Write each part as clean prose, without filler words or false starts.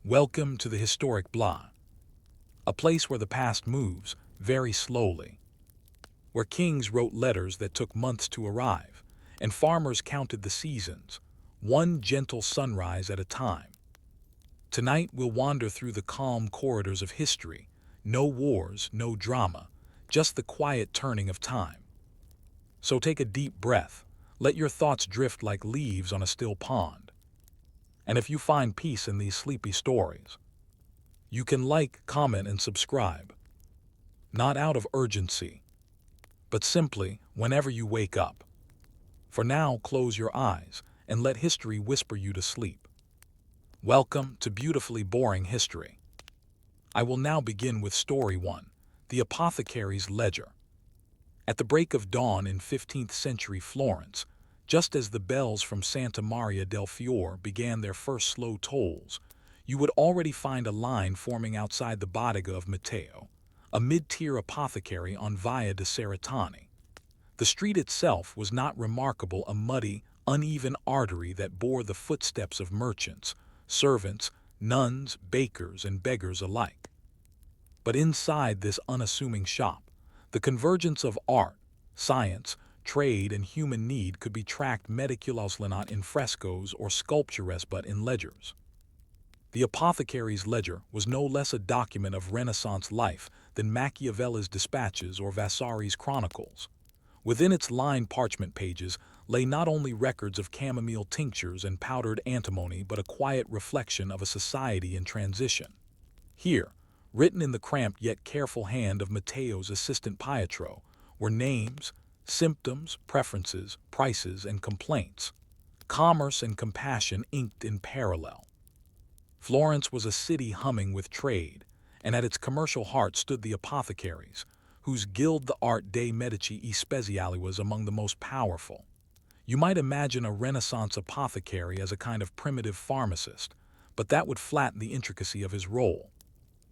Welcome to the historic blah, a place where the past moves very slowly, where kings wrote letters that took months to arrive, and farmers counted the seasons, one gentle sunrise at a time. Tonight we'll wander through the calm corridors of history, no wars, no drama, just the quiet turning of time. So take a deep breath, let your thoughts drift like leaves on a still pond. And if you find peace in these sleepy stories, you can like, comment, and subscribe. Not out of urgency, but simply whenever you wake up. For now, close your eyes and let history whisper you to sleep. Welcome to Beautifully Boring History. I will now begin with Story 1, The Apothecary's Ledger. At the break of dawn in 15th century Florence, just as the bells from Santa Maria del Fiore began their first slow tolls, you would already find a line forming outside the bottega of Matteo, a mid-tier apothecary on Via de Cerretani. The street itself was not remarkable, a muddy, uneven artery that bore the footsteps of merchants, servants, nuns, bakers, and beggars alike. But inside this unassuming shop, the convergence of art, science, trade, and human need could be tracked meticulously, not in frescoes or sculptures but in ledgers. The apothecary's ledger was no less a document of Renaissance life than Machiavelli's dispatches or Vasari's chronicles. Within its lined parchment pages lay not only records of chamomile tinctures and powdered antimony but a quiet reflection of a society in transition. Here, written in the cramped yet careful hand of Matteo's assistant Pietro, were names, symptoms, preferences, prices, and complaints. Commerce and compassion inked in parallel. Florence was a city humming with trade, and at its commercial heart stood the apothecaries, whose guild the Art dei Medici e Speciali was among the most powerful. You might imagine a Renaissance apothecary as a kind of primitive pharmacist, but that would flatten the intricacy of his role.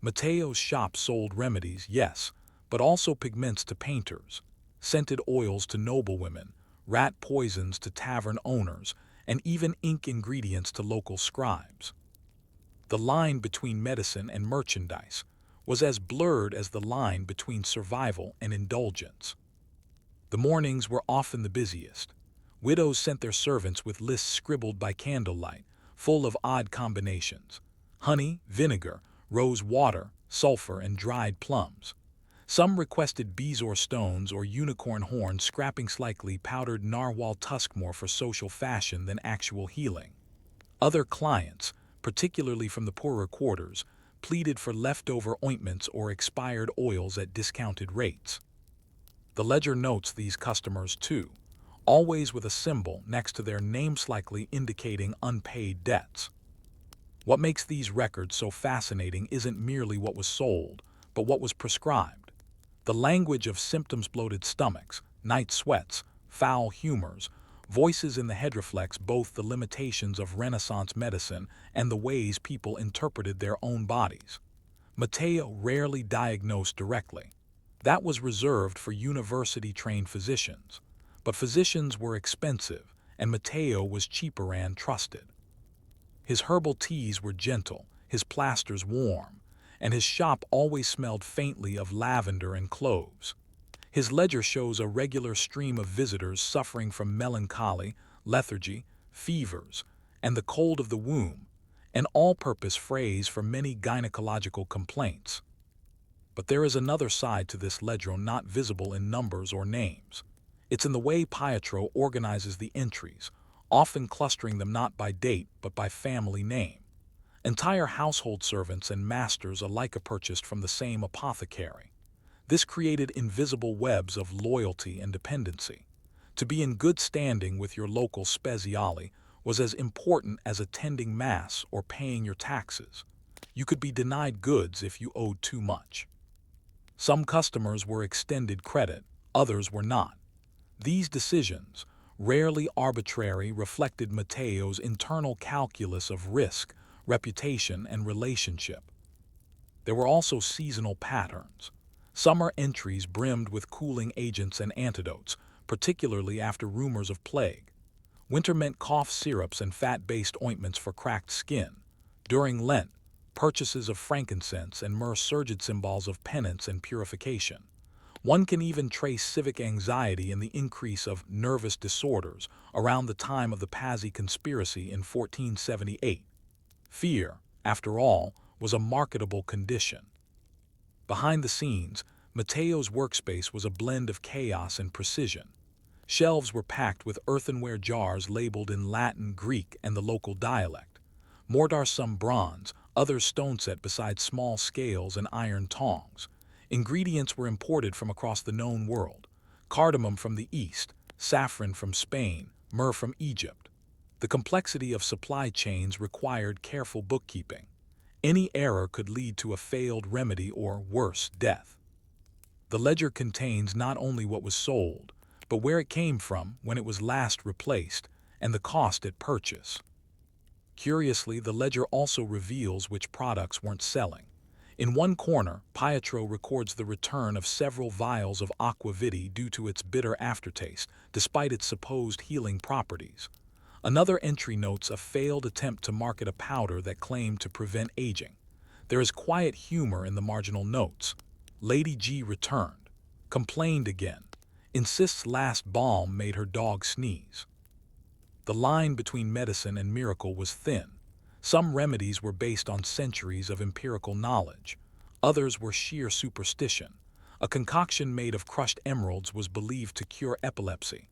Matteo's shop sold remedies, yes, but also pigments to painters, scented oils to noblewomen, rat poisons to tavern owners, and even ink ingredients to local scribes. The line between medicine and merchandise was as blurred as the line between survival and indulgence. The mornings were often the busiest. Widows sent their servants with lists scribbled by candlelight, full of odd combinations: honey, vinegar, rose water, sulfur, and dried plums. Some requested bezoar stones or unicorn horns, scrapping slightly powdered narwhal tusk more for social fashion than actual healing. Other clients, particularly from the poorer quarters, pleaded for leftover ointments or expired oils at discounted rates. The ledger notes these customers too, always with a symbol next to their name slightly indicating unpaid debts. What makes these records so fascinating isn't merely what was sold, but what was prescribed. The language of symptoms: bloated stomachs, night sweats, foul humors, voices in the head reflects both the limitations of Renaissance medicine and the ways people interpreted their own bodies. Matteo rarely diagnosed directly. That was reserved for university-trained physicians. But physicians were expensive, and Matteo was cheaper and trusted. His herbal teas were gentle, his plasters warm, and his shop always smelled faintly of lavender and cloves. His ledger shows a regular stream of visitors suffering from melancholy, lethargy, fevers, and the cold of the womb, an all-purpose phrase for many gynecological complaints. But there is another side to this ledger not visible in numbers or names. It's in the way Pietro organizes the entries, often clustering them not by date but by family name. Entire household servants and masters alike are purchased from the same apothecary. This created invisible webs of loyalty and dependency. To be in good standing with your local speciale was as important as attending mass or paying your taxes. You could be denied goods if you owed too much. Some customers were extended credit, others were not. These decisions, rarely arbitrary, reflected Matteo's internal calculus of risk, reputation, and relationship. There were also seasonal patterns. Summer entries brimmed with cooling agents and antidotes, particularly after rumors of plague. Winter meant cough syrups and fat-based ointments for cracked skin. During Lent, purchases of frankincense and myrrh surged symbols of penance and purification. One can even trace civic anxiety in the increase of nervous disorders around the time of the Pazzi conspiracy in 1478. Fear, after all, was a marketable condition. Behind the scenes, Matteo's workspace was a blend of chaos and precision. Shelves were packed with earthenware jars labeled in Latin, Greek, and the local dialect. Mortar, some bronze, others stone set beside small scales and iron tongs. Ingredients were imported from across the known world: cardamom from the East, saffron from Spain, myrrh from Egypt. The complexity of supply chains required careful bookkeeping. Any error could lead to a failed remedy or, worse, death. The ledger contains not only what was sold, but where it came from when it was last replaced, and the cost at purchase. Curiously, the ledger also reveals which products weren't selling. In one corner, Pietro records the return of several vials of aqua vitae due to its bitter aftertaste, despite its supposed healing properties. Another entry notes a failed attempt to market a powder that claimed to prevent aging. There is quiet humor in the marginal notes. Lady G returned, complained again, insists last balm made her dog sneeze. The line between medicine and miracle was thin. Some remedies were based on centuries of empirical knowledge. Others were sheer superstition. A concoction made of crushed emeralds was believed to cure epilepsy.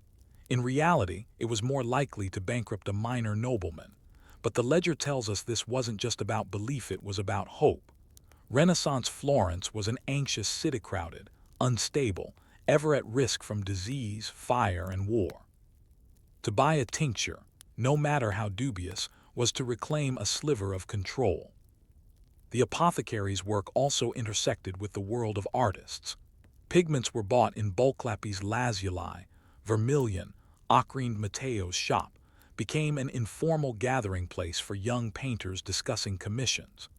In reality, it was more likely to bankrupt a minor nobleman. But the ledger tells us this wasn't just about belief, it was about hope. Renaissance Florence was an anxious city, crowded, unstable, ever at risk from disease, fire, and war. To buy a tincture, no matter how dubious, was to reclaim a sliver of control. The apothecary's work also intersected with the world of artists. Pigments were bought in bulk. Lapis lazuli, vermilion, ocrined. Matteo's shop became an informal gathering place for young painters discussing commissions.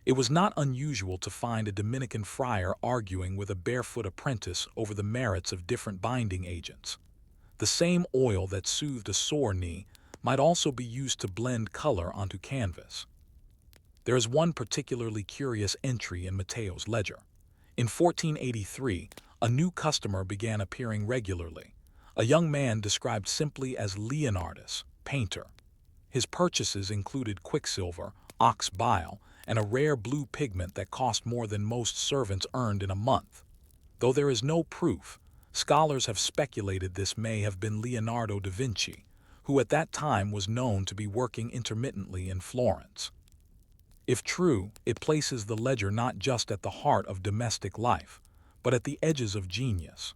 It was not unusual to find a Dominican friar arguing with a barefoot apprentice over the merits of different binding agents. The same oil that soothed a sore knee might also be used to blend color onto canvas. There is one particularly curious entry in Matteo's ledger. In 1483, a new customer began appearing regularly, a young man described simply as Leonardus, painter. His purchases included quicksilver, ox bile, and a rare blue pigment that cost more than most servants earned in a month. Though there is no proof, scholars have speculated this may have been Leonardo da Vinci, who at that time was known to be working intermittently in Florence. If true, it places the ledger not just at the heart of domestic life, but at the edges of genius.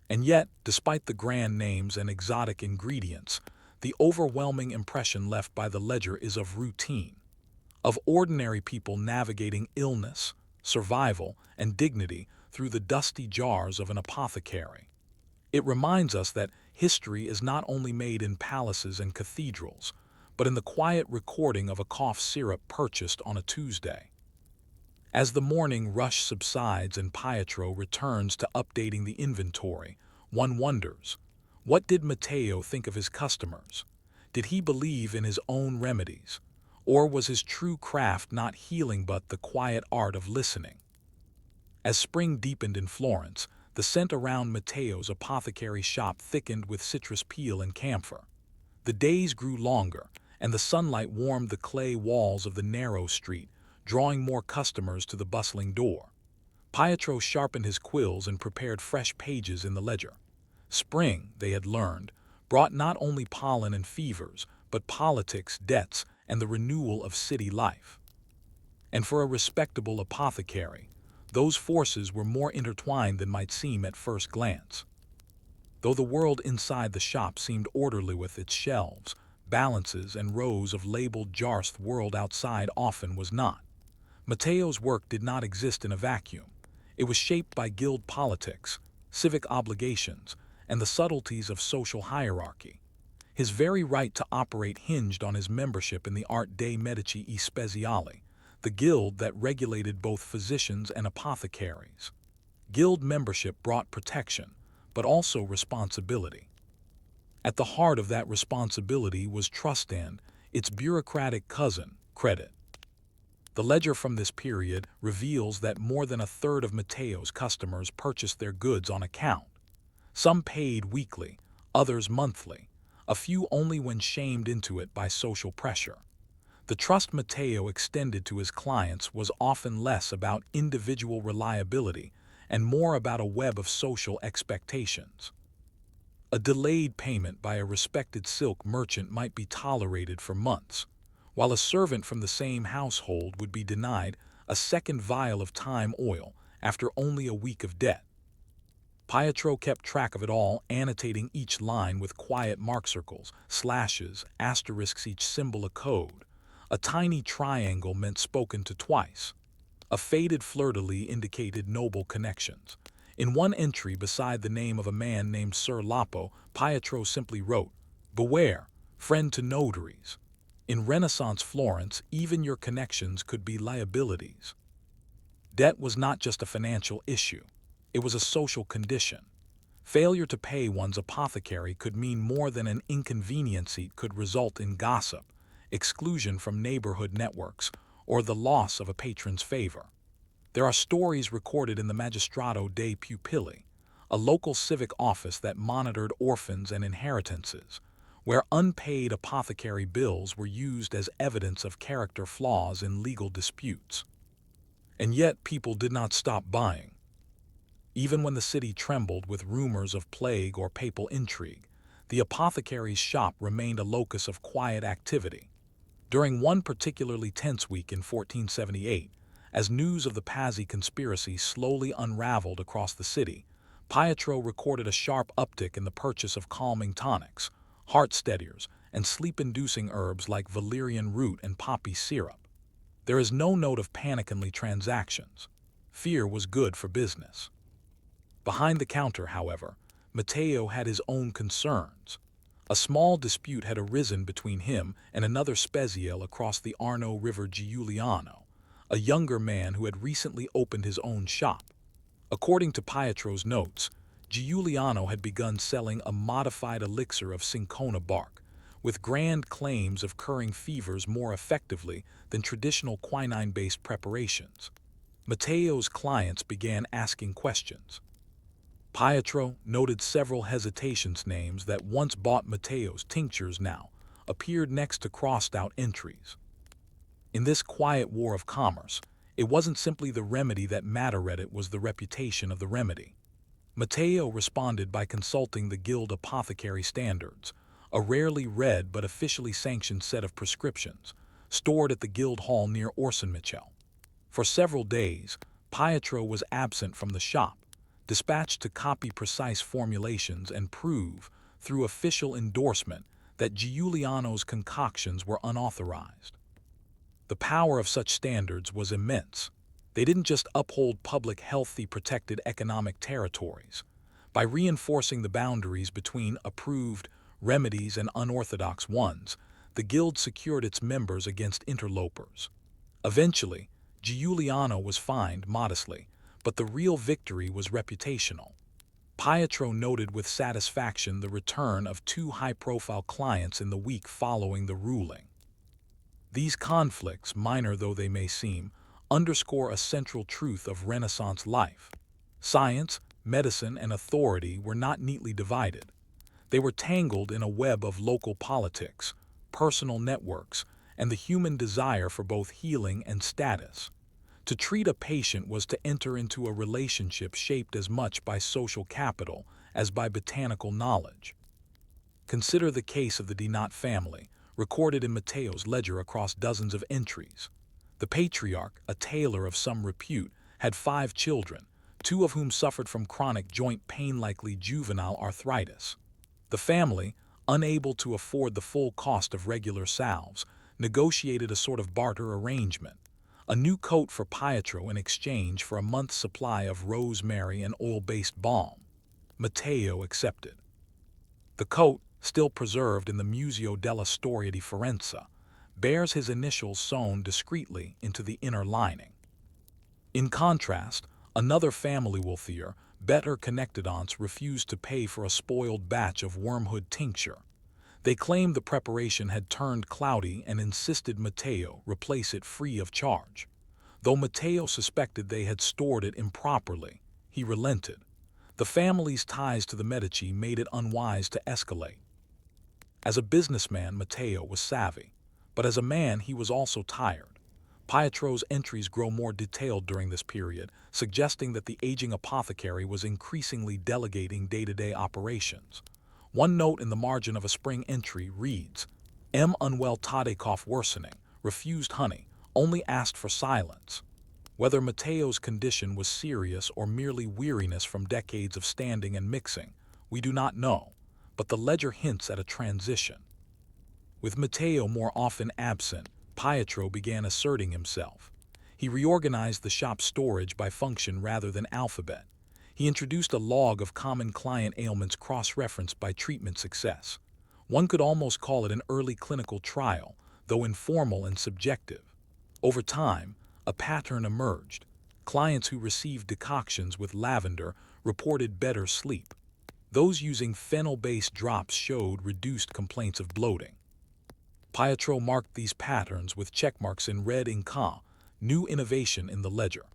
And yet, despite the grand names and exotic ingredients, the overwhelming impression left by the ledger is of routine, of ordinary people navigating illness, survival, and dignity through the dusty jars of an apothecary. It reminds us that history is not only made in palaces and cathedrals, but in the quiet recording of a cough syrup purchased on a Tuesday. As the morning rush subsides and Pietro returns to updating the inventory, one wonders, what did Matteo think of his customers? Did he believe in his own remedies? Or was his true craft not healing but the quiet art of listening? As spring deepened in Florence, the scent around Matteo's apothecary shop thickened with citrus peel and camphor. The days grew longer, and the sunlight warmed the clay walls of the narrow street, drawing more customers to the bustling door. Pietro sharpened his quills and prepared fresh pages in the ledger. Spring, they had learned, brought not only pollen and fevers, but politics, debts, and the renewal of city life. And for a respectable apothecary, those forces were more intertwined than might seem at first glance. Though the world inside the shop seemed orderly with its shelves, balances, and rows of labeled jars, the world outside often was not. Matteo's work did not exist in a vacuum. It was shaped by guild politics, civic obligations, and the subtleties of social hierarchy. His very right to operate hinged on his membership in the Arte dei Medici e Speciali, the guild that regulated both physicians and apothecaries. Guild membership brought protection, but also responsibility. At the heart of that responsibility was trust and its bureaucratic cousin, credit. The ledger from this period reveals that more than a third of Matteo's customers purchased their goods on account. Some paid weekly, others monthly, a few only when shamed into it by social pressure. The trust Matteo extended to his clients was often less about individual reliability and more about a web of social expectations. A delayed payment by a respected silk merchant might be tolerated for months, while a servant from the same household would be denied a second vial of thyme oil after only a week of debt. Pietro kept track of it all, annotating each line with quiet mark circles, slashes, asterisks, each symbol a code. A tiny triangle meant spoken to twice. A faded fleur-de-lis indicated noble connections. In one entry beside the name of a man named Sir Lapo, Pietro simply wrote, "Beware, friend to notaries." In Renaissance Florence, even your connections could be liabilities. Debt was not just a financial issue. It was a social condition. Failure to pay one's apothecary could mean more than an inconvenience. It could result in gossip, exclusion from neighborhood networks, or the loss of a patron's favor. There are stories recorded in the Magistrato dei Pupilli, a local civic office that monitored orphans and inheritances, where unpaid apothecary bills were used as evidence of character flaws in legal disputes. And yet people did not stop buying. Even when the city trembled with rumors of plague or papal intrigue, the apothecary's shop remained a locus of quiet activity. During one particularly tense week in 1478, as news of the Pazzi conspiracy slowly unraveled across the city, Pietro recorded a sharp uptick in the purchase of calming tonics, heart steadiers, and sleep-inducing herbs like valerian root and poppy syrup. There is no note of panic-only transactions. Fear was good for business. Behind the counter, however, Matteo had his own concerns. A small dispute had arisen between him and another Speziale across the Arno River, Giuliano, a younger man who had recently opened his own shop. According to Pietro's notes, Giuliano had begun selling a modified elixir of cinchona bark, with grand claims of curing fevers more effectively than traditional quinine-based preparations. Matteo's clients began asking questions. Pietro noted several hesitations. Names that once bought Matteo's tinctures now appeared next to crossed-out entries. In this quiet war of commerce, it wasn't simply the remedy that mattered, it was the reputation of the remedy. Matteo responded by consulting the Guild Apothecary Standards, a rarely read but officially sanctioned set of prescriptions, stored at the Guild Hall near Orsanmichel. For several days, Pietro was absent from the shop, dispatched to copy precise formulations and prove, through official endorsement, that Giuliano's concoctions were unauthorized. The power of such standards was immense. They didn't just uphold public health, they protected economic territories. By reinforcing the boundaries between approved remedies and unorthodox ones, the guild secured its members against interlopers. Eventually, Giuliano was fined modestly, but the real victory was reputational. Pietro noted with satisfaction the return of two high-profile clients in the week following the ruling. These conflicts, minor though they may seem, underscore a central truth of Renaissance life. Science, medicine, and authority were not neatly divided. They were tangled in a web of local politics, personal networks, and the human desire for both healing and status. To treat a patient was to enter into a relationship shaped as much by social capital as by botanical knowledge. Consider the case of the Dinat family, recorded in Matteo's ledger across dozens of entries. The patriarch, a tailor of some repute, had 5 children, 2 of whom suffered from chronic joint pain, likely juvenile arthritis. The family, unable to afford the full cost of regular salves, negotiated a sort of barter arrangement. A new coat for Pietro in exchange for a month's supply of rosemary and oil-based balm. Matteo accepted. The coat, still preserved in the Museo della Storia di Firenze, bears his initials sewn discreetly into the inner lining. In contrast, another family wealthier, better connected aunts refused to pay for a spoiled batch of wormwood tincture. They claimed the preparation had turned cloudy and insisted Matteo replace it free of charge. Though Matteo suspected they had stored it improperly, he relented. The family's ties to the Medici made it unwise to escalate. As a businessman, Matteo was savvy, but as a man he was also tired. Pietro's entries grow more detailed during this period, suggesting that the aging apothecary was increasingly delegating day-to-day operations. One note in the margin of a spring entry reads, "M. unwell toddy cough worsening, refused honey, only asked for silence." Whether Matteo's condition was serious or merely weariness from decades of standing and mixing, we do not know, but the ledger hints at a transition. With Matteo more often absent, Pietro began asserting himself. He reorganized the shop's storage by function rather than alphabet. He introduced a log of common client ailments cross-referenced by treatment success. One could almost call it an early clinical trial, though informal and subjective. Over time, a pattern emerged. Clients who received decoctions with lavender reported better sleep. Those using fennel-based drops showed reduced complaints of bloating. Pietro marked these patterns with checkmarks in red ink, new innovation in the ledger.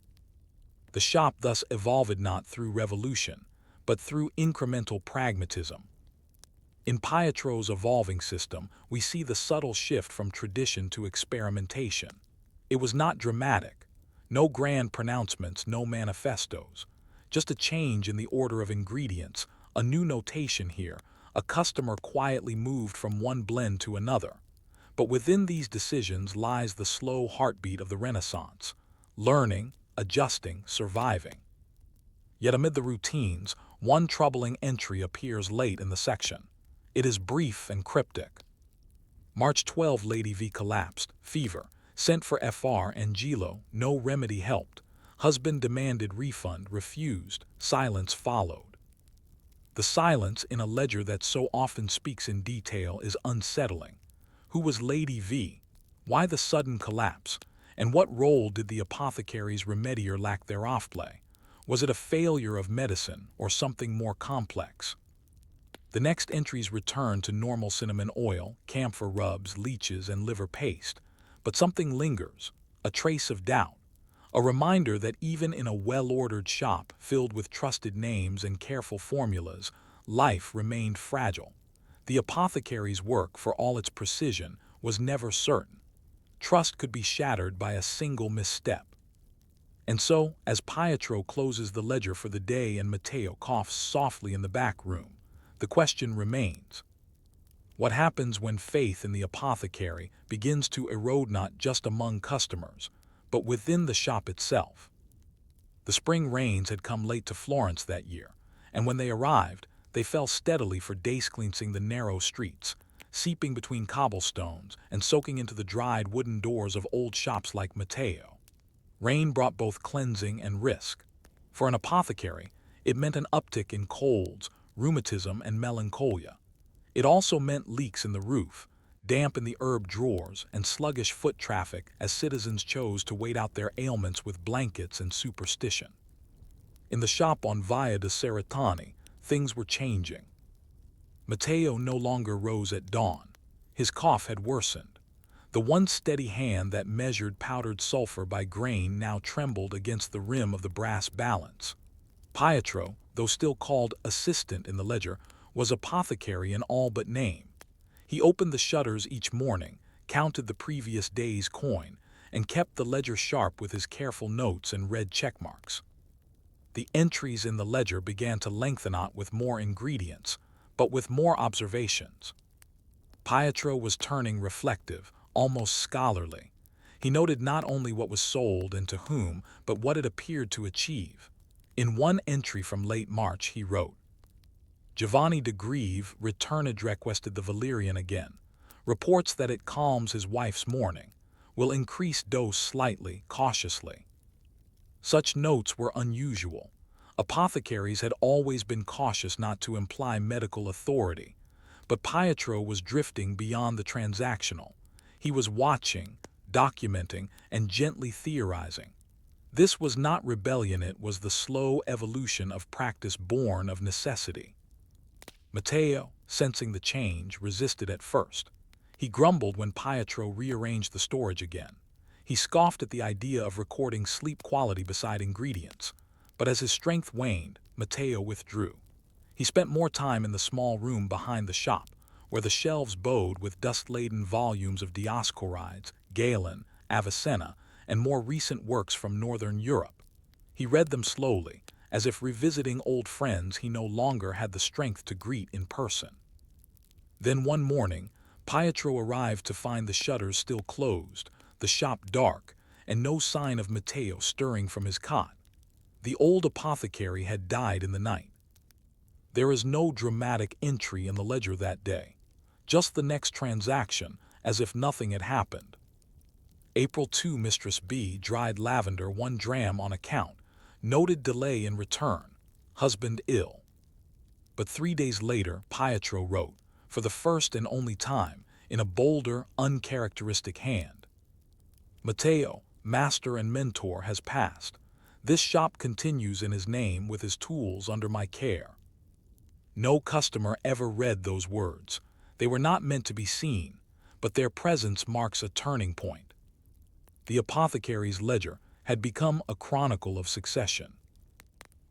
The shop thus evolved not through revolution, but through incremental pragmatism. In Pietro's evolving system, we see the subtle shift from tradition to experimentation. It was not dramatic. No grand pronouncements, no manifestos. Just a change in the order of ingredients, a new notation here. A customer quietly moved from one blend to another. But within these decisions lies the slow heartbeat of the Renaissance. Learning, adjusting, surviving. Yet amid the routines, one troubling entry appears late in the section. It is brief and cryptic. March 12, Lady V collapsed, fever. Sent for Fr. Angelo, no remedy helped. Husband demanded refund, refused. Silence followed. The silence in a ledger that so often speaks in detail is unsettling. Who was Lady V? Why the sudden collapse? And what role did the apothecary's remedier lack thereof play? Was it a failure of medicine or something more complex? The next entries return to normal cinnamon oil, camphor rubs, leeches, and liver paste. But something lingers, a trace of doubt, a reminder that even in a well-ordered shop filled with trusted names and careful formulas, life remained fragile. The apothecary's work, for all its precision, was never certain. Trust could be shattered by a single misstep. And so, as Pietro closes the ledger for the day and Matteo coughs softly in the back room, the question remains. What happens when faith in the apothecary begins to erode not just among customers, but within the shop itself? The spring rains had come late to Florence that year, and when they arrived, they fell steadily for days, cleansing the narrow streets, seeping between cobblestones and soaking into the dried wooden doors of old shops like Matteo. Rain brought both cleansing and risk. For an apothecary, it meant an uptick in colds, rheumatism, and melancholia. It also meant leaks in the roof, damp in the herb drawers, and sluggish foot traffic as citizens chose to wait out their ailments with blankets and superstition. In the shop on Via de Seratani, things were changing. Matteo no longer rose at dawn. His cough had worsened. The once steady hand that measured powdered sulfur by grain now trembled against the rim of the brass balance. Pietro, though still called assistant in the ledger, was apothecary in all but name. He opened the shutters each morning, counted the previous day's coin, and kept the ledger sharp with his careful notes and red checkmarks. The entries in the ledger began to lengthen out with more ingredients, but with more observations. Pietro was turning reflective, almost scholarly. He noted not only what was sold and to whom, but what it appeared to achieve. In one entry from late March, he wrote, Giovanni de Greve returned requested the valerian again. Reports that it calms his wife's mourning. Will increase dose slightly, cautiously. Such notes were unusual. Apothecaries had always been cautious not to imply medical authority. But Pietro was drifting beyond the transactional. He was watching, documenting, and gently theorizing. This was not rebellion, it was the slow evolution of practice born of necessity. Matteo, sensing the change, resisted at first. He grumbled when Pietro rearranged the storage again. He scoffed at the idea of recording sleep quality beside ingredients. But as his strength waned, Matteo withdrew. He spent more time in the small room behind the shop, where the shelves bowed with dust-laden volumes of Dioscorides, Galen, Avicenna, and more recent works from Northern Europe. He read them slowly, as if revisiting old friends he no longer had the strength to greet in person. Then one morning, Pietro arrived to find the shutters still closed, the shop dark, and no sign of Matteo stirring from his cot. The old apothecary had died in the night. There is no dramatic entry in the ledger that day, just the next transaction, as if nothing had happened. April 2, Mistress B. dried lavender 1 dram on account, noted delay in return, husband ill. But 3 days later, Pietro wrote, for the first and only time, in a bolder, uncharacteristic hand. Matteo, master and mentor, has passed. This shop continues in his name with his tools under my care. No customer ever read those words. They were not meant to be seen, but their presence marks a turning point. The apothecary's ledger had become a chronicle of succession.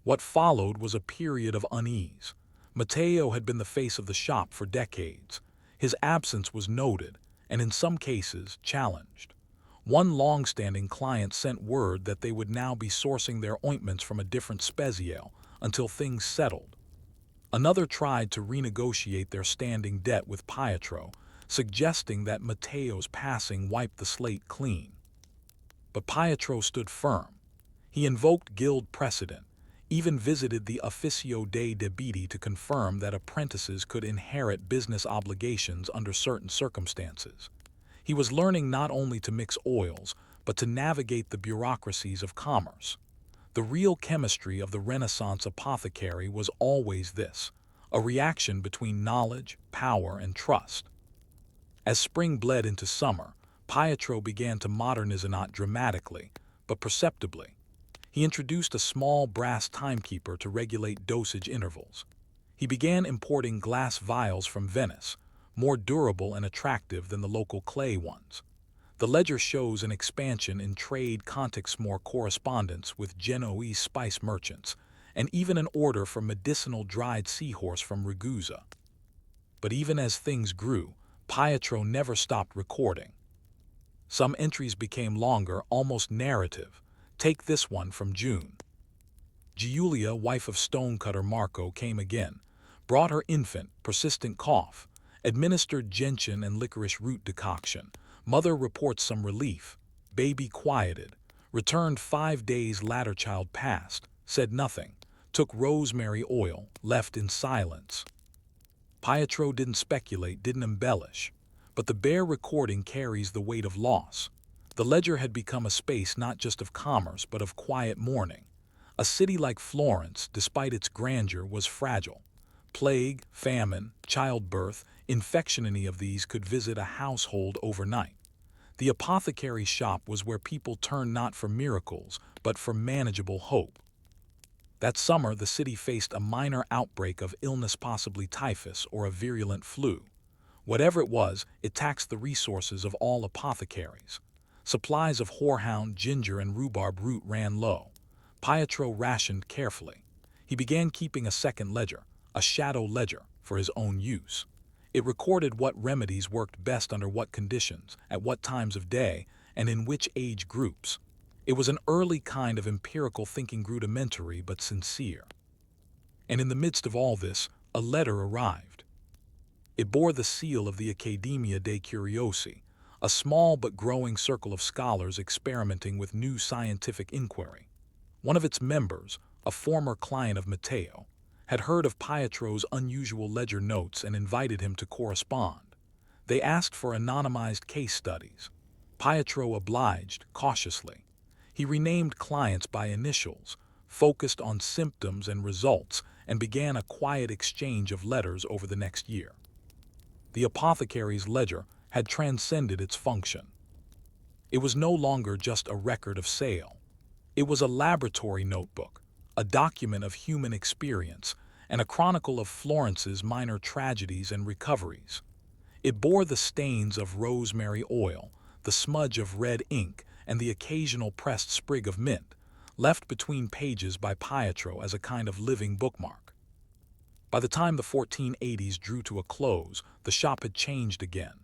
What followed was a period of unease. Matteo had been the face of the shop for decades. His absence was noted, and in some cases challenged. One long-standing client sent word that they would now be sourcing their ointments from a different speziale until things settled. Another tried to renegotiate their standing debt with Pietro, suggesting that Matteo's passing wiped the slate clean. But Pietro stood firm. He invoked guild precedent, even visited the Officio dei Debiti to confirm that apprentices could inherit business obligations under certain circumstances. He was learning not only to mix oils, but to navigate the bureaucracies of commerce. The real chemistry of the Renaissance apothecary was always this, a reaction between knowledge, power, and trust. As spring bled into summer, Pietro began to modernize not dramatically, but perceptibly. He introduced a small brass timekeeper to regulate dosage intervals. He began importing glass vials from Venice, more durable and attractive than the local clay ones. The ledger shows an expansion in trade Contexmore correspondence with Genoese spice merchants, and even an order for medicinal dried seahorse from Ragusa. But even as things grew, Pietro never stopped recording. Some entries became longer, almost narrative. Take this one from June. Giulia, wife of stonecutter Marco, came again, brought her infant, persistent cough, administered gentian and licorice root decoction. Mother reports some relief. Baby quieted. Returned 5 days latter, child passed. Said nothing. Took rosemary oil. Left in silence. Pietro didn't speculate, didn't embellish. But the bare recording carries the weight of loss. The ledger had become a space not just of commerce, but of quiet mourning. A city like Florence, despite its grandeur, was fragile. Plague, famine, childbirth, infection, any of these could visit a household overnight. The apothecary's shop was where people turned not for miracles, but for manageable hope. That summer, the city faced a minor outbreak of illness, possibly typhus or a virulent flu. Whatever it was, it taxed the resources of all apothecaries. Supplies of horehound, ginger, and rhubarb root ran low. Pietro rationed carefully. He began keeping a second ledger, a shadow ledger, for his own use. It recorded what remedies worked best under what conditions, at what times of day, and in which age groups. It was an early kind of empirical thinking, rudimentary but sincere. And in the midst of all this, a letter arrived. It bore the seal of the Accademia dei Curiosi, a small but growing circle of scholars experimenting with new scientific inquiry. One of its members, a former client of Matteo, had heard of Pietro's unusual ledger notes and invited him to correspond. They asked for anonymized case studies. Pietro obliged, cautiously. He renamed clients by initials, focused on symptoms and results, and began a quiet exchange of letters over the next year. The apothecary's ledger had transcended its function. It was no longer just a record of sale. It was a laboratory notebook, a document of human experience, and a chronicle of Florence's minor tragedies and recoveries. It bore the stains of rosemary oil, the smudge of red ink, and the occasional pressed sprig of mint, left between pages by Pietro as a kind of living bookmark. By the time the 1480s drew to a close, the shop had changed again.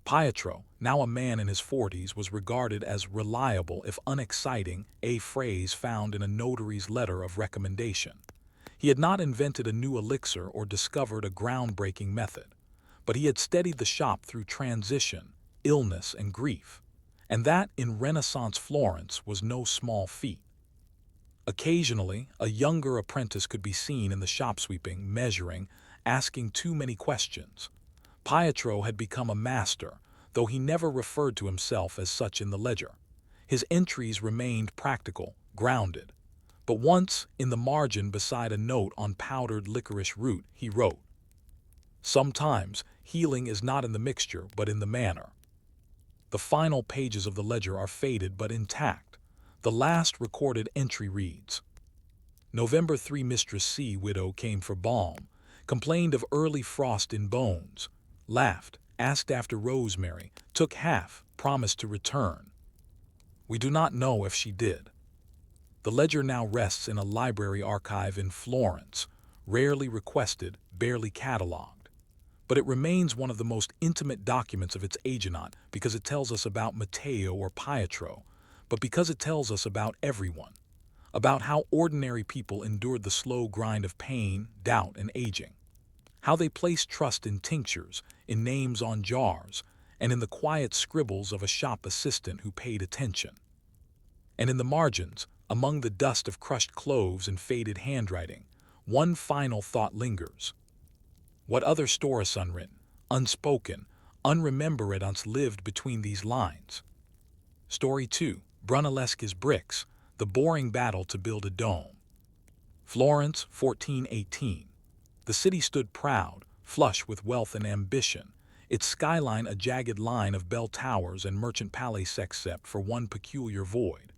Pietro, now a man in his 40s, was regarded as reliable if unexciting, a phrase found in a notary's letter of recommendation. He had not invented a new elixir or discovered a groundbreaking method, but he had steadied the shop through transition, illness, and grief. And that, in Renaissance Florence, was no small feat. Occasionally, a younger apprentice could be seen in the shop sweeping, measuring, asking too many questions. Pietro had become a master, though he never referred to himself as such in the ledger. His entries remained practical, grounded. But once, in the margin beside a note on powdered licorice root, he wrote, "Sometimes healing is not in the mixture but in the manner." The final pages of the ledger are faded but intact. The last recorded entry reads, "November 3 Mistress C. widow came for balm, complained of early frost in bones, laughed, asked after rosemary, took half, promised to return. We do not know if she did." The ledger now rests in a library archive in Florence, rarely requested, barely catalogued. But it remains one of the most intimate documents of its age, not because it tells us about Matteo or Pietro, but because it tells us about everyone, about how ordinary people endured the slow grind of pain, doubt, and aging, how they placed trust in tinctures, in names on jars, and in the quiet scribbles of a shop assistant who paid attention. And in the margins, among the dust of crushed cloves and faded handwriting, one final thought lingers. What other stories unwritten, unspoken, unremembered lived between these lines? Story 2, Brunelleschi's bricks, the boring battle to build a dome. Florence, 1418. The city stood proud, flush with wealth and ambition, its skyline a jagged line of bell towers and merchant palaces except for one peculiar void.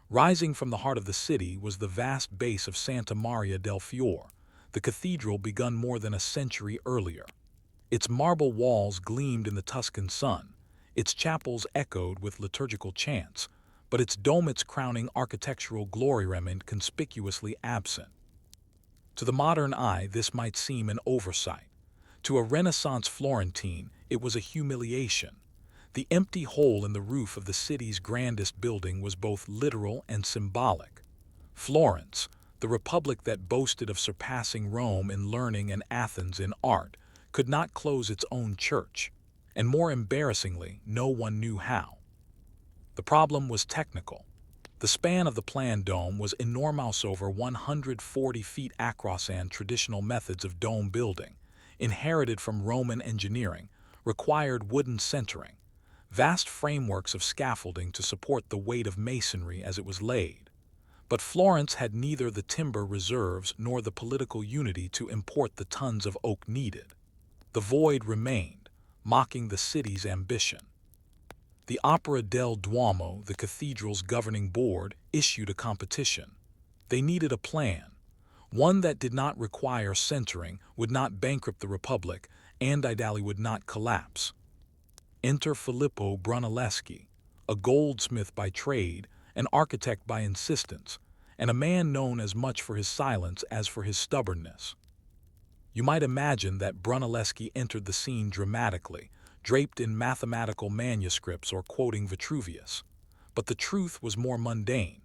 Rising from the heart of the city was the vast base of Santa Maria del Fiore, the cathedral begun more than a century earlier. Its marble walls gleamed in the Tuscan sun, its chapels echoed with liturgical chants, but its dome, its crowning architectural glory, remained conspicuously absent. To the modern eye, this might seem an oversight. To a Renaissance Florentine, it was a humiliation. The empty hole in the roof of the city's grandest building was both literal and symbolic. Florence, the republic that boasted of surpassing Rome in learning and Athens in art, could not close its own church, and more embarrassingly, no one knew how. The problem was technical. The span of the planned dome was enormous, over 140 feet across, and traditional methods of dome building, inherited from Roman engineering, required wooden centering, vast frameworks of scaffolding to support the weight of masonry as it was laid. But Florence had neither the timber reserves nor the political unity to import the tons of oak needed. The void remained, mocking the city's ambition. The Opera del Duomo, the cathedral's governing board, issued a competition. They needed a plan, one that did not require centering, would not bankrupt the Republic, and ideally would not collapse. Enter Filippo Brunelleschi, a goldsmith by trade, an architect by insistence, and a man known as much for his silence as for his stubbornness. You might imagine that Brunelleschi entered the scene dramatically, draped in mathematical manuscripts or quoting Vitruvius. But the truth was more mundane.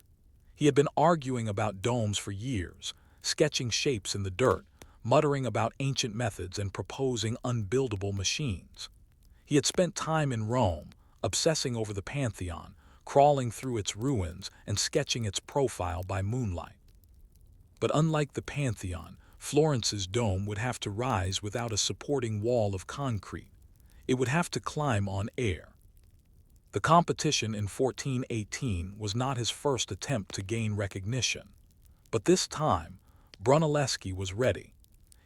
He had been arguing about domes for years, sketching shapes in the dirt, muttering about ancient methods and proposing unbuildable machines. He had spent time in Rome, obsessing over the Pantheon, crawling through its ruins and sketching its profile by moonlight. But unlike the Pantheon, Florence's dome would have to rise without a supporting wall of concrete. It would have to climb on air. The competition in 1418 was not his first attempt to gain recognition. But this time, Brunelleschi was ready.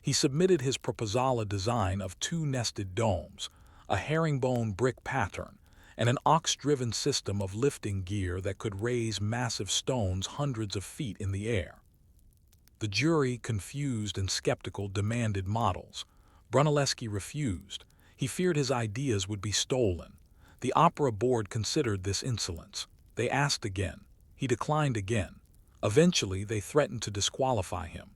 He submitted his proposal, a design of two nested domes, a herringbone brick pattern, and an ox-driven system of lifting gear that could raise massive stones hundreds of feet in the air. The jury, confused and skeptical, demanded models. Brunelleschi refused. He feared his ideas would be stolen. The opera board considered this insolence. They asked again. He declined again. Eventually, they threatened to disqualify him.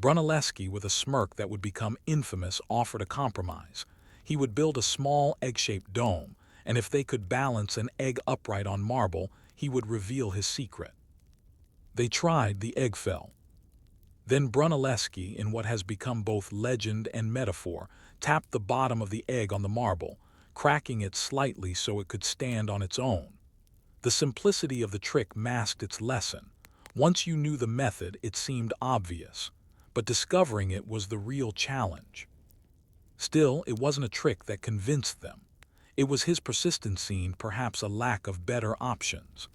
Brunelleschi, with a smirk that would become infamous, offered a compromise. He would build a small egg-shaped dome, and if they could balance an egg upright on marble, he would reveal his secret. They tried, the egg fell. Then Brunelleschi, in what has become both legend and metaphor, tapped the bottom of the egg on the marble, cracking it slightly so it could stand on its own. The simplicity of the trick masked its lesson. Once you knew the method, it seemed obvious, but discovering it was the real challenge. Still, it wasn't a trick that convinced them. It was his persistency and perhaps a lack of better options.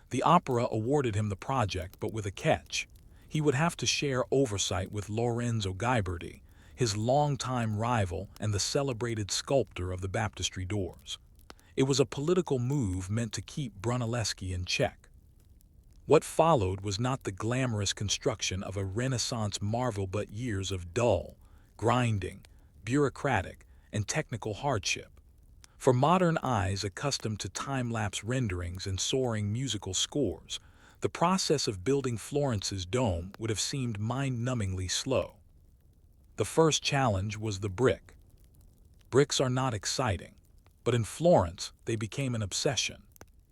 The opera awarded him the project, but with a catch. He would have to share oversight with Lorenzo Ghiberti, his longtime rival and the celebrated sculptor of the baptistry doors. It was a political move meant to keep Brunelleschi in check. What followed was not the glamorous construction of a Renaissance marvel, but years of dull, grinding, bureaucratic, and technical hardship. For modern eyes accustomed to time-lapse renderings and soaring musical scores, the process of building Florence's dome would have seemed mind-numbingly slow. The first challenge was the brick. Bricks are not exciting, but in Florence they became an obsession.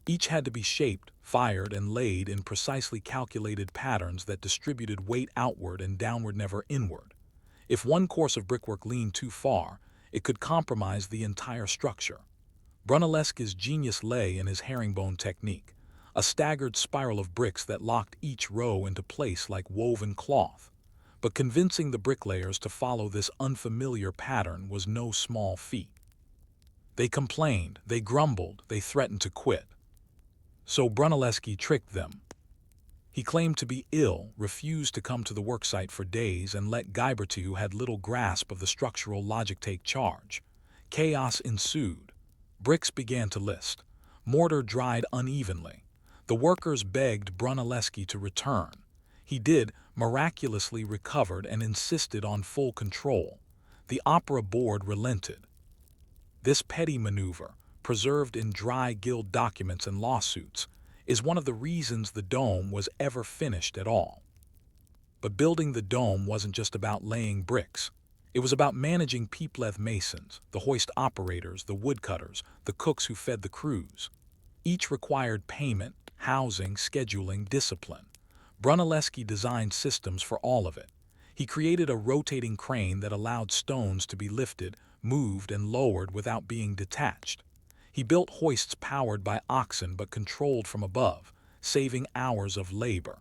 Each had to be shaped, fired, and laid in precisely calculated patterns that distributed weight outward and downward, never inward. If one course of brickwork leaned too far, it could compromise the entire structure. Brunelleschi's genius lay in his herringbone technique, a staggered spiral of bricks that locked each row into place like woven cloth. But convincing the bricklayers to follow this unfamiliar pattern was no small feat. They complained, they grumbled, they threatened to quit. So Brunelleschi tricked them. He claimed to be ill, refused to come to the worksite for days, and let Ghiberti, who had little grasp of the structural logic, take charge. Chaos ensued. Bricks began to list. Mortar dried unevenly. The workers begged Brunelleschi to return. He did, miraculously recovered, and insisted on full control. The opera board relented. This petty maneuver, preserved in dry guild documents and lawsuits, is one of the reasons the dome was ever finished at all. But building the dome wasn't just about laying bricks. It was about managing pepleth masons, the hoist operators, the woodcutters, the cooks who fed the crews. Each required payment, housing, scheduling, discipline. Brunelleschi designed systems for all of it. He created a rotating crane that allowed stones to be lifted, moved, and lowered without being detached. He built hoists powered by oxen but controlled from above, saving hours of labor.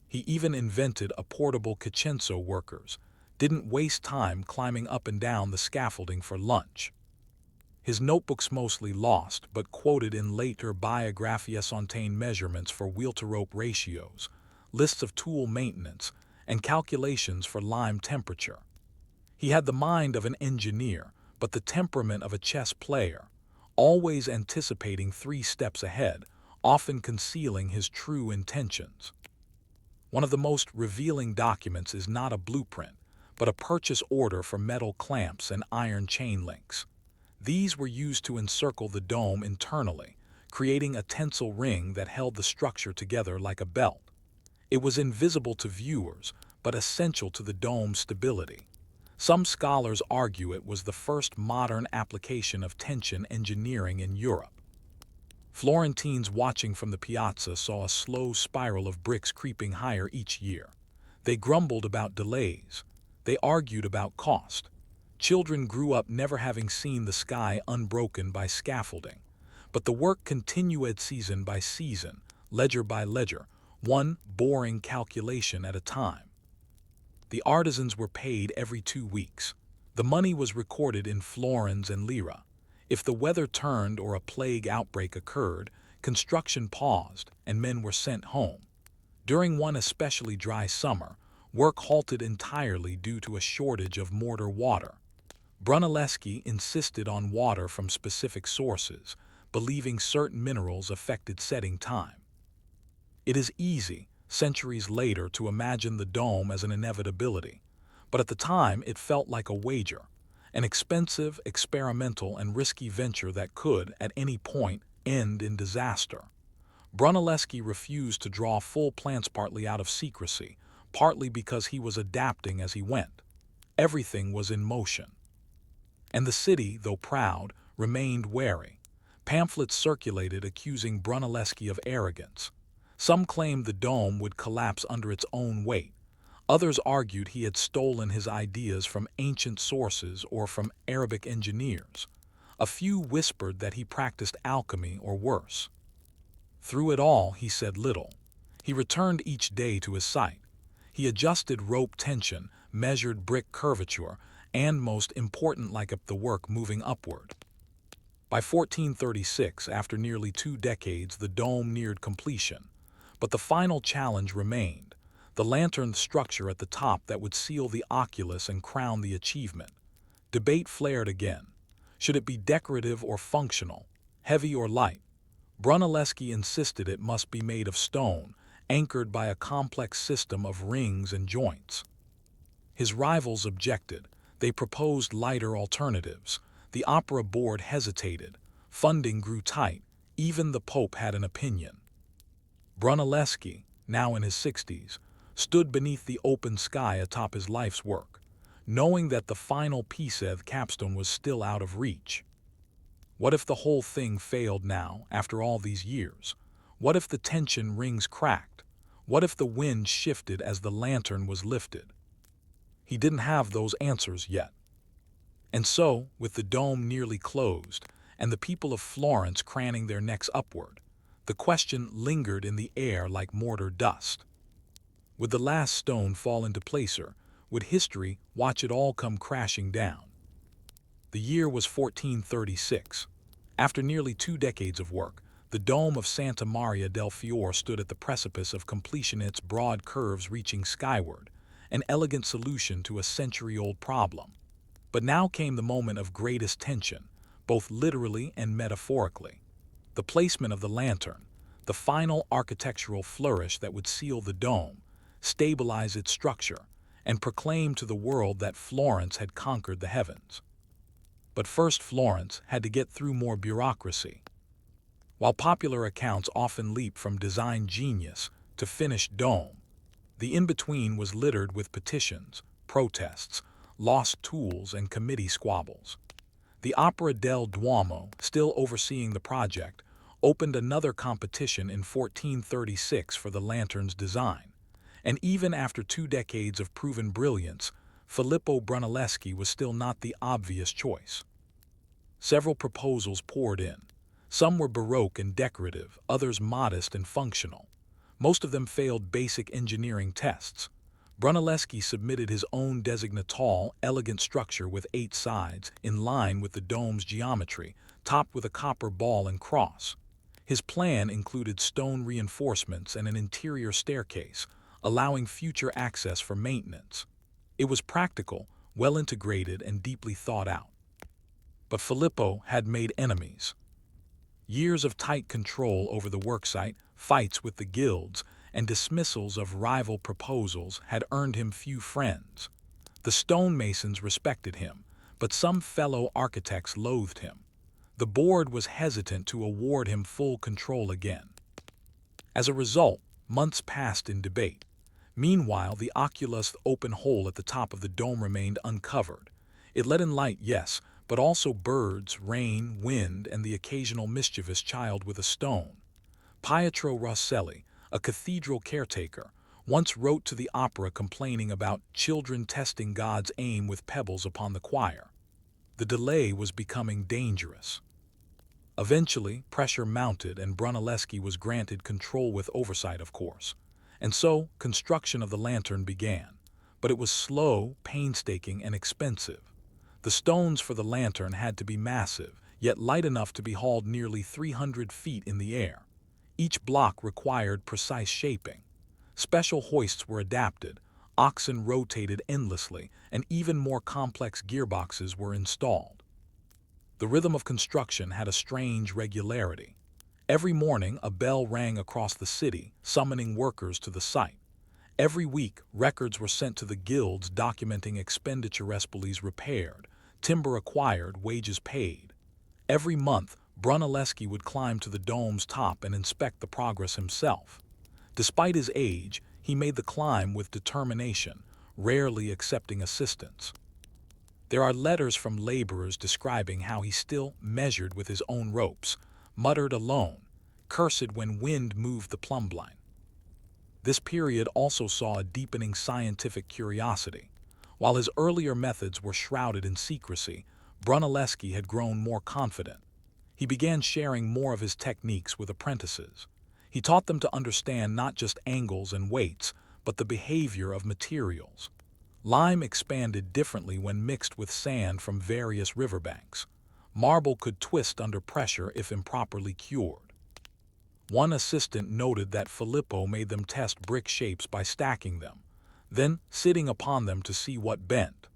He even invented a portable Cacenzo workers, didn't waste time climbing up and down the scaffolding for lunch. His notebooks, mostly lost, but quoted in later biographies, contain measurements for wheel-to-rope ratios, lists of tool maintenance, and calculations for lime temperature. He had the mind of an engineer, but the temperament of a chess player, always anticipating 3 steps ahead, often concealing his true intentions. One of the most revealing documents is not a blueprint, but a purchase order for metal clamps and iron chain links. These were used to encircle the dome internally, creating a tensile ring that held the structure together like a belt. It was invisible to viewers, but essential to the dome's stability. Some scholars argue it was the first modern application of tension engineering in Europe. Florentines watching from the piazza saw a slow spiral of bricks creeping higher each year. They grumbled about delays. They argued about cost. Children grew up never having seen the sky unbroken by scaffolding. But the work continued season by season, ledger by ledger, one boring calculation at a time. The artisans were paid every 2 weeks. The money was recorded in florins and lira. If the weather turned or a plague outbreak occurred, construction paused and men were sent home. During one especially dry summer, work halted entirely due to a shortage of mortar water. Brunelleschi insisted on water from specific sources, believing certain minerals affected setting time. It is easy, centuries later, to imagine the dome as an inevitability, but at the time it felt like a wager, an expensive, experimental, and risky venture that could, at any point, end in disaster. Brunelleschi refused to draw full plans, partly out of secrecy, partly because he was adapting as he went. Everything was in motion. And the city, though proud, remained wary. Pamphlets circulated accusing Brunelleschi of arrogance. Some claimed the dome would collapse under its own weight. Others argued he had stolen his ideas from ancient sources or from Arabic engineers. A few whispered that he practiced alchemy or worse. Through it all, he said little. He returned each day to his site. He adjusted rope tension, measured brick curvature, and, most important, liked the work moving upward. By 1436, after nearly 2 decades, the dome neared completion. But the final challenge remained: the lantern structure at the top that would seal the oculus and crown the achievement. Debate flared again. Should it be decorative or functional, heavy or light? Brunelleschi insisted it must be made of stone, anchored by a complex system of rings and joints. His rivals objected. They proposed lighter alternatives. The opera board hesitated. Funding grew tight. Even the Pope had an opinion. Brunelleschi, now in his 60s, stood beneath the open sky atop his life's work, knowing that the final piece of capstone was still out of reach. What if the whole thing failed now, after all these years? What if the tension rings cracked? What if the wind shifted as the lantern was lifted? He didn't have those answers yet. And so, with the dome nearly closed, and the people of Florence craning their necks upward, the question lingered in the air like mortar dust. Would the last stone fall into place, or would history watch it all come crashing down? The year was 1436. After nearly 2 decades of work, the dome of Santa Maria del Fiore stood at the precipice of completion, its broad curves reaching skyward, an elegant solution to a century-old problem. But now came the moment of greatest tension, both literally and metaphorically. The placement of the lantern, the final architectural flourish that would seal the dome, stabilize its structure, and proclaim to the world that Florence had conquered the heavens. But first, Florence had to get through more bureaucracy. While popular accounts often leap from design genius to finished dome, the in-between was littered with petitions, protests, lost tools, and committee squabbles. The Opera del Duomo, still overseeing the project, opened another competition in 1436 for the lantern's design. And even after 2 decades of proven brilliance, Filippo Brunelleschi was still not the obvious choice. Several proposals poured in. Some were baroque and decorative, others modest and functional. Most of them failed basic engineering tests. Brunelleschi submitted his own designated tall, elegant structure with 8 sides, in line with the dome's geometry, topped with a copper ball and cross. His plan included stone reinforcements and an interior staircase, allowing future access for maintenance. It was practical, well integrated, and deeply thought out. But Filippo had made enemies. Years of tight control over the worksite, fights with the guilds, and dismissals of rival proposals had earned him few friends. The stonemasons respected him, but some fellow architects loathed him. The board was hesitant to award him full control again. As a result, months passed in debate. Meanwhile, the oculus open hole at the top of the dome remained uncovered. It let in light, yes, but also birds, rain, wind, and the occasional mischievous child with a stone. Pietro Rosselli, a cathedral caretaker, once wrote to the opera complaining about children testing God's aim with pebbles upon the choir. The delay was becoming dangerous. Eventually, pressure mounted and Brunelleschi was granted control with oversight, of course. And so, construction of the lantern began. But it was slow, painstaking, and expensive. The stones for the lantern had to be massive, yet light enough to be hauled nearly 300 feet in the air. Each block required precise shaping. Special hoists were adapted, oxen rotated endlessly, and even more complex gearboxes were installed. The rhythm of construction had a strange regularity. Every morning, a bell rang across the city, summoning workers to the site. Every week, records were sent to the guilds documenting expenditure repaired, timber acquired, wages paid. Every month, Brunelleschi would climb to the dome's top and inspect the progress himself. Despite his age, he made the climb with determination, rarely accepting assistance. There are letters from laborers describing how he still measured with his own ropes, muttered alone, cursed when wind moved the plumbline. This period also saw a deepening scientific curiosity. While his earlier methods were shrouded in secrecy, Brunelleschi had grown more confident. He began sharing more of his techniques with apprentices. He taught them to understand not just angles and weights, but the behavior of materials. Lime expanded differently when mixed with sand from various riverbanks. Marble could twist under pressure if improperly cured. One assistant noted that Filippo made them test brick shapes by stacking them, then sitting upon them to see what bent.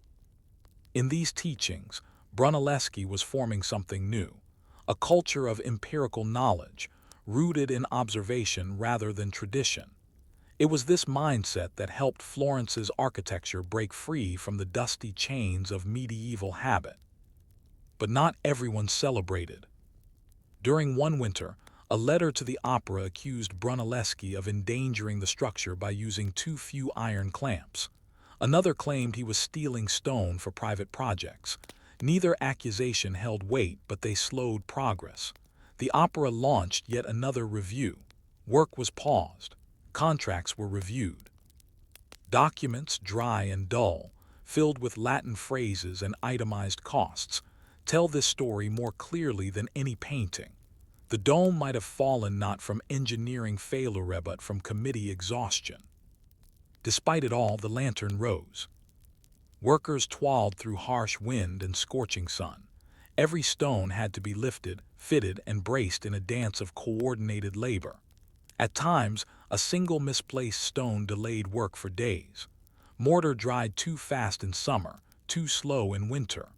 In these teachings, Brunelleschi was forming something new, a culture of empirical knowledge, rooted in observation rather than tradition. It was this mindset that helped Florence's architecture break free from the dusty chains of medieval habit. But not everyone celebrated. During one winter, a letter to the opera accused Brunelleschi of endangering the structure by using too few iron clamps. Another claimed he was stealing stone for private projects. Neither accusation held weight, but they slowed progress. The opera launched yet another review. Work was paused. Contracts were reviewed. Documents, dry and dull, filled with Latin phrases and itemized costs, tell this story more clearly than any painting. The dome might have fallen not from engineering failure but from committee exhaustion. Despite it all, the lantern rose. Workers toiled through harsh wind and scorching sun. Every stone had to be lifted, fitted, and braced in a dance of coordinated labor. At times, a single misplaced stone delayed work for days. Mortar dried too fast in summer, too slow in winter.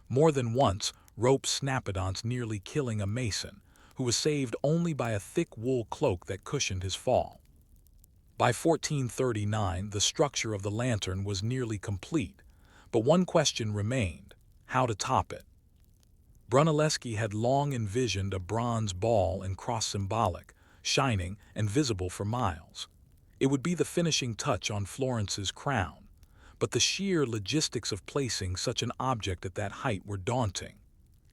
More than once, rope snapadons nearly killing a mason, who was saved only by a thick wool cloak that cushioned his fall. By 1439, the structure of the lantern was nearly complete, but one question remained: how to top it. Brunelleschi had long envisioned a bronze ball and cross symbolic, shining and visible for miles. It would be the finishing touch on Florence's crown, but the sheer logistics of placing such an object at that height were daunting.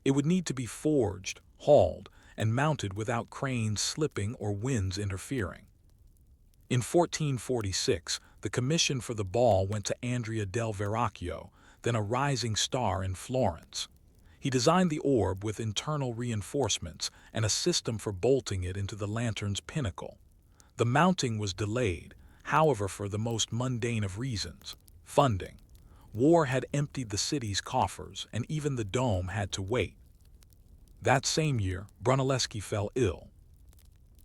It would need to be forged, hauled, and mounted without cranes slipping or winds interfering. In 1446, the commission for the ball went to Andrea del Verrocchio, then a rising star in Florence. He designed the orb with internal reinforcements and a system for bolting it into the lantern's pinnacle. The mounting was delayed, however, for the most mundane of reasons: funding. War had emptied the city's coffers, and even the dome had to wait. That same year, Brunelleschi fell ill.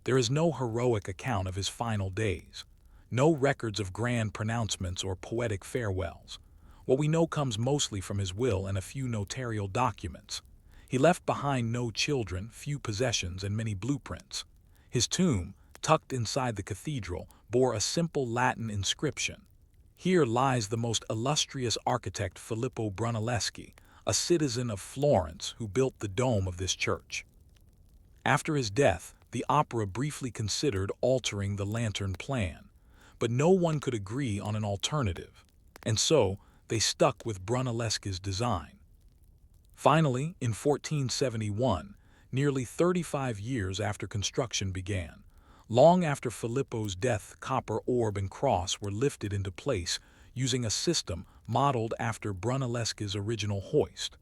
There is no heroic account of his final days, no records of grand pronouncements or poetic farewells. What we know comes mostly from his will and a few notarial documents. He left behind no children, few possessions, and many blueprints. His tomb, tucked inside the cathedral, bore a simple Latin inscription: "Here lies the most illustrious architect Filippo Brunelleschi, a citizen of Florence who built the dome of this church." After his death, the opera briefly considered altering the lantern plan, but no one could agree on an alternative, and so they stuck with Brunelleschi's design. Finally, in 1471, nearly 35 years after construction began, long after Filippo's death, copper orb and cross were lifted into place using a system modeled after Brunelleschi's original hoist.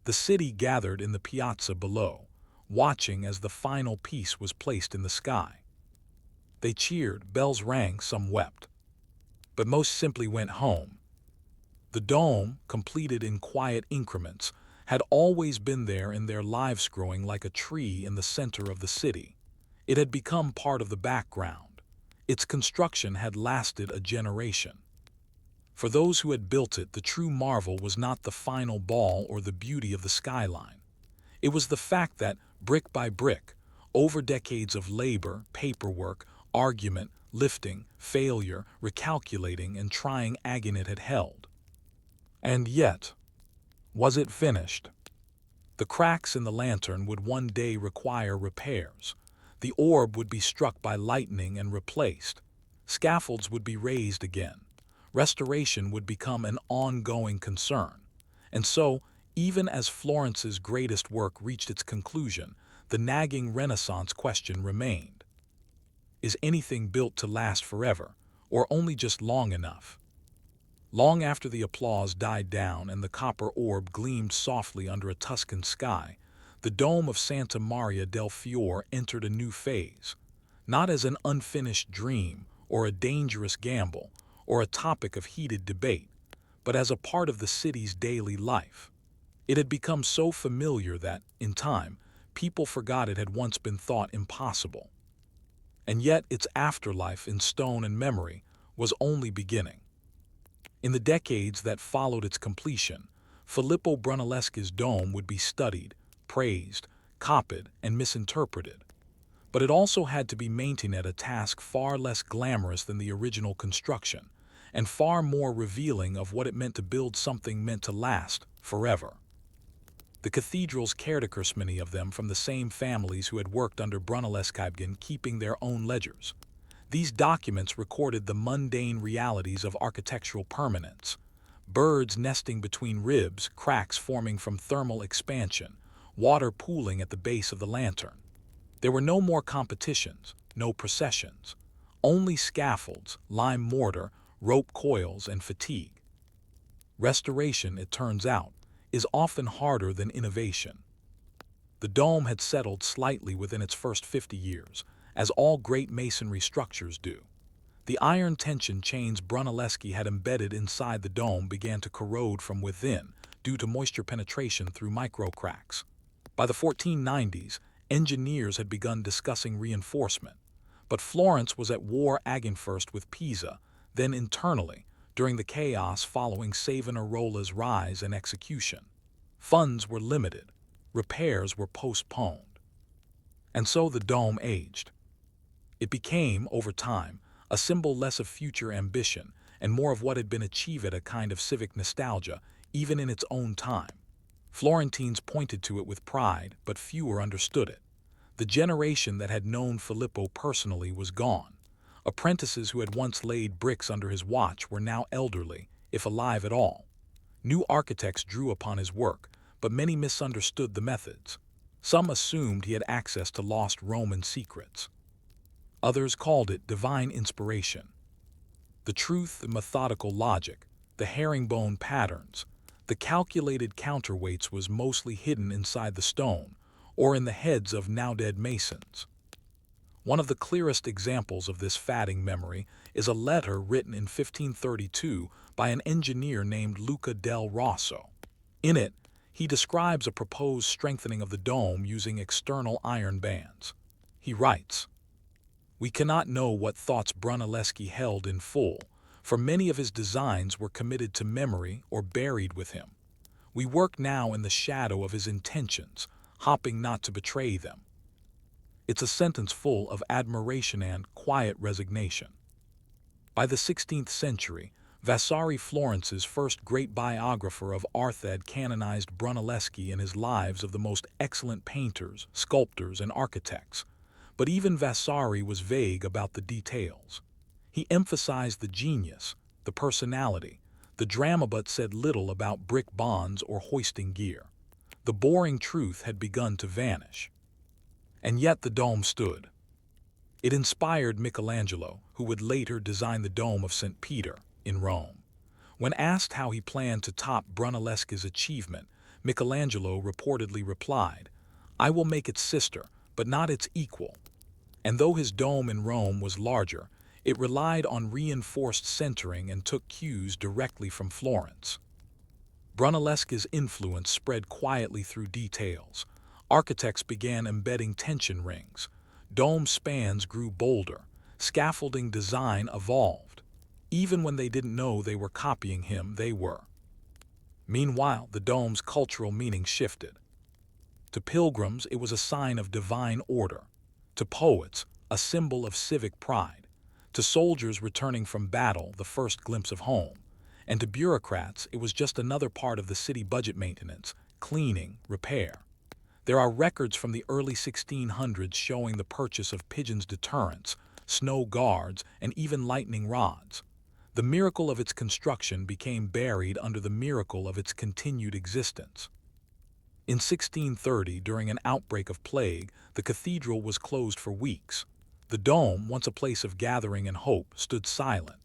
The city gathered in the piazza below, watching as the final piece was placed in the sky. They cheered, bells rang, some wept, but most simply went home. The dome, completed in quiet increments, had always been there in their lives, growing like a tree in the center of the city. It had become part of the background. Its construction had lasted a generation. For those who had built it, the true marvel was not the final ball or the beauty of the skyline. It was the fact that, brick by brick, Over decades of labor, paperwork, argument, lifting, failure, recalculating, and trying again it had held. And yet, was it finished? The cracks in the lantern would one day require repairs. The orb would be struck by lightning and replaced. Scaffolds would be raised again. Restoration would become an ongoing concern. And so, even as Florence's greatest work reached its conclusion, the nagging Renaissance question remained. Is anything built to last forever, or only just long enough? Long after the applause died down and the copper orb gleamed softly under a Tuscan sky, the dome of Santa Maria del Fiore entered a new phase, not as an unfinished dream or a dangerous gamble or a topic of heated debate, but as a part of the city's daily life. It had become so familiar that, in time, people forgot it had once been thought impossible. And yet its afterlife in stone and memory was only beginning. In the decades that followed its completion, Filippo Brunelleschi's dome would be studied, praised, copied, and misinterpreted. But it also had to be maintained at a task far less glamorous than the original construction, and far more revealing of what it meant to build something meant to last forever. The cathedrals caretakers, many of them from the same families who had worked under Brunelleschi, began keeping their own ledgers. These documents recorded the mundane realities of architectural permanence: birds nesting between ribs, cracks forming from thermal expansion, water pooling at the base of the lantern. There were no more competitions, no processions, only scaffolds, lime mortar, rope coils, and fatigue. Restoration, it turns out, is often harder than innovation. The dome had settled slightly within its first 50 years, as all great masonry structures do. The iron tension chains Brunelleschi had embedded inside the dome began to corrode from within due to moisture penetration through micro-cracks. By the 1490s, engineers had begun discussing reinforcement, but Florence was at war again, first with Pisa, then internally, during the chaos following Savonarola's rise and execution. Funds were limited, repairs were postponed. And so the dome aged. It became, over time, a symbol less of future ambition and more of what had been achieved, a kind of civic nostalgia, even in its own time. Florentines pointed to it with pride, but fewer understood it. The generation that had known Filippo personally was gone. Apprentices who had once laid bricks under his watch were now elderly, if alive at all. New architects drew upon his work, but many misunderstood the methods. Some assumed he had access to lost Roman secrets. Others called it divine inspiration. The truth, the methodical logic, the herringbone patterns, the calculated counterweights was mostly hidden inside the stone, or in the heads of now-dead masons. One of the clearest examples of this fading memory is a letter written in 1532 by an engineer named Luca del Rosso. In it, he describes a proposed strengthening of the dome using external iron bands. He writes, "We cannot know what thoughts Brunelleschi held in full, for many of his designs were committed to memory or buried with him. We work now in the shadow of his intentions, hoping not to betray them." It's a sentence full of admiration and quiet resignation. By the 16th century, Vasari, Florence's first great biographer of art, had canonized Brunelleschi in his lives of the most excellent painters, sculptors, and architects. But even Vasari was vague about the details. He emphasized the genius, the personality, the drama, but said little about brick bonds or hoisting gear. The boring truth had begun to vanish. And yet the dome stood. It inspired Michelangelo, who would later design the Dome of St. Peter in Rome. When asked how he planned to top Brunelleschi's achievement, Michelangelo reportedly replied, "I will make its sister, but not its equal." And though his dome in Rome was larger, it relied on reinforced centering and took cues directly from Florence. Brunelleschi's influence spread quietly through details. Architects began embedding tension rings. Dome spans grew bolder. Scaffolding design evolved. Even when they didn't know they were copying him, they were. Meanwhile, the dome's cultural meaning shifted. To pilgrims, it was a sign of divine order. To poets, a symbol of civic pride. To soldiers returning from battle, the first glimpse of home. And to bureaucrats, it was just another part of the city budget: maintenance, cleaning, repair. There are records from the early 1600s showing the purchase of pigeons' deterrents, snow guards, and even lightning rods. The miracle of its construction became buried under the miracle of its continued existence. In 1630, during an outbreak of plague, the cathedral was closed for weeks. The dome, once a place of gathering and hope, stood silent.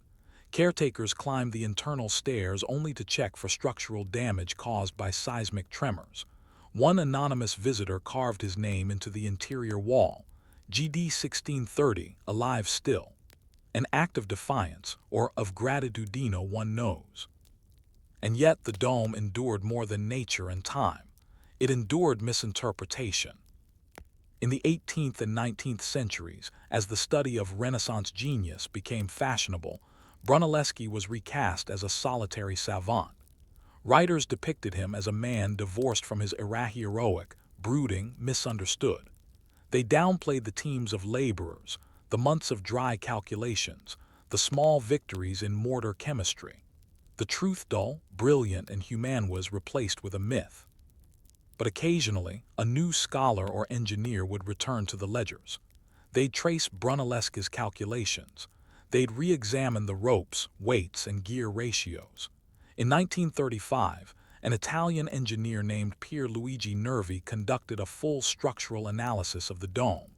Caretakers climbed the internal stairs only to check for structural damage caused by seismic tremors. One anonymous visitor carved his name into the interior wall, GD 1630, alive still. An act of defiance, or of gratitudino, one knows. And yet the dome endured more than nature and time. It endured misinterpretation. In the 18th and 19th centuries, as the study of Renaissance genius became fashionable, Brunelleschi was recast as a solitary savant. Writers depicted him as a man divorced from his era-heroic, brooding, misunderstood. They downplayed the teams of laborers, the months of dry calculations, the small victories in mortar chemistry. The truth, dull, brilliant, and human, was replaced with a myth. But occasionally, a new scholar or engineer would return to the ledgers. They'd trace Brunelleschi's calculations. They'd re-examine the ropes, weights, and gear ratios. In 1935, an Italian engineer named Pierluigi Nervi conducted a full structural analysis of the dome.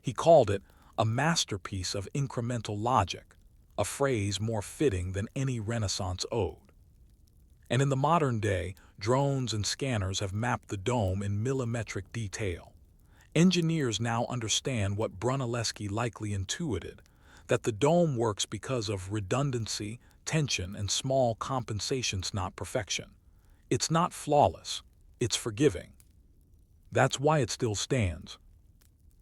He called it a masterpiece of incremental logic, a phrase more fitting than any Renaissance ode. And in the modern day, drones and scanners have mapped the dome in millimetric detail. Engineers now understand what Brunelleschi likely intuited, that the dome works because of redundancy, tension, and small compensations, not perfection. It's not flawless, it's forgiving. That's why it still stands.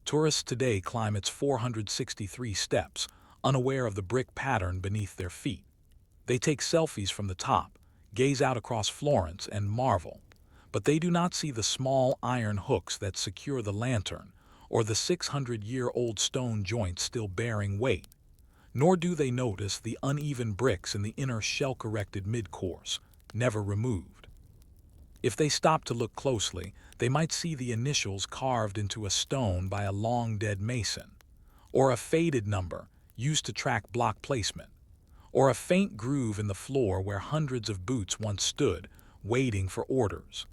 Tourists today climb its 463 steps, unaware of the brick pattern beneath their feet. They take selfies from the top, gaze out across Florence, and marvel. But they do not see the small iron hooks that secure the lantern, or the 600-year-old stone joints still bearing weight. Nor do they notice the uneven bricks in the inner shell-corrected mid-course, never removed. If they stop to look closely, they might see the initials carved into a stone by a long-dead mason, or a faded number used to track block placement, or a faint groove in the floor where hundreds of boots once stood, waiting for orders.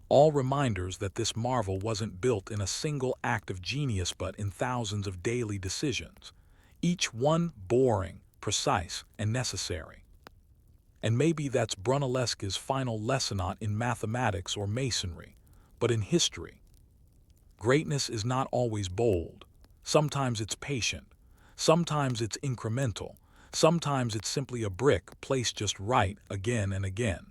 All reminders that this marvel wasn't built in a single act of genius but in thousands of daily decisions, each one boring, precise, and necessary. And maybe that's Brunelleschi's final lesson, not in mathematics or masonry, but in history. Greatness is not always bold. Sometimes it's patient. Sometimes it's incremental. Sometimes it's simply a brick placed just right again and again.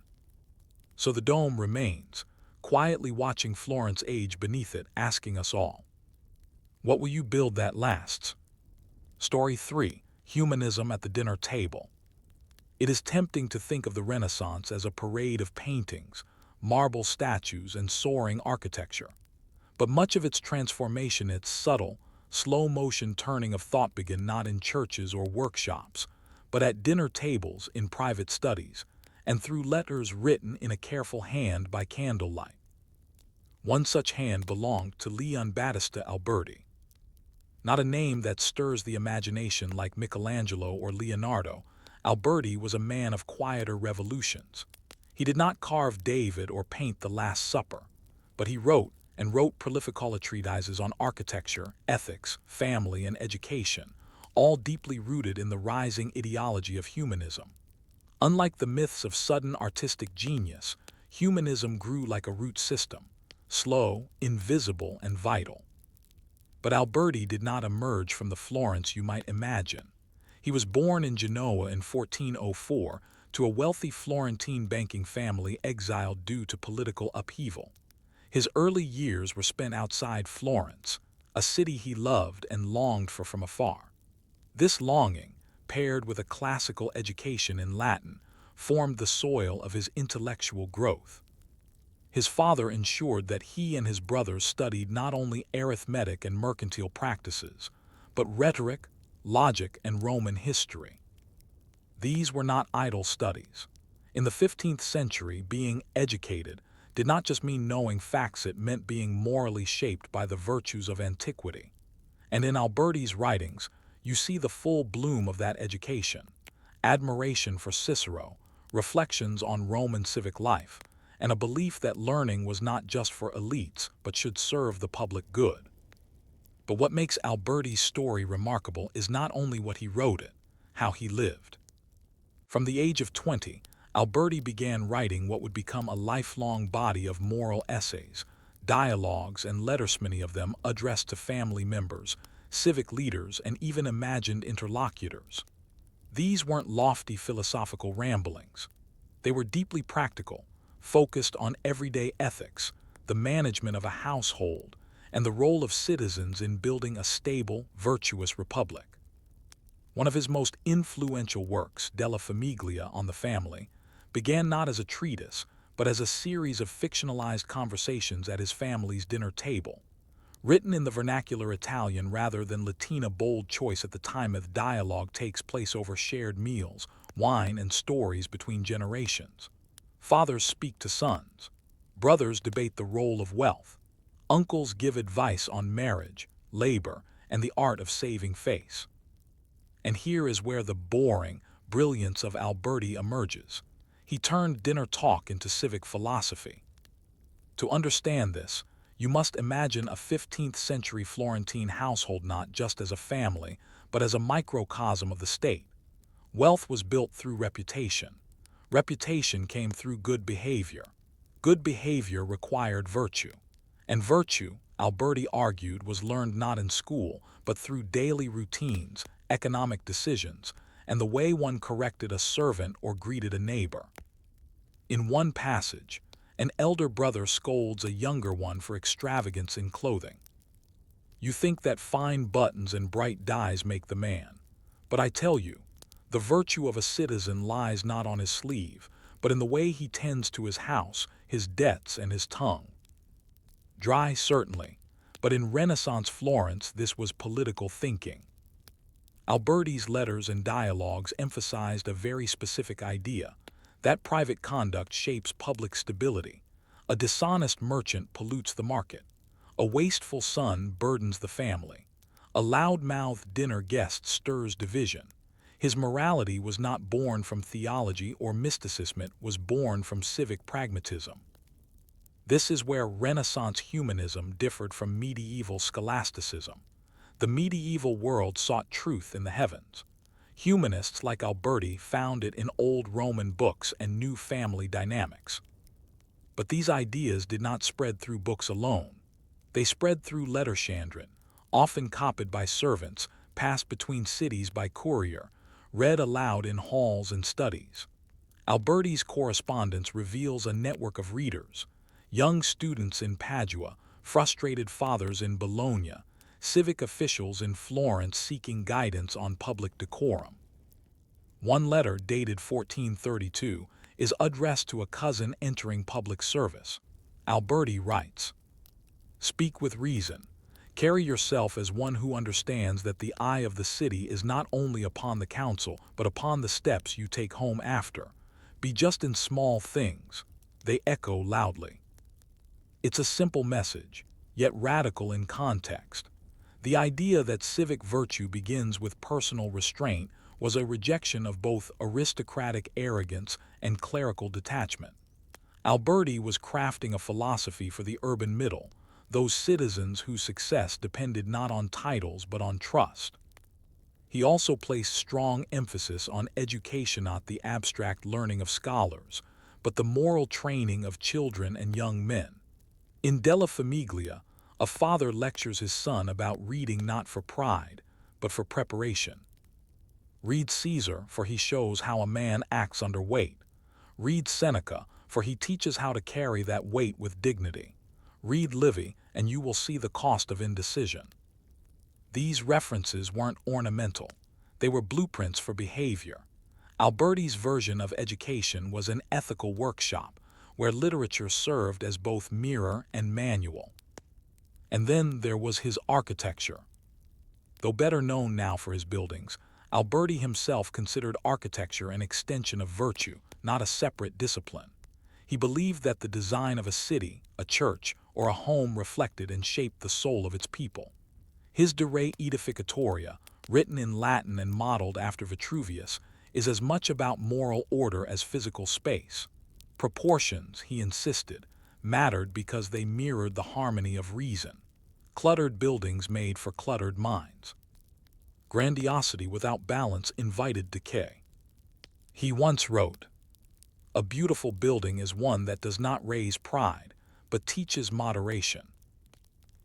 So the dome remains, quietly watching Florence age beneath it, asking us all, what will you build that lasts? Story 3. Humanism at the Dinner Table. It is tempting to think of the Renaissance as a parade of paintings, marble statues, and soaring architecture. But much of its transformation, its subtle, slow-motion turning of thought, began not in churches or workshops, but at dinner tables, in private studies, and through letters written in a careful hand by candlelight. One such hand belonged to Leon Battista Alberti. Not a name that stirs the imagination like Michelangelo or Leonardo, Alberti was a man of quieter revolutions. He did not carve David or paint the Last Supper, but he wrote prolific treatises on architecture, ethics, family, and education, all deeply rooted in the rising ideology of humanism. Unlike the myths of sudden artistic genius, humanism grew like a root system, slow, invisible, and vital. But Alberti did not emerge from the Florence you might imagine. He was born in Genoa in 1404 to a wealthy Florentine banking family exiled due to political upheaval. His early years were spent outside Florence, a city he loved and longed for from afar. This longing, paired with a classical education in Latin, formed the soil of his intellectual growth. His father ensured that he and his brothers studied not only arithmetic and mercantile practices, but rhetoric, logic, and Roman history. These were not idle studies. In the 15th century, being educated did not just mean knowing facts, it meant being morally shaped by the virtues of antiquity. And in Alberti's writings, you see the full bloom of that education: admiration for Cicero, reflections on Roman civic life, and a belief that learning was not just for elites but should serve the public good. But what makes Alberti's story remarkable is not only what he wrote it, how he lived. From the age of 20, Alberti began writing what would become a lifelong body of moral essays, dialogues, and letters, many of them addressed to family members, civic leaders, and even imagined interlocutors. These weren't lofty philosophical ramblings. They were deeply practical, focused on everyday ethics, the management of a household, and the role of citizens in building a stable, virtuous republic. One of his most influential works, Della Famiglia on the Family, began not as a treatise, but as a series of fictionalized conversations at his family's dinner table. Written in the vernacular Italian rather than Latin, a bold choice at the time, the dialogue takes place over shared meals, wine, and stories between generations. Fathers speak to sons. Brothers debate the role of wealth. Uncles give advice on marriage, labor, and the art of saving face. And here is where the boring brilliance of Alberti emerges. He turned dinner talk into civic philosophy. To understand this, you must imagine a 15th century Florentine household not just as a family, but as a microcosm of the state. Wealth was built through reputation. Reputation came through good behavior. Good behavior required virtue. And virtue, Alberti argued, was learned not in school, but through daily routines, economic decisions, and the way one corrected a servant or greeted a neighbor. In one passage, an elder brother scolds a younger one for extravagance in clothing. You think that fine buttons and bright dyes make the man. But I tell you, the virtue of a citizen lies not on his sleeve, but in the way he tends to his house, his debts, and his tongue. Dry, certainly, but in Renaissance Florence this was political thinking. Alberti's letters and dialogues emphasized a very specific idea, that private conduct shapes public stability. A dishonest merchant pollutes the market. A wasteful son burdens the family. A loud-mouthed dinner guest stirs division. His morality was not born from theology or mysticism, it was born from civic pragmatism. This is where Renaissance humanism differed from medieval scholasticism. The medieval world sought truth in the heavens. Humanists like Alberti found it in old Roman books and new family dynamics. But these ideas did not spread through books alone. They spread through letter chandron, often copied by servants, passed between cities by courier, read aloud in halls and studies. Alberti's correspondence reveals a network of readers: young students in Padua, frustrated fathers in Bologna, civic officials in Florence seeking guidance on public decorum. One letter, dated 1432, is addressed to a cousin entering public service. Alberti writes, "Speak with reason. Carry yourself as one who understands that the eye of the city is not only upon the council, but upon the steps you take home after. Be just in small things. They echo loudly." It's a simple message, yet radical in context. The idea that civic virtue begins with personal restraint was a rejection of both aristocratic arrogance and clerical detachment. Alberti was crafting a philosophy for the urban middle, those citizens whose success depended not on titles but on trust. He also placed strong emphasis on education, not the abstract learning of scholars, but the moral training of children and young men. In Della Famiglia, a father lectures his son about reading not for pride, but for preparation. Read Caesar, for he shows how a man acts under weight. Read Seneca, for he teaches how to carry that weight with dignity. Read Livy, and you will see the cost of indecision. These references weren't ornamental. They were blueprints for behavior. Alberti's version of education was an ethical workshop, where literature served as both mirror and manual. And then there was his architecture. Though better known now for his buildings, Alberti himself considered architecture an extension of virtue, not a separate discipline. He believed that the design of a city, a church, or a home reflected and shaped the soul of its people. His De Re Edificatoria, written in Latin and modeled after Vitruvius, is as much about moral order as physical space. Proportions, he insisted, mattered because they mirrored the harmony of reason. Cluttered buildings made for cluttered minds. Grandiosity without balance invited decay. He once wrote, "A beautiful building is one that does not raise pride, but teaches moderation."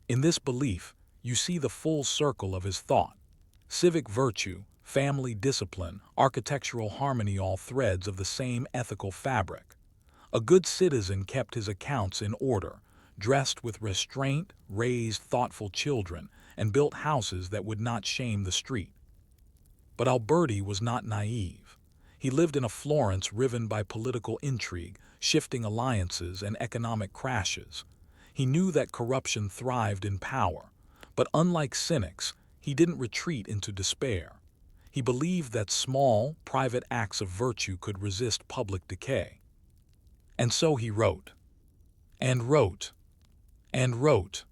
In this belief, you see the full circle of his thought. Civic virtue, family discipline, architectural harmony, all threads of the same ethical fabric. A good citizen kept his accounts in order, dressed with restraint, raised thoughtful children, and built houses that would not shame the street. But Alberti was not naive. He lived in a Florence riven by political intrigue, shifting alliances, and economic crashes. He knew that corruption thrived in power, but unlike cynics, he didn't retreat into despair. He believed that small, private acts of virtue could resist public decay. And so he wrote, and wrote, and wrote.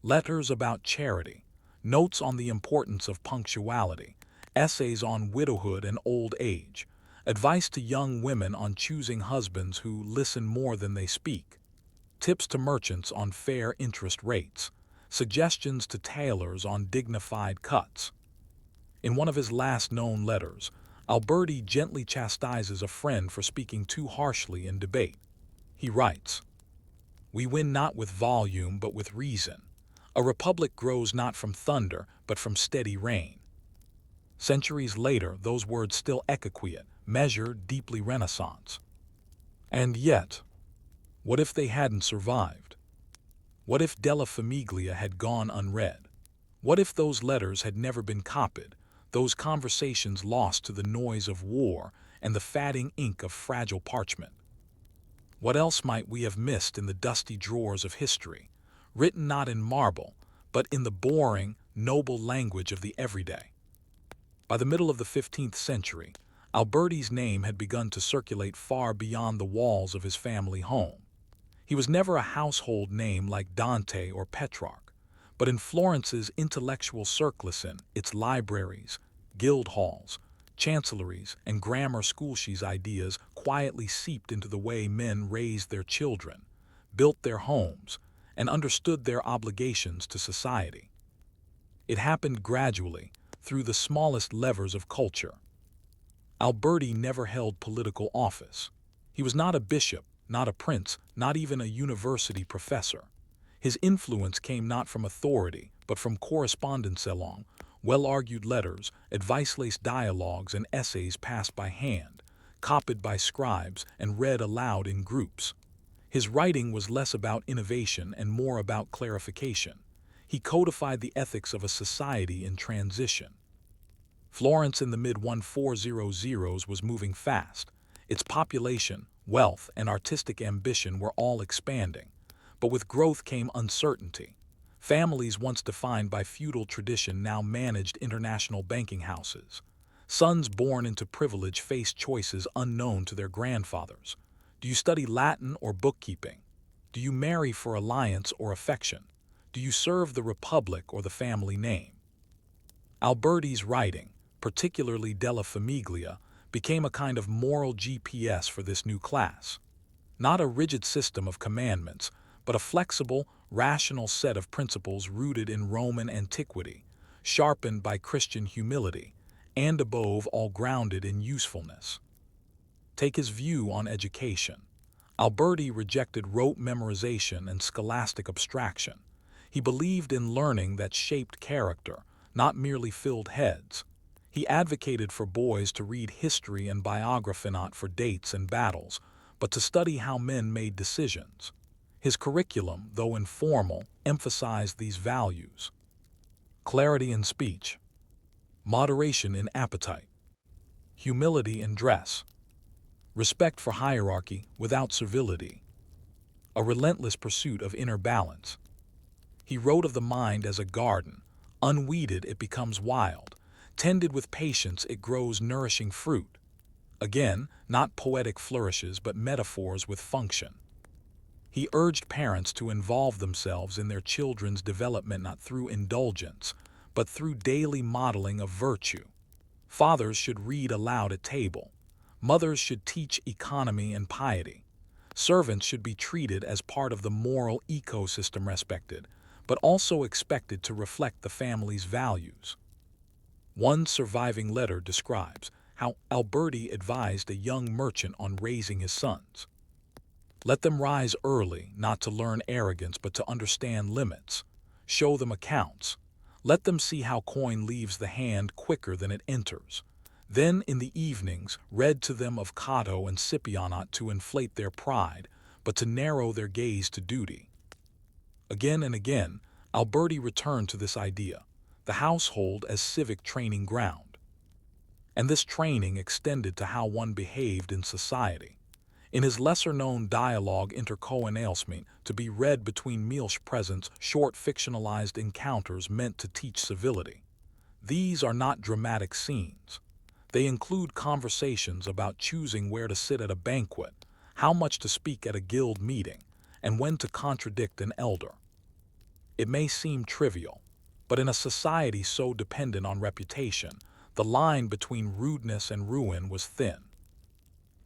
Letters about charity, notes on the importance of punctuality, essays on widowhood and old age, advice to young women on choosing husbands who listen more than they speak, tips to merchants on fair interest rates, suggestions to tailors on dignified cuts. In one of his last known letters, Alberti gently chastises a friend for speaking too harshly in debate. He writes, "We win not with volume but with reason. A republic grows not from thunder but from steady rain." Centuries later, those words still equivoque, measured, deeply Renaissance. And yet, what if they hadn't survived? What if Della Famiglia had gone unread? What if those letters had never been copied, those conversations lost to the noise of war and the fatting ink of fragile parchment? What else might we have missed in the dusty drawers of history, written not in marble, but in the boring, noble language of the everyday? By the middle of the 15th century, Alberti's name had begun to circulate far beyond the walls of his family home. He was never a household name like Dante or Petrarch, but in Florence's intellectual circlison, its libraries, guild halls, chancelleries, and grammar schoolshe's ideas quietly seeped into the way men raised their children, built their homes, and understood their obligations to society. It happened gradually, through the smallest levers of culture. Alberti never held political office. He was not a bishop, not a prince, not even a university professor. His influence came not from authority, but from correspondence along, well-argued letters, advice-laced dialogues, and essays passed by hand, copied by scribes, and read aloud in groups. His writing was less about innovation and more about clarification. He codified the ethics of a society in transition. Florence in the mid-1400s was moving fast. Its population, wealth, and artistic ambition were all expanding. But with growth came uncertainty. Families once defined by feudal tradition now managed international banking houses. Sons born into privilege faced choices unknown to their grandfathers. Do you study Latin or bookkeeping? Do you marry for alliance or affection? Do you serve the republic or the family name? Alberti's writing, particularly Della Famiglia, became a kind of moral GPS for this new class. Not a rigid system of commandments, but a flexible, rational set of principles rooted in Roman antiquity, sharpened by Christian humility, and above all grounded in usefulness. Take his view on education. Alberti rejected rote memorization and scholastic abstraction. He believed in learning that shaped character, not merely filled heads. He advocated for boys to read history and biography not for dates and battles, but to study how men made decisions. His curriculum, though informal, emphasized these values: clarity in speech, moderation in appetite, humility in dress, respect for hierarchy without servility, a relentless pursuit of inner balance. He wrote of the mind as a garden. Unweeded, it becomes wild. Tended with patience, it grows nourishing fruit. Again, not poetic flourishes, but metaphors with function. He urged parents to involve themselves in their children's development not through indulgence, but through daily modeling of virtue. Fathers should read aloud at table. Mothers should teach economy and piety. Servants should be treated as part of the moral ecosystem, respected, but also expected to reflect the family's values. One surviving letter describes how Alberti advised a young merchant on raising his sons. Let them rise early, not to learn arrogance, but to understand limits. Show them accounts. Let them see how coin leaves the hand quicker than it enters. Then, in the evenings, read to them of Cato and Scipio, not to inflate their pride, but to narrow their gaze to duty. Again and again, Alberti returned to this idea, the household as civic training ground. And this training extended to how one behaved in society. In his lesser-known dialogue Inter Coen Aelsmete, to be read between meals presents, short fictionalized encounters meant to teach civility. These are not dramatic scenes. They include conversations about choosing where to sit at a banquet, how much to speak at a guild meeting, and when to contradict an elder. It may seem trivial, but in a society so dependent on reputation, the line between rudeness and ruin was thin.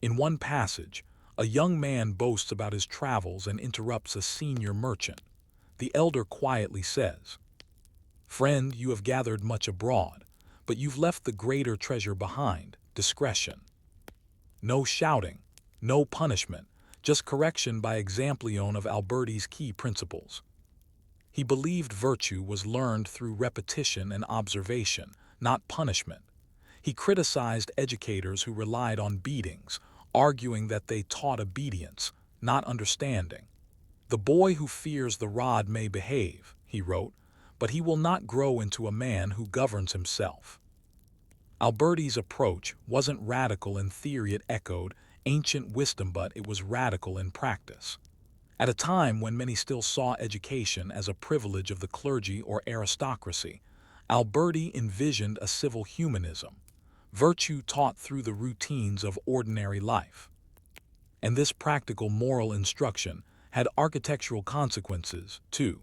In one passage, a young man boasts about his travels and interrupts a senior merchant. The elder quietly says, "Friend, you have gathered much abroad, but you've left the greater treasure behind, discretion. No shouting, no punishment, just correction by examplion of Alberti's key principles." He believed virtue was learned through repetition and observation, not punishment. He criticized educators who relied on beatings, arguing that they taught obedience, not understanding. "The boy who fears the rod may behave," he wrote, "but he will not grow into a man who governs himself." Alberti's approach wasn't radical in theory, it echoed ancient wisdom, but it was radical in practice. At a time when many still saw education as a privilege of the clergy or aristocracy, Alberti envisioned a civil humanism, virtue taught through the routines of ordinary life. And this practical moral instruction had architectural consequences, too.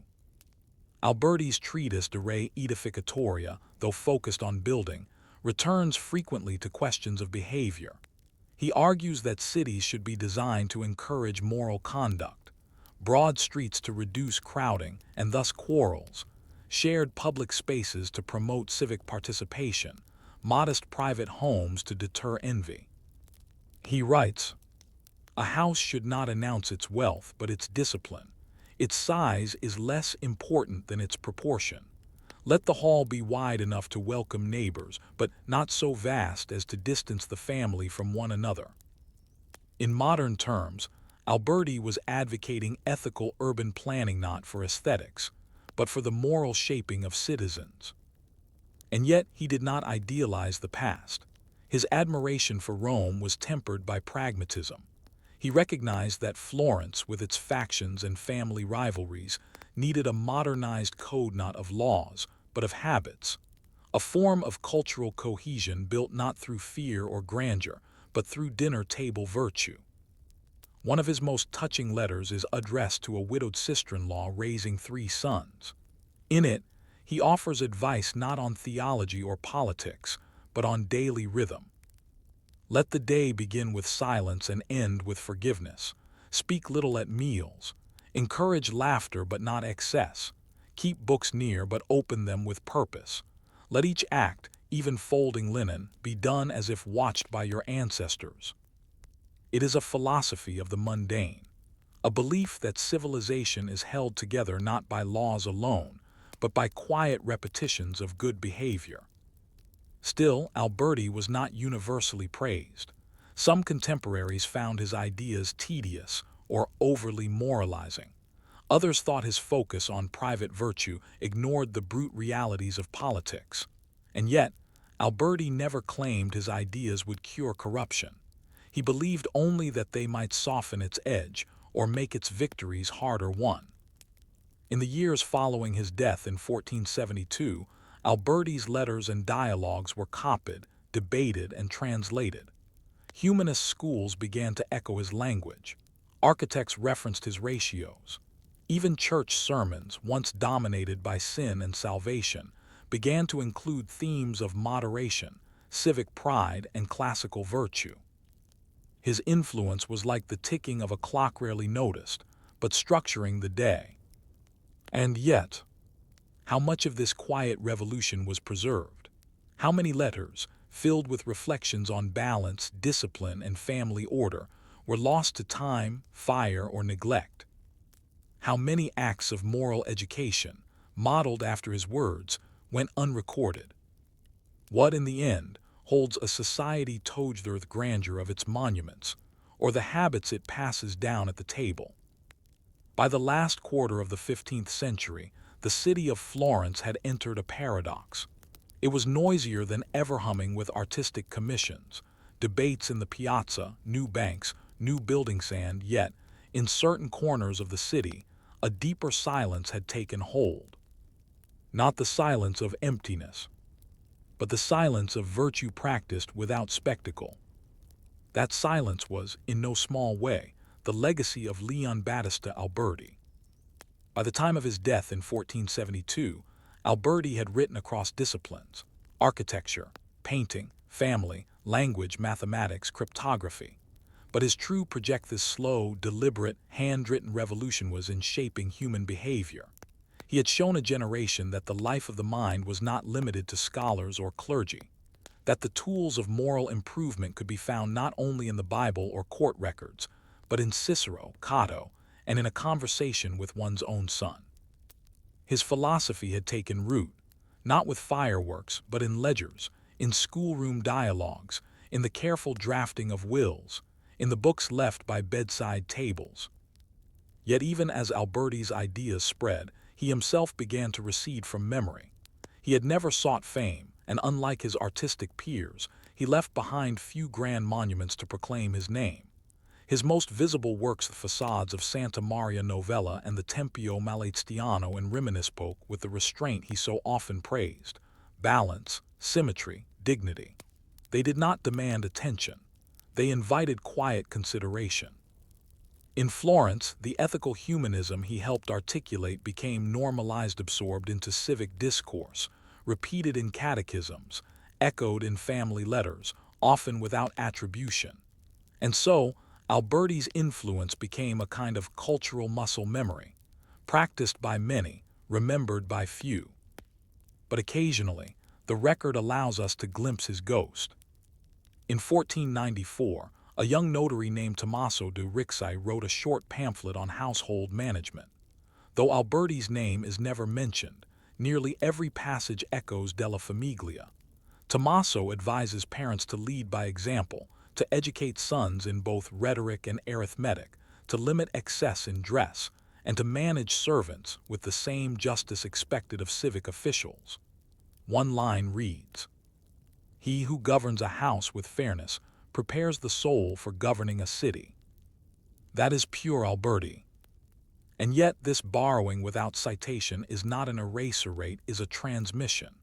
Alberti's treatise De Re Edificatoria, though focused on building, returns frequently to questions of behavior. He argues that cities should be designed to encourage moral conduct, broad streets to reduce crowding and thus quarrels, shared public spaces to promote civic participation, modest private homes to deter envy. He writes, "A house should not announce its wealth but its discipline. Its size is less important than its proportion. Let the hall be wide enough to welcome neighbors, but not so vast as to distance the family from one another." In modern terms, Alberti was advocating ethical urban planning not for aesthetics, but for the moral shaping of citizens. And yet he did not idealize the past. His admiration for Rome was tempered by pragmatism. He recognized that Florence, with its factions and family rivalries, needed a modernized code not of laws, but of habits, a form of cultural cohesion built not through fear or grandeur, but through dinner-table virtue. One of his most touching letters is addressed to a widowed sister-in-law raising 3 sons. In it, he offers advice not on theology or politics, but on daily rhythm. Let the day begin with silence and end with forgiveness. Speak little at meals. Encourage laughter but not excess. Keep books near but open them with purpose. Let each act, even folding linen, be done as if watched by your ancestors. It is a philosophy of the mundane, a belief that civilization is held together not by laws alone, but by quiet repetitions of good behavior. Still, Alberti was not universally praised. Some contemporaries found his ideas tedious or overly moralizing. Others thought his focus on private virtue ignored the brute realities of politics. And yet, Alberti never claimed his ideas would cure corruption. He believed only that they might soften its edge or make its victories harder won. In the years following his death in 1472, Alberti's letters and dialogues were copied, debated, and translated. Humanist schools began to echo his language. Architects referenced his ratios. Even church sermons, once dominated by sin and salvation, began to include themes of moderation, civic pride, and classical virtue. His influence was like the ticking of a clock rarely noticed, but structuring the day. And yet, how much of this quiet revolution was preserved? How many letters, filled with reflections on balance, discipline, and family order, were lost to time, fire, or neglect? How many acts of moral education, modeled after his words, went unrecorded? What, in the end, holds a society together through the grandeur of its monuments, or the habits it passes down at the table? By the last quarter of the 15th century, the city of Florence had entered a paradox. It was noisier than ever, humming with artistic commissions, debates in the piazza, new banks, new buildings, and yet, in certain corners of the city, a deeper silence had taken hold. Not the silence of emptiness, but the silence of virtue practiced without spectacle. That silence was, in no small way, the legacy of Leon Battista Alberti. By the time of his death in 1472, Alberti had written across disciplines: architecture, painting, family, language, mathematics, cryptography. But his true project, this slow, deliberate, hand-written revolution, was in shaping human behavior. He had shown a generation that the life of the mind was not limited to scholars or clergy, that the tools of moral improvement could be found not only in the Bible or court records, but in Cicero, Cato, and in a conversation with one's own son. His philosophy had taken root, not with fireworks, but in ledgers, in schoolroom dialogues, in the careful drafting of wills, in the books left by bedside tables. Yet even as Alberti's ideas spread, he himself began to recede from memory. He had never sought fame, and unlike his artistic peers, he left behind few grand monuments to proclaim his name. His most visible works, the facades of Santa Maria Novella and the Tempio Malestiano in Rimini, spoke with the restraint he so often praised: balance, symmetry, dignity. They did not demand attention. They invited quiet consideration. In Florence, the ethical humanism he helped articulate became normalized, absorbed into civic discourse, repeated in catechisms, echoed in family letters, often without attribution. And so, Alberti's influence became a kind of cultural muscle memory, practiced by many, remembered by few. But occasionally, the record allows us to glimpse his ghost. In 1494, a young notary named Tommaso de Ricci wrote a short pamphlet on household management. Though Alberti's name is never mentioned, nearly every passage echoes Della Famiglia. Tommaso advises parents to lead by example, to educate sons in both rhetoric and arithmetic, to limit excess in dress, and to manage servants with the same justice expected of civic officials. One line reads, "He who governs a house with fairness prepares the soul for governing a city." That is pure Alberti. And yet this borrowing without citation is not an eraser rate, is a transmission.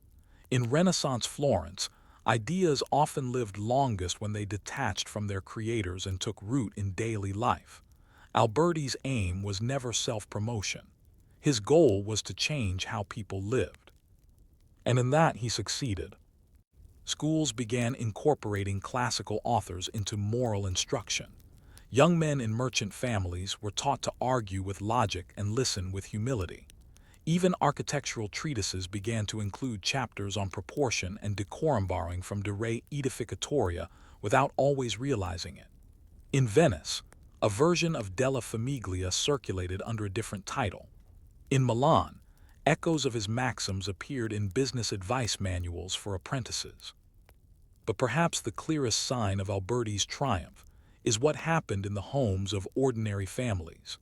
In Renaissance Florence, ideas often lived longest when they detached from their creators and took root in daily life. Alberti's aim was never self-promotion. His goal was to change how people lived. And in that he succeeded. Schools began incorporating classical authors into moral instruction. Young men in merchant families were taught to argue with logic and listen with humility. Even architectural treatises began to include chapters on proportion and decorum, borrowing from De Re Edificatoria without always realizing it. In Venice, a version of Della Famiglia circulated under a different title. In Milan, echoes of his maxims appeared in business advice manuals for apprentices. But perhaps the clearest sign of Alberti's triumph is what happened in the homes of ordinary families.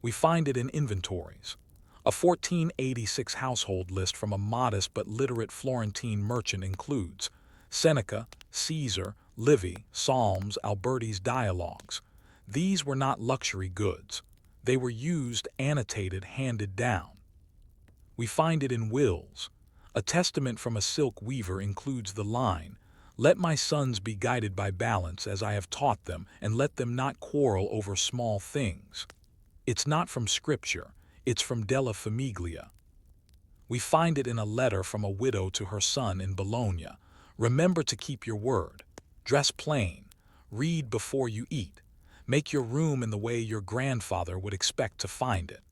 We find it in inventories. A 1486 household list from a modest but literate Florentine merchant includes Seneca, Caesar, Livy, Psalms, Alberti's dialogues. These were not luxury goods. They were used, annotated, handed down. We find it in wills. A testament from a silk weaver includes the line, "Let my sons be guided by balance as I have taught them, and let them not quarrel over small things." It's not from scripture, it's from Della Famiglia. We find it in a letter from a widow to her son in Bologna. "Remember to keep your word. Dress plain. Read before you eat. Make your room in the way your grandfather would expect to find it."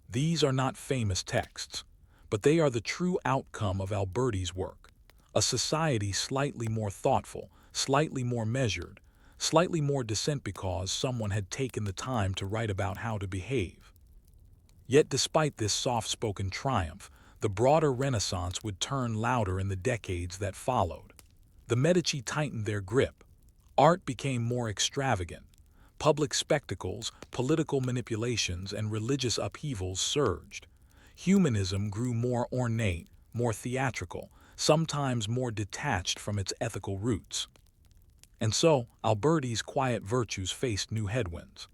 These are not famous texts, but they are the true outcome of Alberti's work. A society slightly more thoughtful, slightly more measured, slightly more decent because someone had taken the time to write about how to behave. Yet despite this soft-spoken triumph, the broader Renaissance would turn louder in the decades that followed. The Medici tightened their grip. Art became more extravagant. Public spectacles, political manipulations, and religious upheavals surged. Humanism grew more ornate, more theatrical, sometimes more detached from its ethical roots. And so, Alberti's quiet virtues faced new headwinds.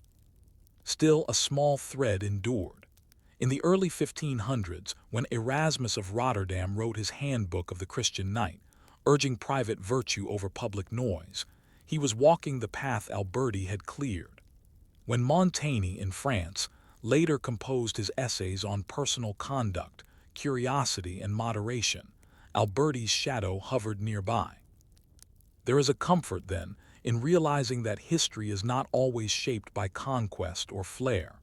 Still, a small thread endured. In the early 1500s, when Erasmus of Rotterdam wrote his Handbook of the Christian Knight, urging private virtue over public noise, he was walking the path Alberti had cleared. When Montaigne, in France, later composed his essays on personal conduct, curiosity, and moderation, Alberti's shadow hovered nearby. There is a comfort, then, in realizing that history is not always shaped by conquest or flair.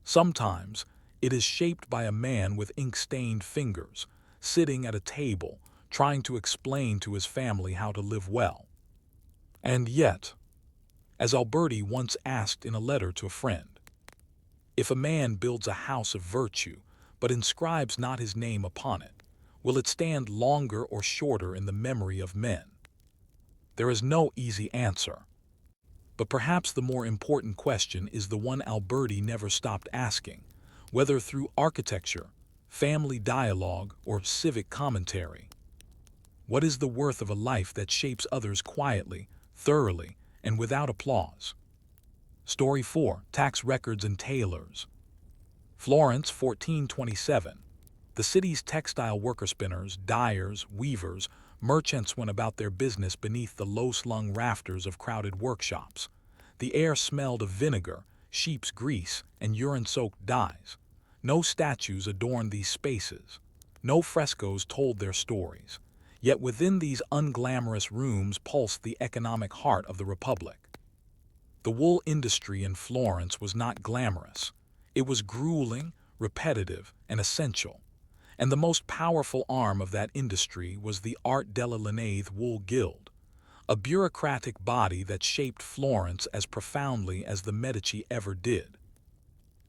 Sometimes, it is shaped by a man with ink-stained fingers, sitting at a table, trying to explain to his family how to live well. And yet, as Alberti once asked in a letter to a friend, "If a man builds a house of virtue, but inscribes not his name upon it, will it stand longer or shorter in the memory of men?" There is no easy answer. But perhaps the more important question is the one Alberti never stopped asking, whether through architecture, family dialogue, or civic commentary. What is the worth of a life that shapes others quietly, thoroughly, and without applause? Story 4. Tax Records and Tailors. Florence, 1427. The city's textile worker-spinners, dyers, weavers, merchants went about their business beneath the low-slung rafters of crowded workshops. The air smelled of vinegar, sheep's grease, and urine-soaked dyes. No statues adorned these spaces. No frescoes told their stories. Yet within these unglamorous rooms pulsed the economic heart of the Republic. The wool industry in Florence was not glamorous. It was grueling, repetitive, and essential. And the most powerful arm of that industry was the Art della Linnaeus Wool Guild, a bureaucratic body that shaped Florence as profoundly as the Medici ever did.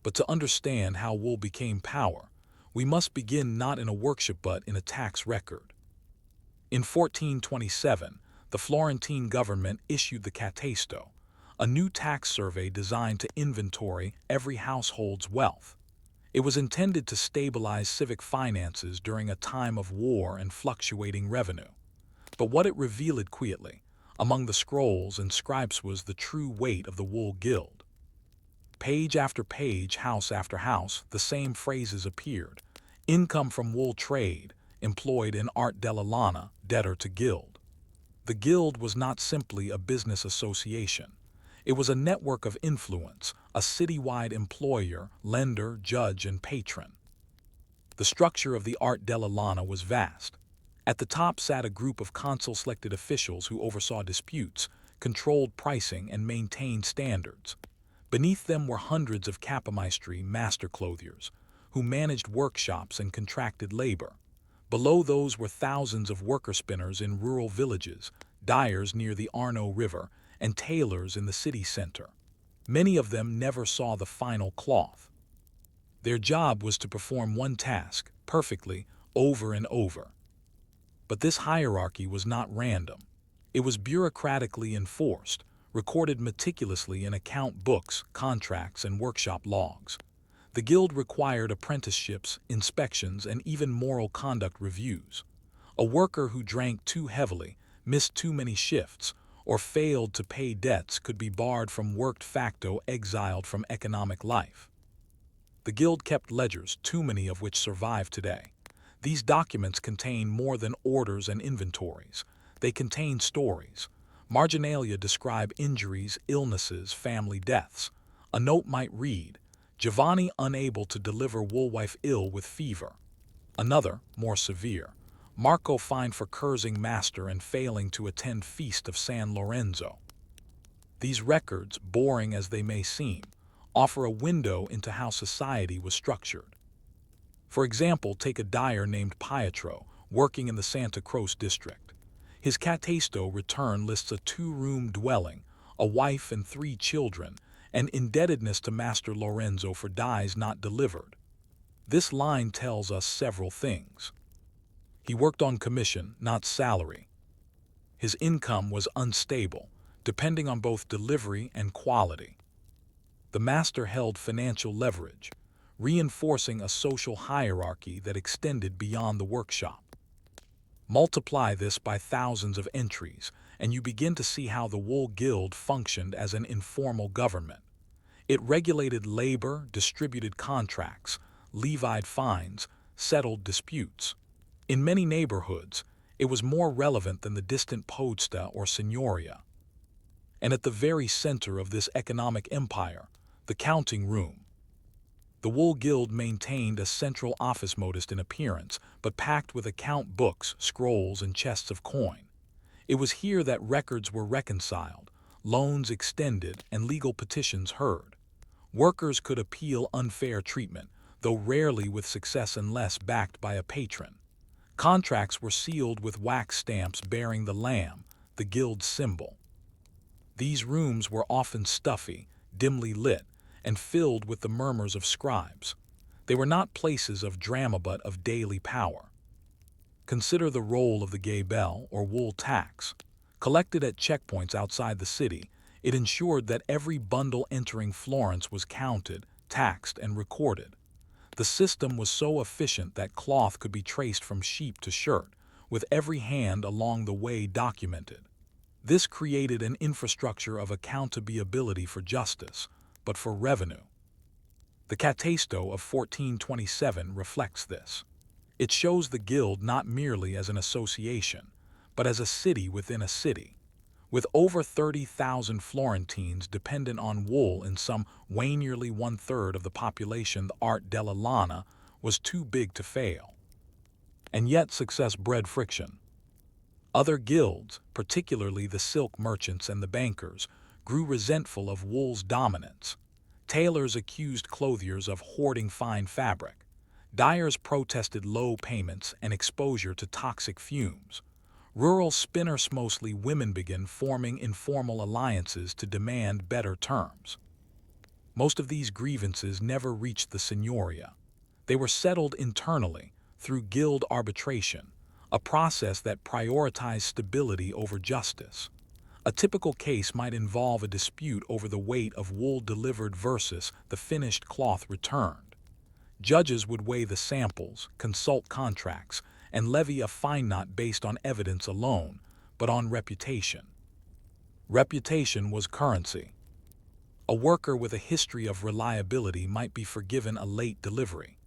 But to understand how wool became power, we must begin not in a workshop but in a tax record. In 1427, the Florentine government issued the Catasto, a new tax survey designed to inventory every household's wealth. It was intended to stabilize civic finances during a time of war and fluctuating revenue. But what it revealed quietly, among the scrolls and scripts, was the true weight of the wool guild. Page after page, house after house, the same phrases appeared. Income from wool trade, employed in Art della Lana, debtor to guild. The guild was not simply a business association. It was a network of influence, a citywide employer, lender, judge, and patron. The structure of the Art della Lana was vast. At the top sat a group of consul-selected officials who oversaw disputes, controlled pricing, and maintained standards. Beneath them were hundreds of capamaestri, master clothiers, who managed workshops and contracted labor. Below those were thousands of worker-spinners in rural villages, dyers near the Arno River, and tailors in the city center. Many of them never saw the final cloth. Their job was to perform one task, perfectly, over and over. But this hierarchy was not random. It was bureaucratically enforced, recorded meticulously in account books, contracts, and workshop logs. The guild required apprenticeships, inspections, and even moral conduct reviews. A worker who drank too heavily, missed too many shifts, or failed to pay debts could be barred from work, facto exiled from economic life. The guild kept ledgers, too many of which survive today. These documents contain more than orders and inventories. They contain stories. Marginalia describe injuries, illnesses, family deaths. A note might read, Giovanni unable to deliver woolwife ill with fever. Another, more severe, Marco fined for cursing master and failing to attend feast of San Lorenzo. These records, boring as they may seem, offer a window into how society was structured. For example, take a dyer named Pietro, working in the Santa Croce district. His Catasto return lists a 2-room dwelling, a wife and 3 children, and indebtedness to Master Lorenzo for dyes not delivered. This line tells us several things. He worked on commission, not salary. His income was unstable, depending on both delivery and quality. The master held financial leverage, reinforcing a social hierarchy that extended beyond the workshop. Multiply this by thousands of entries, and you begin to see how the Wool Guild functioned as an informal government. It regulated labor, distributed contracts, levied fines, settled disputes. In many neighborhoods, it was more relevant than the distant podesta or signoria. And at the very center of this economic empire, the counting room. The Wool Guild maintained a central office, modest in appearance, but packed with account books, scrolls, and chests of coin. It was here that records were reconciled, loans extended, and legal petitions heard. Workers could appeal unfair treatment, though rarely with success unless backed by a patron. Contracts were sealed with wax stamps bearing the lamb, the guild's symbol. These rooms were often stuffy, dimly lit, and filled with the murmurs of scribes. They were not places of drama but of daily power. Consider the role of the gay bell or wool tax. Collected at checkpoints outside the city, it ensured that every bundle entering Florence was counted, taxed, and recorded. The system was so efficient that cloth could be traced from sheep to shirt, with every hand along the way documented. This created an infrastructure of accountability for justice, but for revenue. The Catasto of 1427 reflects this. It shows the guild not merely as an association, but as a city within a city. With over 30,000 Florentines dependent on wool in some way, nearly 1/3 of the population, the art della lana was too big to fail. And yet success bred friction. Other guilds, particularly the silk merchants and the bankers, grew resentful of wool's dominance. Tailors accused clothiers of hoarding fine fabric. Dyers protested low payments and exposure to toxic fumes. Rural spinners, mostly women, began forming informal alliances to demand better terms. Most of these grievances never reached the signoria. They were settled internally through guild arbitration, a process that prioritized stability over justice. A typical case might involve a dispute over the weight of wool delivered versus the finished cloth returned. Judges would weigh the samples, consult contracts, and levy a fine not based on evidence alone, but on reputation. Reputation was currency. A worker with a history of reliability might be forgiven a late delivery.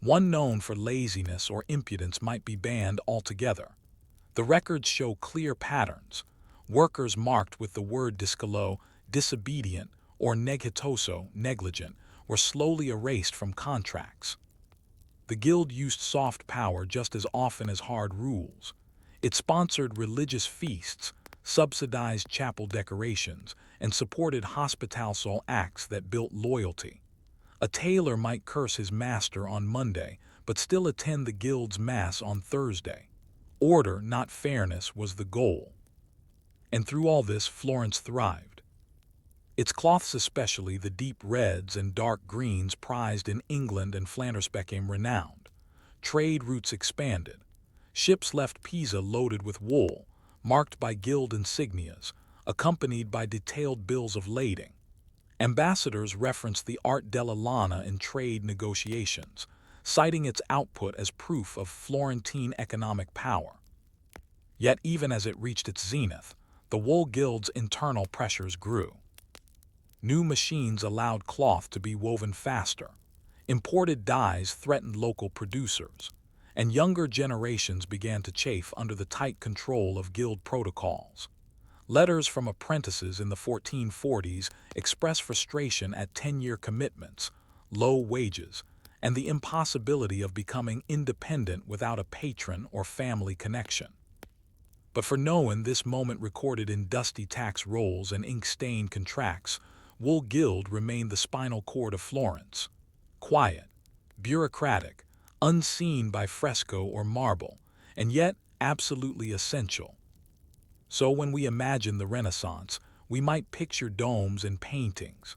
One known for laziness or impudence might be banned altogether. The records show clear patterns. Workers marked with the word discolo, disobedient, or negitoso, negligent, were slowly erased from contracts. The guild used soft power just as often as hard rules. It sponsored religious feasts, subsidized chapel decorations, and supported hospitality acts that built loyalty. A tailor might curse his master on Monday, but still attend the guild's mass on Thursday. Order, not fairness, was the goal. And through all this, Florence thrived. Its cloths, especially the deep reds and dark greens prized in England and Flanders, became renowned. Trade routes expanded. Ships left Pisa loaded with wool, marked by guild insignias, accompanied by detailed bills of lading. Ambassadors referenced the art della lana in trade negotiations, citing its output as proof of Florentine economic power. Yet even as it reached its zenith, the wool guild's internal pressures grew. New machines allowed cloth to be woven faster. Imported dyes threatened local producers, and younger generations began to chafe under the tight control of guild protocols. Letters from apprentices in the 1440s express frustration at 10-year commitments, low wages, and the impossibility of becoming independent without a patron or family connection. But for no one, this moment recorded in dusty tax rolls and ink-stained contracts, Wool Guild remained the spinal cord of Florence. Quiet, bureaucratic, unseen by fresco or marble, and yet absolutely essential. So when we imagine the Renaissance, we might picture domes and paintings.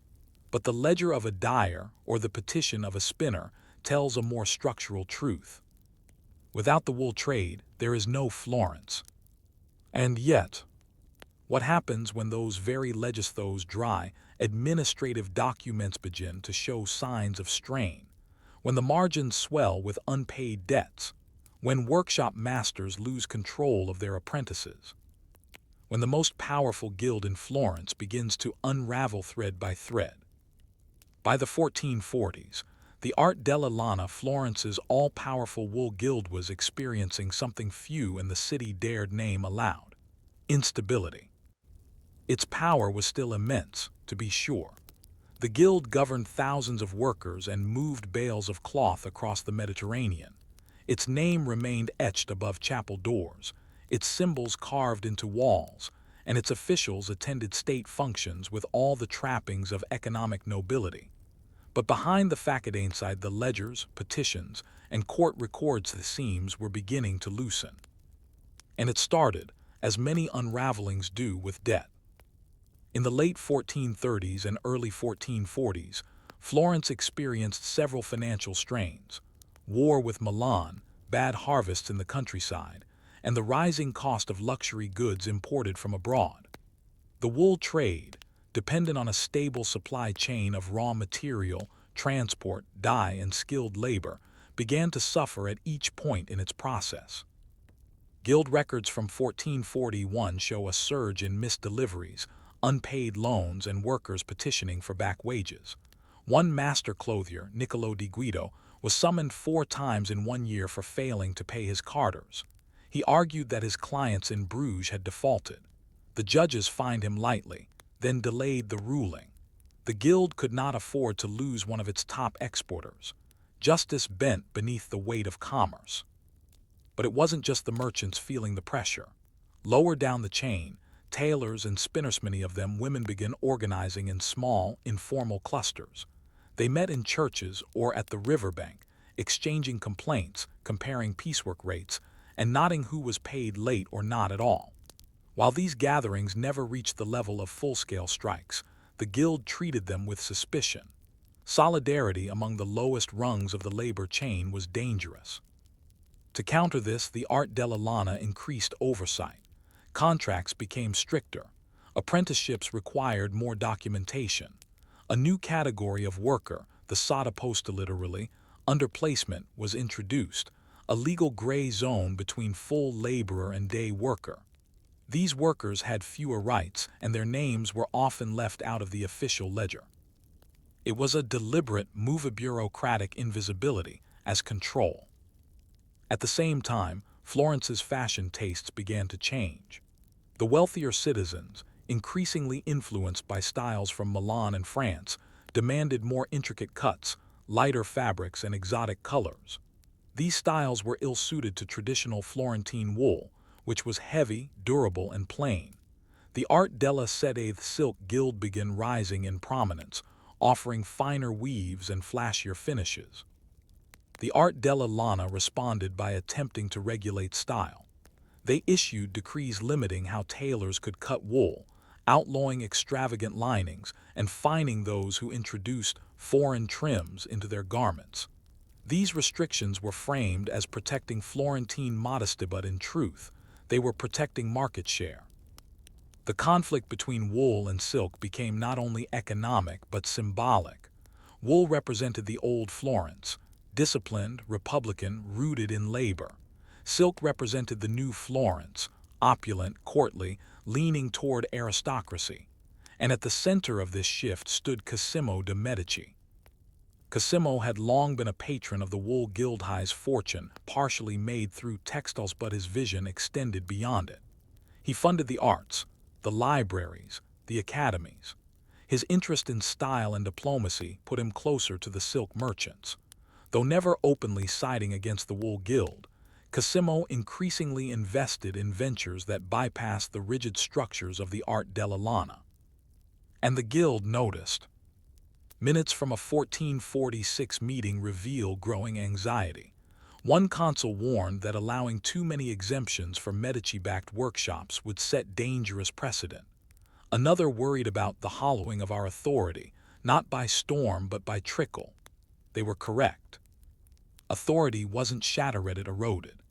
But the ledger of a dyer or the petition of a spinner tells a more structural truth. Without the wool trade, there is no Florence. And yet, what happens when those very legisthos dry, administrative documents begin to show signs of strain, when the margins swell with unpaid debts, when workshop masters lose control of their apprentices, when the most powerful guild in Florence begins to unravel thread by thread? By the 1440s, the Art della Lana, Florence's all-powerful wool guild, was experiencing something few in the city dared name aloud: instability. Its power was still immense, to be sure. The guild governed thousands of workers and moved bales of cloth across the Mediterranean. Its name remained etched above chapel doors, its symbols carved into walls, and its officials attended state functions with all the trappings of economic nobility. But behind the facade inside the ledgers, petitions, and court records, the seams were beginning to loosen. And it started, as many unravelings do, with debt. In the late 1430s and early 1440s, Florence experienced several financial strains: war with Milan, bad harvests in the countryside, and the rising cost of luxury goods imported from abroad. The wool trade, dependent on a stable supply chain of raw material, transport, dye, and skilled labor, began to suffer at each point in its process. Guild records from 1441 show a surge in missed deliveries, unpaid loans, and workers petitioning for back wages. One master clothier, Niccolo di Guido, was summoned 4 times in 1 year for failing to pay his carters. He argued that his clients in Bruges had defaulted. The judges fined him lightly, then delayed the ruling. The guild could not afford to lose one of its top exporters. Justice bent beneath the weight of commerce. But it wasn't just the merchants feeling the pressure. Lower down the chain, tailors and spinners, many of them women, began organizing in small, informal clusters. They met in churches or at the riverbank, exchanging complaints, comparing piecework rates, and noting who was paid late or not at all. While these gatherings never reached the level of full-scale strikes, the guild treated them with suspicion. Solidarity among the lowest rungs of the labor chain was dangerous. To counter this, the Art della Lana increased oversight. Contracts became stricter. Apprenticeships required more documentation. A new category of worker, the sottoposto, literally, underplacement, was introduced, a legal gray zone between full laborer and day worker. These workers had fewer rights, and their names were often left out of the official ledger. It was a deliberate move of bureaucratic invisibility as control. At the same time, Florence's fashion tastes began to change. The wealthier citizens, increasingly influenced by styles from Milan and France, demanded more intricate cuts, lighter fabrics, and exotic colors. These styles were ill-suited to traditional Florentine wool, which was heavy, durable, and plain. The Art della Sede silk guild began rising in prominence, offering finer weaves and flashier finishes. The Art della Lana responded by attempting to regulate style. They issued decrees limiting how tailors could cut wool, outlawing extravagant linings, and fining those who introduced foreign trims into their garments. These restrictions were framed as protecting Florentine modesty, but in truth, they were protecting market share. The conflict between wool and silk became not only economic but symbolic. Wool represented the old Florence, disciplined, republican, rooted in labor. Silk represented the new Florence, opulent, courtly, leaning toward aristocracy, and at the center of this shift stood Cosimo de' Medici. Cosimo had long been a patron of the wool guild's fortune, partially made through textiles, but his vision extended beyond it. He funded the arts, the libraries, the academies. His interest in style and diplomacy put him closer to the silk merchants. Though never openly siding against the wool guild, Cosimo increasingly invested in ventures that bypassed the rigid structures of the art della lana. And the guild noticed. Minutes from a 1446 meeting reveal growing anxiety. One consul warned that allowing too many exemptions for Medici-backed workshops would set dangerous precedent. Another worried about the hollowing of our authority, not by storm but by trickle. They were correct. Authority wasn't shattered, it eroded.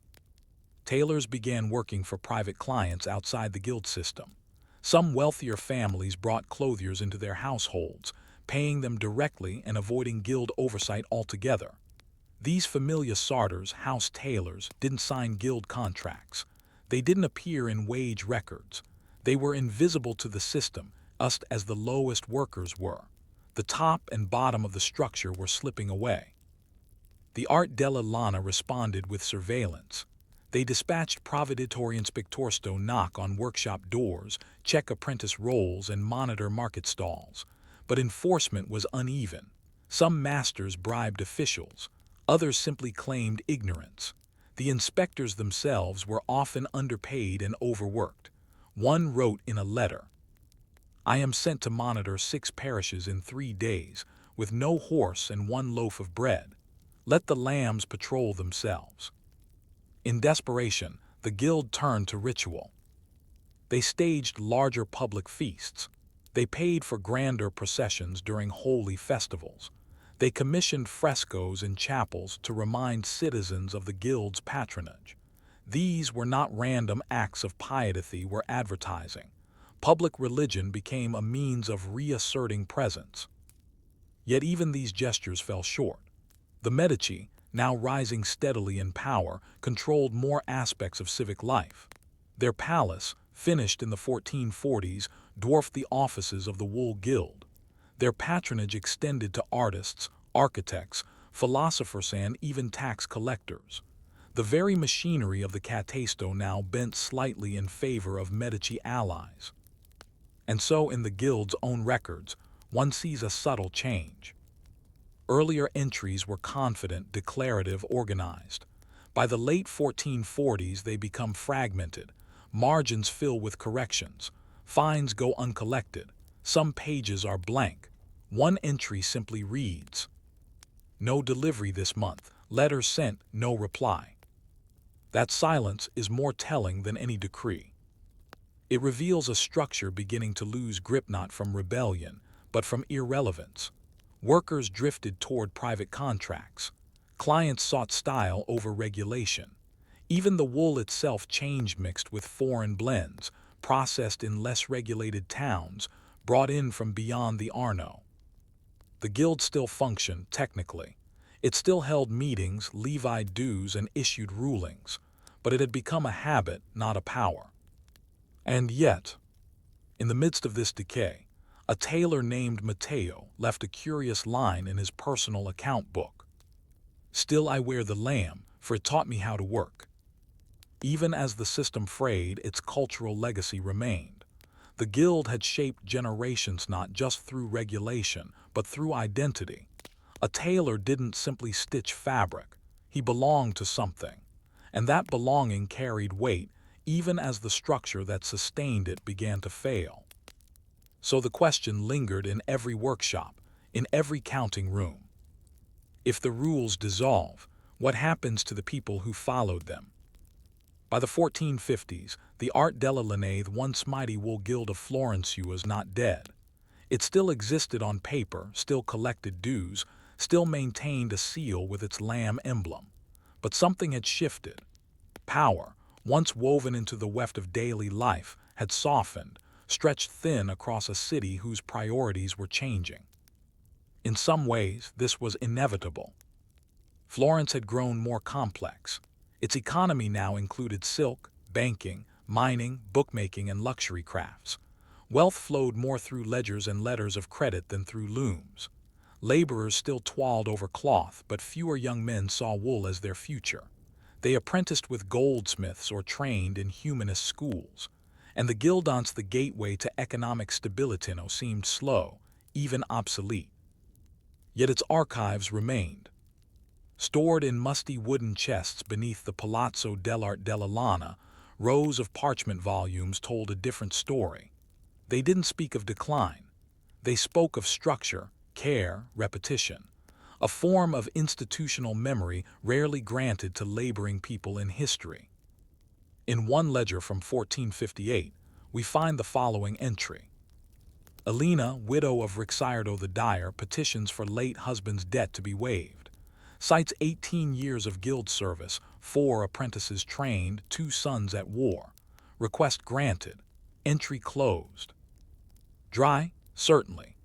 Tailors began working for private clients outside the guild system. Some wealthier families brought clothiers into their households, paying them directly and avoiding guild oversight altogether. These familiar sartors, house tailors, didn't sign guild contracts. They didn't appear in wage records. They were invisible to the system, just as the lowest workers were. The top and bottom of the structure were slipping away. The Art della Lana responded with surveillance. They dispatched provveditory inspectors to knock on workshop doors, check apprentice rolls, and monitor market stalls. But enforcement was uneven. Some masters bribed officials. Others simply claimed ignorance. The inspectors themselves were often underpaid and overworked. One wrote in a letter, "I am sent to monitor 6 parishes in 3 days, with no horse and 1 loaf of bread. Let the lambs patrol themselves." In desperation, the guild turned to ritual. They staged larger public feasts. They paid for grander processions during holy festivals. They commissioned frescoes in chapels to remind citizens of the guild's patronage. These were not random acts of piety, they were advertising. Public religion became a means of reasserting presence. Yet even these gestures fell short. The Medici, now rising steadily in power, controlled more aspects of civic life. Their palace, finished in the 1440s, dwarfed the offices of the Wool Guild. Their patronage extended to artists, architects, philosophers, and even tax collectors. The very machinery of the Catasto now bent slightly in favor of Medici allies. And so in the guild's own records, one sees a subtle change. Earlier entries were confident, declarative, organized. By the late 1440s, they become fragmented. Margins fill with corrections. Fines go uncollected. Some pages are blank. One entry simply reads, "No delivery this month. Letter sent, no reply." That silence is more telling than any decree. It reveals a structure beginning to lose grip, not from rebellion, but from irrelevance. Workers drifted toward private contracts. Clients sought style over regulation. Even the wool itself changed, mixed with foreign blends, processed in less regulated towns, brought in from beyond the Arno. The guild still functioned, technically. It still held meetings, levied dues, and issued rulings, but it had become a habit, not a power. And yet, in the midst of this decay, a tailor named Matteo left a curious line in his personal account book. "Still I wear the lamb, for it taught me how to work." Even as the system frayed, its cultural legacy remained. The guild had shaped generations not just through regulation, but through identity. A tailor didn't simply stitch fabric. He belonged to something. And that belonging carried weight, even as the structure that sustained it began to fail. So the question lingered in every workshop, in every counting room. If the rules dissolve, what happens to the people who followed them? By the 1450s, the Art della Lana, the once mighty wool guild of Florence, was not dead. It still existed on paper, still collected dues, still maintained a seal with its lamb emblem. But something had shifted. Power, once woven into the weft of daily life, had softened, stretched thin across a city whose priorities were changing. In some ways, this was inevitable. Florence had grown more complex. Its economy now included silk, banking, mining, bookmaking, and luxury crafts. Wealth flowed more through ledgers and letters of credit than through looms. Laborers still toiled over cloth, but fewer young men saw wool as their future. They apprenticed with goldsmiths or trained in humanist schools. And the guildance, the gateway to economic stability, seemed slow, even obsolete. Yet its archives remained. Stored in musty wooden chests beneath the Palazzo dell'Arte della Lana, rows of parchment volumes told a different story. They didn't speak of decline. They spoke of structure, care, repetition, a form of institutional memory rarely granted to laboring people in history. In one ledger from 1458, we find the following entry. Elena, widow of Ricciardo the dyer, petitions for late husband's debt to be waived. Cites 18 years of guild service, 4 apprentices trained, 2 sons at war. Request granted. Entry closed. Dry? Certainly.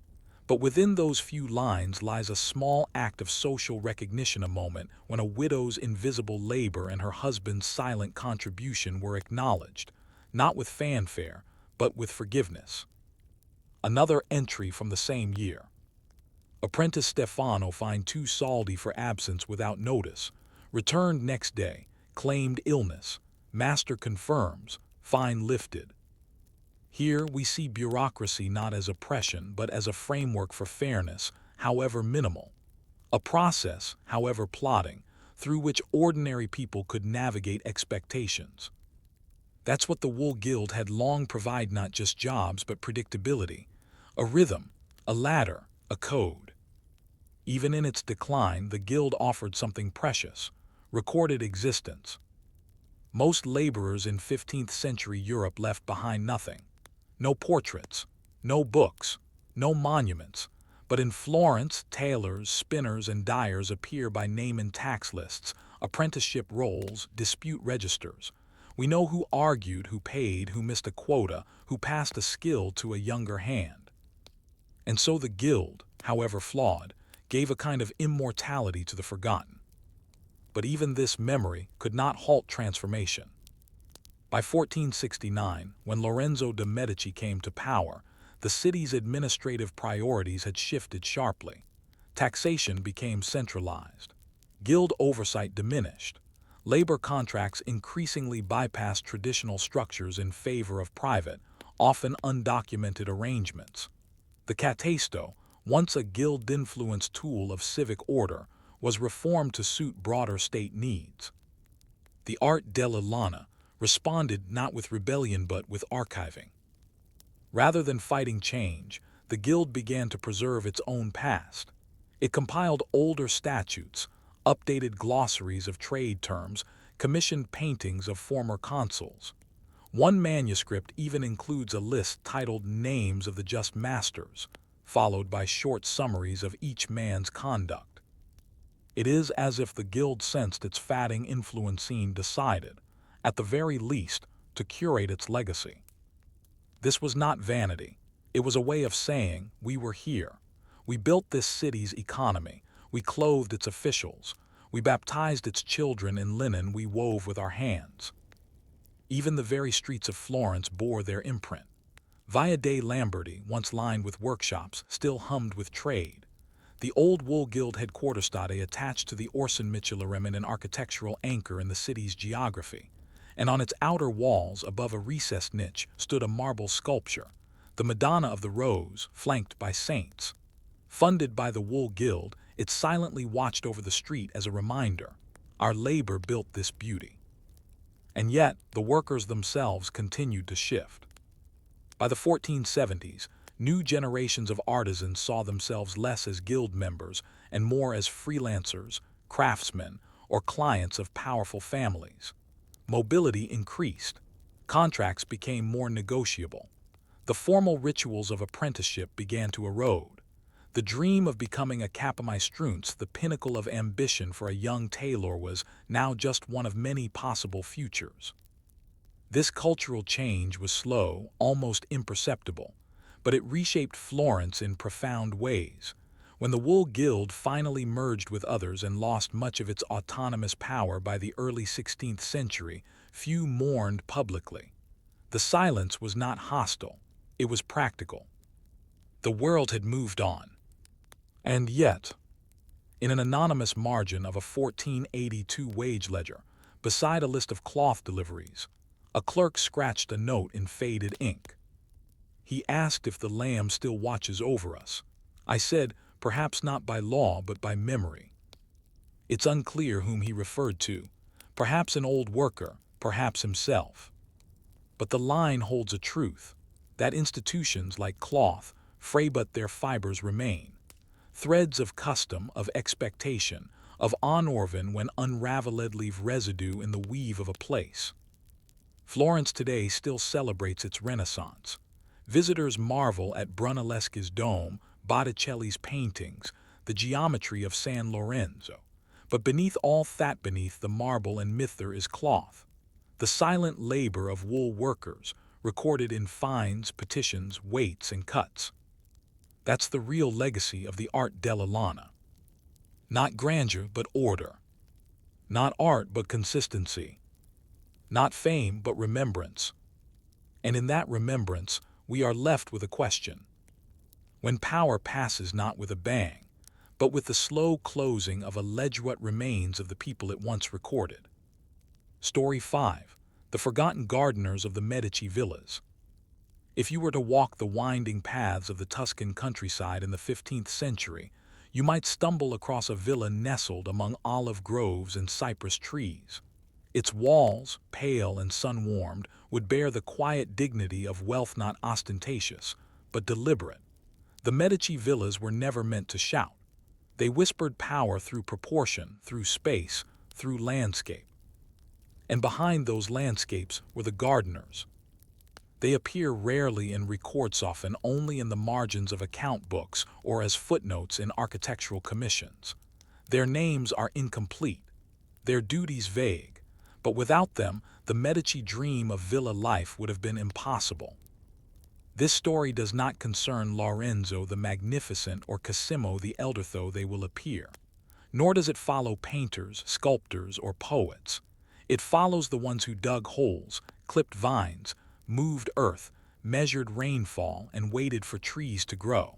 But within those few lines lies a small act of social recognition, a moment when a widow's invisible labor and her husband's silent contribution were acknowledged, not with fanfare, but with forgiveness. Another entry from the same year. Apprentice Stefano fined 2 soldi for absence without notice. Returned next day, claimed illness. Master confirms, fine lifted. Here we see bureaucracy not as oppression, but as a framework for fairness, however minimal. A process, however plodding, through which ordinary people could navigate expectations. That's what the Wool Guild had long provided, not just jobs, but predictability. A rhythm, a ladder, a code. Even in its decline, the Guild offered something precious, recorded existence. Most laborers in 15th century Europe left behind nothing. No portraits, no books, no monuments, but in Florence, tailors, spinners, and dyers appear by name in tax lists, apprenticeship rolls, dispute registers. We know who argued, who paid, who missed a quota, who passed a skill to a younger hand. And so the Guild, however flawed, gave a kind of immortality to the forgotten. But even this memory could not halt transformation. By 1469, when Lorenzo de' Medici came to power, the city's administrative priorities had shifted sharply. Taxation became centralized. Guild oversight diminished. Labor contracts increasingly bypassed traditional structures in favor of private, often undocumented arrangements. The catasto, once a guild-influenced tool of civic order, was reformed to suit broader state needs. The Arte della Lana responded not with rebellion but with archiving. Rather than fighting change, the Guild began to preserve its own past. It compiled older statutes, updated glossaries of trade terms, commissioned paintings of former consuls. One manuscript even includes a list titled Names of the Just Masters, followed by short summaries of each man's conduct. It is as if the Guild sensed its fading influence and decided, at the very least, to curate its legacy. This was not vanity. It was a way of saying, we were here. We built this city's economy. We clothed its officials. We baptized its children in linen we wove with our hands. Even the very streets of Florence bore their imprint. Via dei Lamberti, once lined with workshops, still hummed with trade. The old Wool Guild headquarters attached to the Orson Michelarem, an architectural anchor in the city's geography. And on its outer walls, above a recessed niche, stood a marble sculpture, the Madonna of the Rose, flanked by saints. Funded by the Wool Guild, it silently watched over the street as a reminder, our labor built this beauty. And yet, the workers themselves continued to shift. By the 1470s, new generations of artisans saw themselves less as guild members and more as freelancers, craftsmen, or clients of powerful families. Mobility increased. Contracts became more negotiable. The formal rituals of apprenticeship began to erode. The dream of becoming a kapellmeister, the pinnacle of ambition for a young tailor, was now just one of many possible futures. This cultural change was slow, almost imperceptible, but it reshaped Florence in profound ways. When the Wool Guild finally merged with others and lost much of its autonomous power by the early 16th century, few mourned publicly. The silence was not hostile, it was practical. The world had moved on. And yet, in an anonymous margin of a 1482 wage ledger, beside a list of cloth deliveries, a clerk scratched a note in faded ink. He asked if the Lamb still watches over us. I said, perhaps not by law, but by memory. It's unclear whom he referred to, perhaps an old worker, perhaps himself. But the line holds a truth, that institutions like cloth fray but their fibers remain. Threads of custom, of expectation, of honorven when unraveled leave residue in the weave of a place. Florence today still celebrates its Renaissance. Visitors marvel at Brunelleschi's dome, Botticelli's paintings, the geometry of San Lorenzo. But beneath all that, beneath the marble and mither, is cloth. The silent labor of wool workers, recorded in fines, petitions, weights, and cuts. That's the real legacy of the art della lana. Not grandeur, but order. Not art, but consistency. Not fame, but remembrance. And in that remembrance, we are left with a question. When power passes not with a bang, but with the slow closing of a ledger, what remains of the people it once recorded? Story 5. The Forgotten Gardeners of the Medici Villas. If you were to walk the winding paths of the Tuscan countryside in the 15th century, you might stumble across a villa nestled among olive groves and cypress trees. Its walls, pale and sun-warmed, would bear the quiet dignity of wealth not ostentatious, but deliberate. The Medici villas were never meant to shout. They whispered power through proportion, through space, through landscape. And behind those landscapes were the gardeners. They appear rarely in records, often only in the margins of account books or as footnotes in architectural commissions. Their names are incomplete, their duties vague, but without them, the Medici dream of villa life would have been impossible. This story does not concern Lorenzo the Magnificent or Cosimo the Elder, though they will appear. Nor does it follow painters, sculptors, or poets. It follows the ones who dug holes, clipped vines, moved earth, measured rainfall, and waited for trees to grow.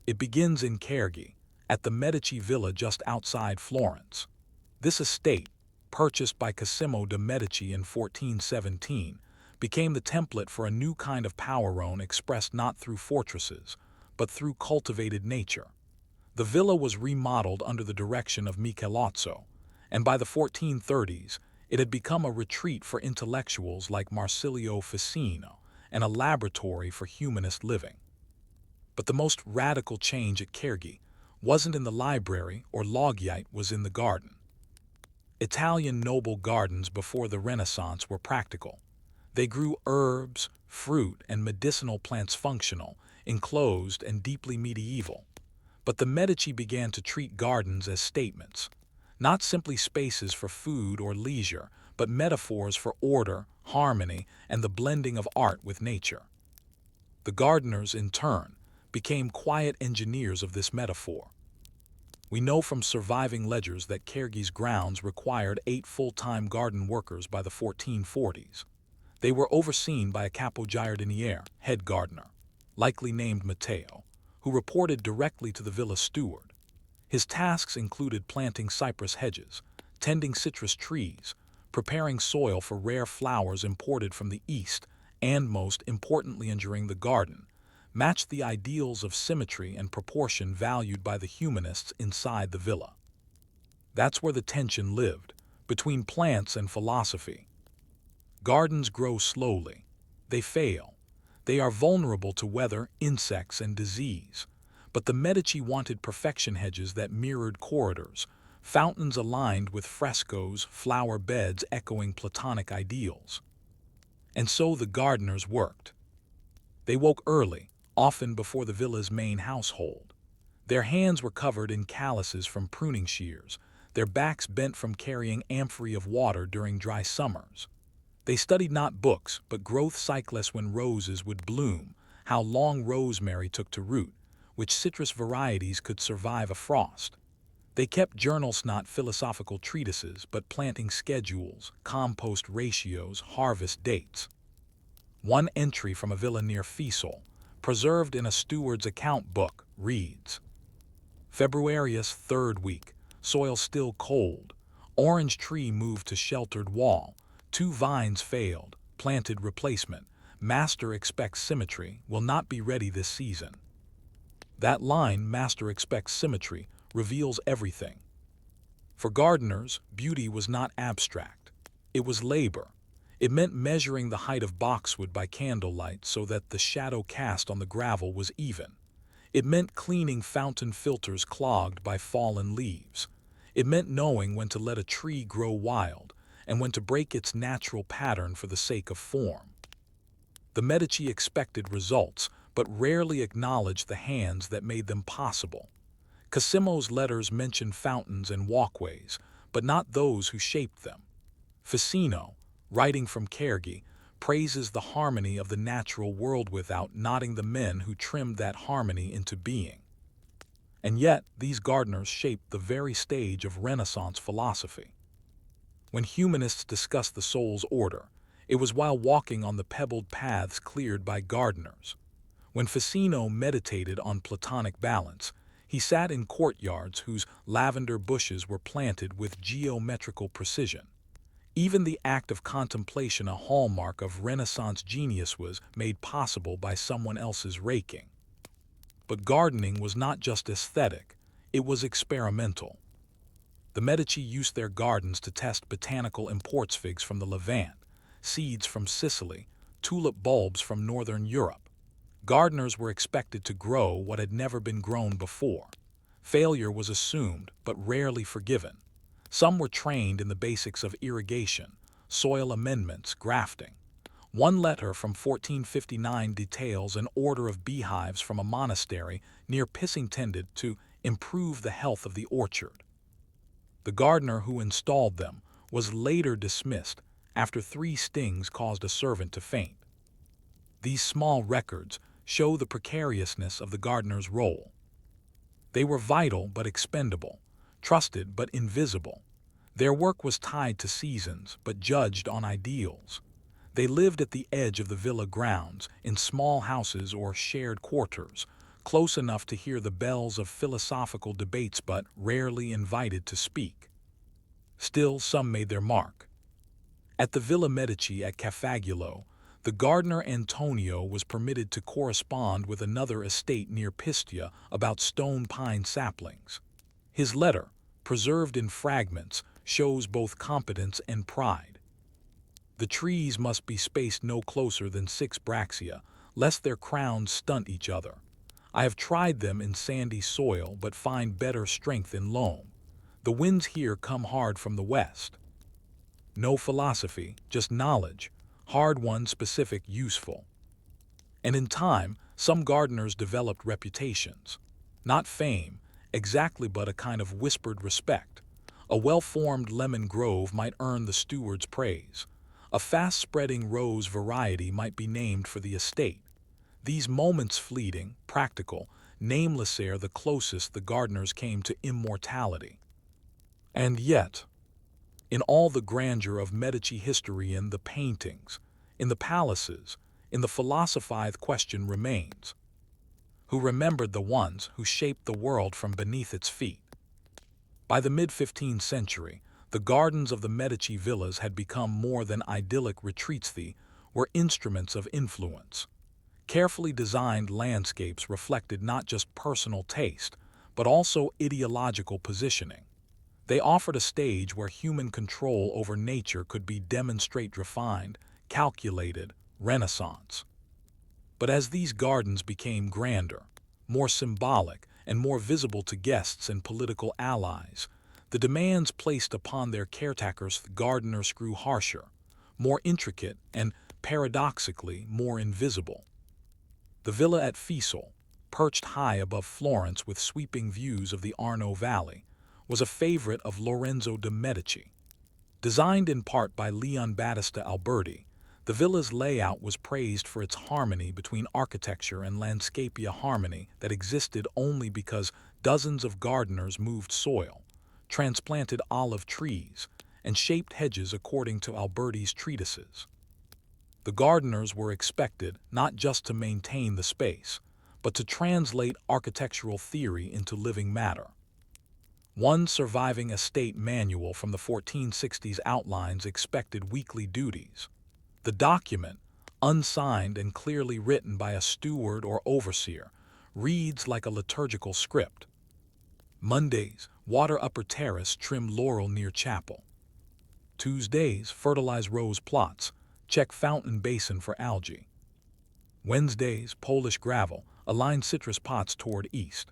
It begins in Cergy, at the Medici villa just outside Florence. This estate, purchased by Cosimo de' Medici in 1417, became the template for a new kind of power expressed not through fortresses, but through cultivated nature. The villa was remodeled under the direction of Michelozzo, and by the 1430s, it had become a retreat for intellectuals like Marsilio Ficino and a laboratory for humanist living. But the most radical change at Cergy wasn't in the library or loggia, was in the garden. Italian noble gardens before the Renaissance were practical. They grew herbs, fruit, and medicinal plants, functional, enclosed, and deeply medieval. But the Medici began to treat gardens as statements, not simply spaces for food or leisure, but metaphors for order, harmony, and the blending of art with nature. The gardeners, in turn, became quiet engineers of this metaphor. We know from surviving ledgers that Cergy's grounds required 8 full-time garden workers by the 1440s. They were overseen by a capogiardiniere, head gardener, likely named Matteo, who reported directly to the villa steward. His tasks included planting cypress hedges, tending citrus trees, preparing soil for rare flowers imported from the East, and most importantly, ensuring the garden matched the ideals of symmetry and proportion valued by the humanists inside the villa. That's where the tension lived, between plants and philosophy. Gardens grow slowly. They fail. They are vulnerable to weather, insects, and disease. But the Medici wanted perfection, hedges that mirrored corridors, fountains aligned with frescoes, flower beds echoing Platonic ideals. And so the gardeners worked. They woke early, often before the villa's main household. Their hands were covered in calluses from pruning shears, their backs bent from carrying amphorae of water during dry summers. They studied not books, but growth cycles, when roses would bloom, how long rosemary took to root, which citrus varieties could survive a frost. They kept journals, not philosophical treatises, but planting schedules, compost ratios, harvest dates. One entry from a villa near Fiesole, preserved in a steward's account book, reads, Februarius 3rd week, soil still cold, orange tree moved to sheltered wall, 2 vines failed, planted replacement, master expects symmetry, will not be ready this season. That line, master expects symmetry, reveals everything. For gardeners, beauty was not abstract. It was labor. It meant measuring the height of boxwood by candlelight so that the shadow cast on the gravel was even. It meant cleaning fountain filters clogged by fallen leaves. It meant knowing when to let a tree grow wild and when to break its natural pattern for the sake of form. The Medici expected results, but rarely acknowledged the hands that made them possible. Cosimo's letters mention fountains and walkways, but not those who shaped them. Ficino, writing from Cergy, praises the harmony of the natural world without noting the men who trimmed that harmony into being. And yet, these gardeners shaped the very stage of Renaissance philosophy. When humanists discussed the soul's order, it was while walking on the pebbled paths cleared by gardeners. When Ficino meditated on Platonic balance, he sat in courtyards whose lavender bushes were planted with geometrical precision. Even the act of contemplation, a hallmark of Renaissance genius, was made possible by someone else's raking. But gardening was not just aesthetic, it was experimental. The Medici used their gardens to test botanical imports: figs from the Levant, seeds from Sicily, tulip bulbs from northern Europe. Gardeners were expected to grow what had never been grown before. Failure was assumed, but rarely forgiven. Some were trained in the basics of irrigation, soil amendments, grafting. One letter from 1459 details an order of beehives from a monastery near Pissing tended to improve the health of the orchard. The gardener who installed them was later dismissed after 3 stings caused a servant to faint. These small records show the precariousness of the gardener's role. They were vital but expendable, trusted but invisible. Their work was tied to seasons but judged on ideals. They lived at the edge of the villa grounds, in small houses or shared quarters, close enough to hear the bells of philosophical debates but rarely invited to speak. Still, some made their mark. At the Villa Medici at Cafaggiolo, the gardener Antonio was permitted to correspond with another estate near Pistia about stone pine saplings. His letter, preserved in fragments, shows both competence and pride. The trees must be spaced no closer than 6 braccia, lest their crowns stunt each other. I have tried them in sandy soil but find better strength in loam. The winds here come hard from the west. No philosophy, just knowledge, hard-won, specific, useful. And in time, some gardeners developed reputations. Not fame, exactly, but a kind of whispered respect. A well-formed lemon grove might earn the steward's praise. A fast-spreading rose variety might be named for the estate. These moments, fleeting, practical, nameless, are the closest the gardeners came to immortality. And yet, in all the grandeur of Medici history, in the paintings, in the palaces, in the philosophy, the question remains: who remembered the ones who shaped the world from beneath its feet? By the mid-15th century, the gardens of the Medici villas had become more than idyllic retreats. They were instruments of influence. Carefully designed landscapes reflected not just personal taste, but also ideological positioning. They offered a stage where human control over nature could be demonstrated, refined, calculated, Renaissance. But as these gardens became grander, more symbolic, and more visible to guests and political allies, the demands placed upon their caretakers, the gardeners, grew harsher, more intricate, and, paradoxically, more invisible. The villa at Fiesole, perched high above Florence with sweeping views of the Arno Valley, was a favorite of Lorenzo de' Medici. Designed in part by Leon Battista Alberti, the villa's layout was praised for its harmony between architecture and landscape, a harmony that existed only because dozens of gardeners moved soil, transplanted olive trees, and shaped hedges according to Alberti's treatises. The gardeners were expected not just to maintain the space, but to translate architectural theory into living matter. One surviving estate manual from the 1460s outlines expected weekly duties. The document, unsigned and clearly written by a steward or overseer, reads like a liturgical script. Mondays, water upper terrace, trim laurel near chapel. Tuesdays, fertilize rose plots, check fountain basin for algae. Wednesdays, Polish gravel, align citrus pots toward east.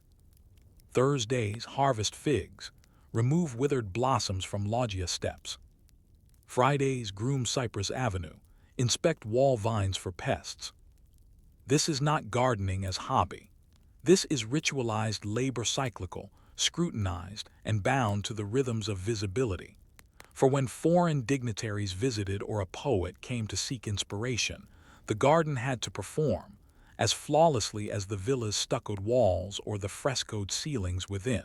Thursdays, harvest figs, remove withered blossoms from loggia steps. Fridays, groom Cypress Avenue, inspect wall vines for pests. This is not gardening as hobby. This is ritualized labor, cyclical, scrutinized, and bound to the rhythms of visibility. For when foreign dignitaries visited or a poet came to seek inspiration, the garden had to perform, as flawlessly as the villa's stuccoed walls or the frescoed ceilings within.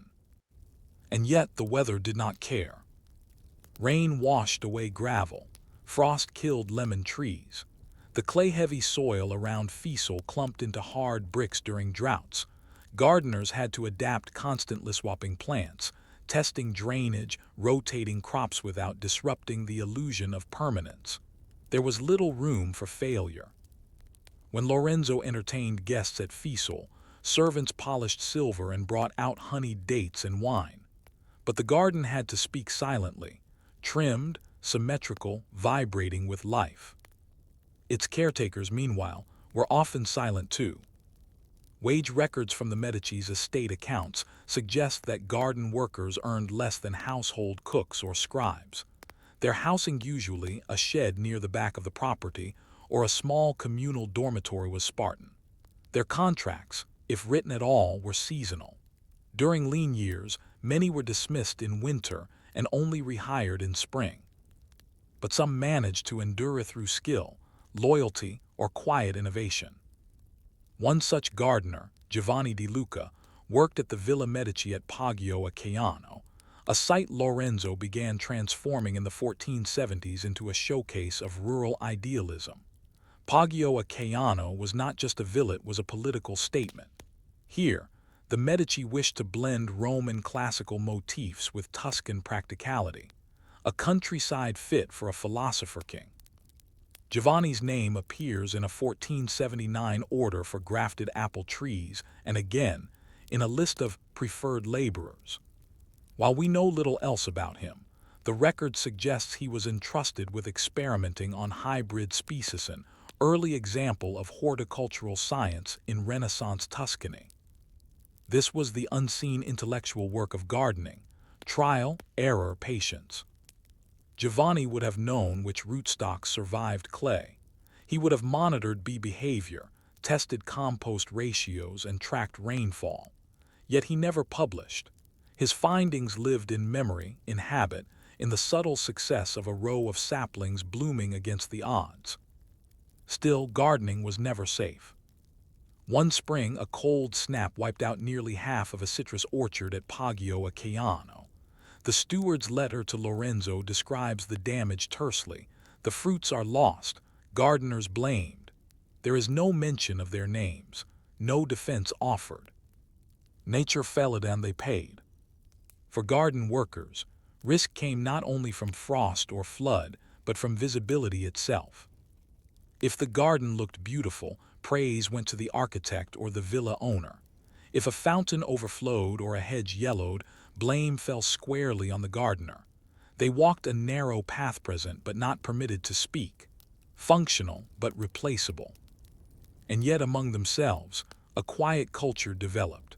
And yet the weather did not care. Rain washed away gravel, frost killed lemon trees. The clay-heavy soil around Fiesole clumped into hard bricks during droughts. Gardeners had to adapt, constantly swapping plants, testing drainage, rotating crops without disrupting the illusion of permanence. There was little room for failure. When Lorenzo entertained guests at Fiesole, servants polished silver and brought out honeyed dates and wine. But the garden had to speak silently, trimmed, symmetrical, vibrating with life. Its caretakers, meanwhile, were often silent too. Wage records from the Medici's estate accounts suggest that garden workers earned less than household cooks or scribes. Their housing, usually a shed near the back of the property or a small communal dormitory, was Spartan. Their contracts, if written at all, were seasonal. During lean years, many were dismissed in winter and only rehired in spring. But some managed to endure through skill, loyalty, or quiet innovation. One such gardener, Giovanni di Luca, worked at the Villa Medici at Poggio a Caiano, a site Lorenzo began transforming in the 1470s into a showcase of rural idealism. Poggio a Caiano was not just a villa, it was a political statement. Here, the Medici wished to blend Roman classical motifs with Tuscan practicality, a countryside fit for a philosopher king. Giovanni's name appears in a 1479 order for grafted apple trees and again in a list of preferred laborers. While we know little else about him, the record suggests he was entrusted with experimenting on hybrid species, an early example of horticultural science in Renaissance Tuscany. This was the unseen intellectual work of gardening: trial, error, patience. Giovanni would have known which rootstocks survived clay. He would have monitored bee behavior, tested compost ratios, and tracked rainfall. Yet he never published. His findings lived in memory, in habit, in the subtle success of a row of saplings blooming against the odds. Still, gardening was never safe. One spring, a cold snap wiped out nearly half of a citrus orchard at Poggio a Caiano. The steward's letter to Lorenzo describes the damage tersely. The fruits are lost, gardeners blamed. There is no mention of their names, no defense offered. Nature fell it and they paid. For garden workers, risk came not only from frost or flood, but from visibility itself. If the garden looked beautiful, praise went to the architect or the villa owner. If a fountain overflowed or a hedge yellowed, blame fell squarely on the gardener. They walked a narrow path, present but not permitted to speak, functional but replaceable. And yet among themselves, a quiet culture developed.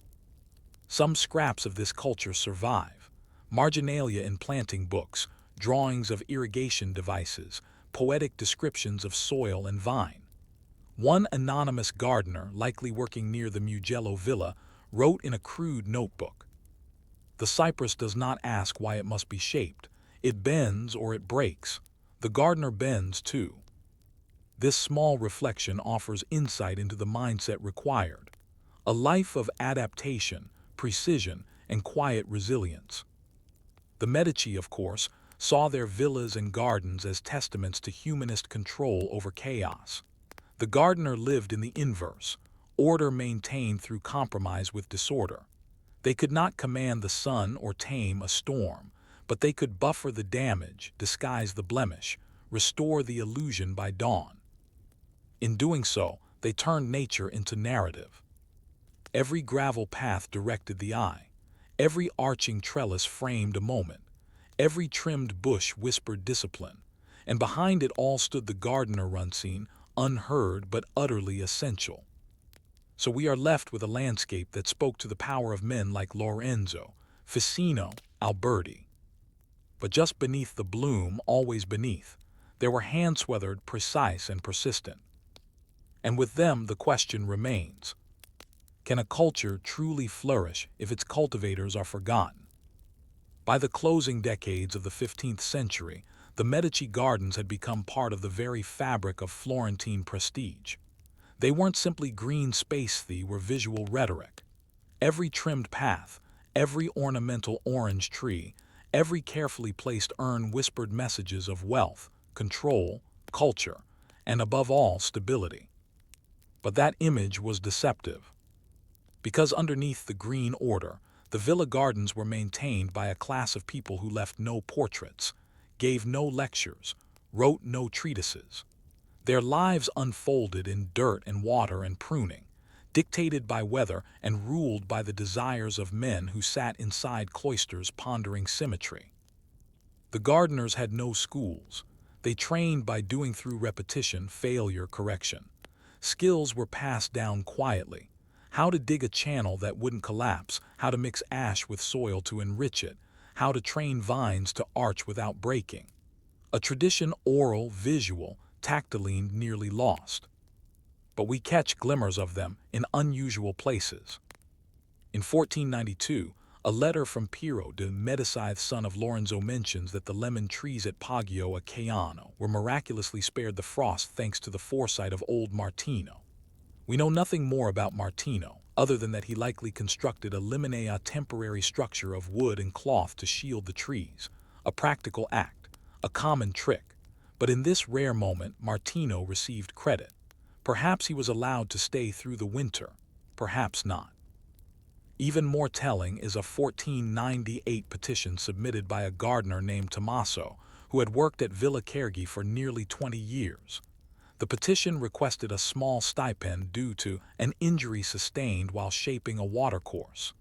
Some scraps of this culture survive: marginalia in planting books, drawings of irrigation devices, poetic descriptions of soil and vine. One anonymous gardener, likely working near the Mugello villa, wrote in a crude notebook, "The cypress does not ask why it must be shaped. It bends or it breaks. The gardener bends too." This small reflection offers insight into the mindset required: a life of adaptation, precision, and quiet resilience. The Medici, of course, saw their villas and gardens as testaments to humanist control over chaos. The gardener lived in the inverse, order maintained through compromise with disorder. They could not command the sun or tame a storm, but they could buffer the damage, disguise the blemish, restore the illusion by dawn. In doing so, they turned nature into narrative. Every gravel path directed the eye. Every arching trellis framed a moment. Every trimmed bush whispered discipline. And behind it all stood the gardener unseen, unheard but utterly essential. So we are left with a landscape that spoke to the power of men like Lorenzo, Ficino, Alberti. But just beneath the bloom, always beneath, there were hands weathered, precise, and persistent. And with them the question remains: can a culture truly flourish if its cultivators are forgotten? By the closing decades of the 15th century, the Medici gardens had become part of the very fabric of Florentine prestige. They weren't simply green space, they were visual rhetoric. Every trimmed path, every ornamental orange tree, every carefully placed urn whispered messages of wealth, control, culture, and above all, stability. But that image was deceptive. Because underneath the green order, the villa gardens were maintained by a class of people who left no portraits, gave no lectures, wrote no treatises. Their lives unfolded in dirt and water and pruning, dictated by weather and ruled by the desires of men who sat inside cloisters pondering symmetry. The gardeners had no schools. They trained by doing through repetition, failure, correction. Skills were passed down quietly. How to dig a channel that wouldn't collapse, how to mix ash with soil to enrich it, how to train vines to arch without breaking. A tradition oral, visual, tactiline, nearly lost. But we catch glimmers of them in unusual places. In 1492, a letter from Piero de' Medici, son of Lorenzo, mentions that the lemon trees at Poggio a Caiano were miraculously spared the frost thanks to the foresight of old Martino. We know nothing more about Martino, other than that he likely constructed a limonea temporary structure of wood and cloth to shield the trees, a practical act, a common trick. But in this rare moment, Martino received credit. Perhaps he was allowed to stay through the winter, perhaps not. Even more telling is a 1498 petition submitted by a gardener named Tommaso, who had worked at Villa Careghi for nearly 20 years. The petition requested a small stipend due to an injury sustained while shaping a watercourse.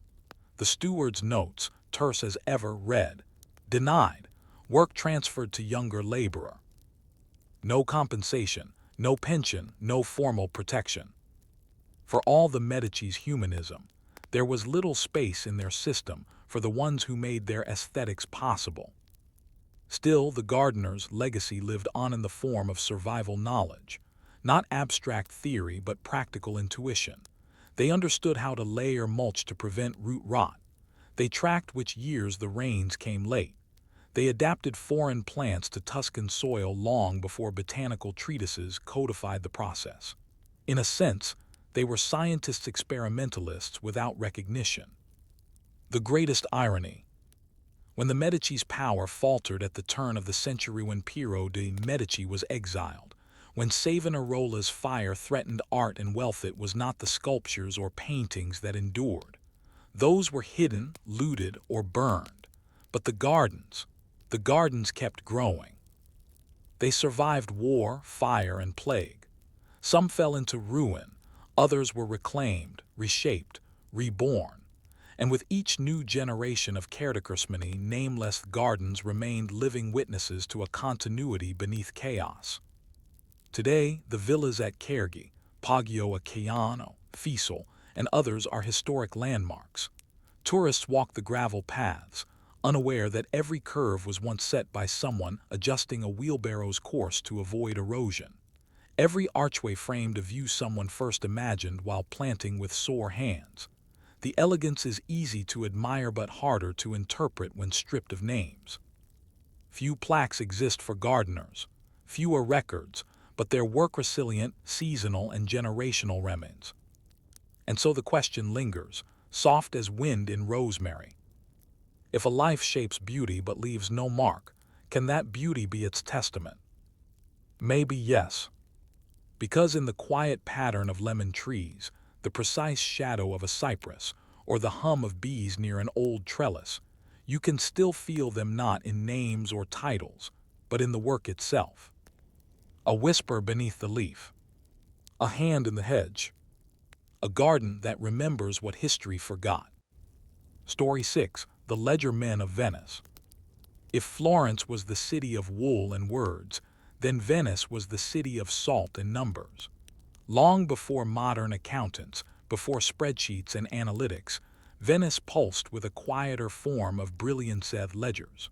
The steward's notes, terse as ever, read, "Denied. Work transferred to younger laborer." No compensation, no pension, no formal protection. For all the Medici's humanism, there was little space in their system for the ones who made their aesthetics possible. Still, the gardener's legacy lived on in the form of survival knowledge, not abstract theory but practical intuition. They understood how to layer mulch to prevent root rot. They tracked which years the rains came late. They adapted foreign plants to Tuscan soil long before botanical treatises codified the process. In a sense, they were scientists experimentalists without recognition. The greatest irony: when the Medici's power faltered at the turn of the century, when Piero de' Medici was exiled, when Savonarola's fire threatened art and wealth, it was not the sculptures or paintings that endured. Those were hidden, looted, or burned. But the gardens kept growing. They survived war, fire, and plague. Some fell into ruin, others were reclaimed, reshaped, reborn. And with each new generation of caretakersmany, nameless gardens remained living witnesses to a continuity beneath chaos. Today, the villas at Careghi, Poggio a Caiano, Fiesole, and others are historic landmarks. Tourists walk the gravel paths, unaware that every curve was once set by someone adjusting a wheelbarrow's course to avoid erosion. Every archway framed a view someone first imagined while planting with sore hands. The elegance is easy to admire but harder to interpret when stripped of names. Few plaques exist for gardeners, fewer records, but their work resilient, seasonal, and generational remains. And so the question lingers, soft as wind in rosemary. If a life shapes beauty but leaves no mark, Can that beauty be its testament? Maybe yes, because in the quiet pattern of lemon trees, the precise shadow of a cypress, or the hum of bees near an old trellis, you can still feel them not in names or titles, but in the work itself. A whisper beneath the leaf, a hand in the hedge, a garden that remembers what history forgot. Story 6. The Ledger Men of Venice. If Florence was the city of wool and words, then Venice was the city of salt and numbers. Long before modern accountants, before spreadsheets and analytics, Venice pulsed with a quieter form of brilliance ledgers.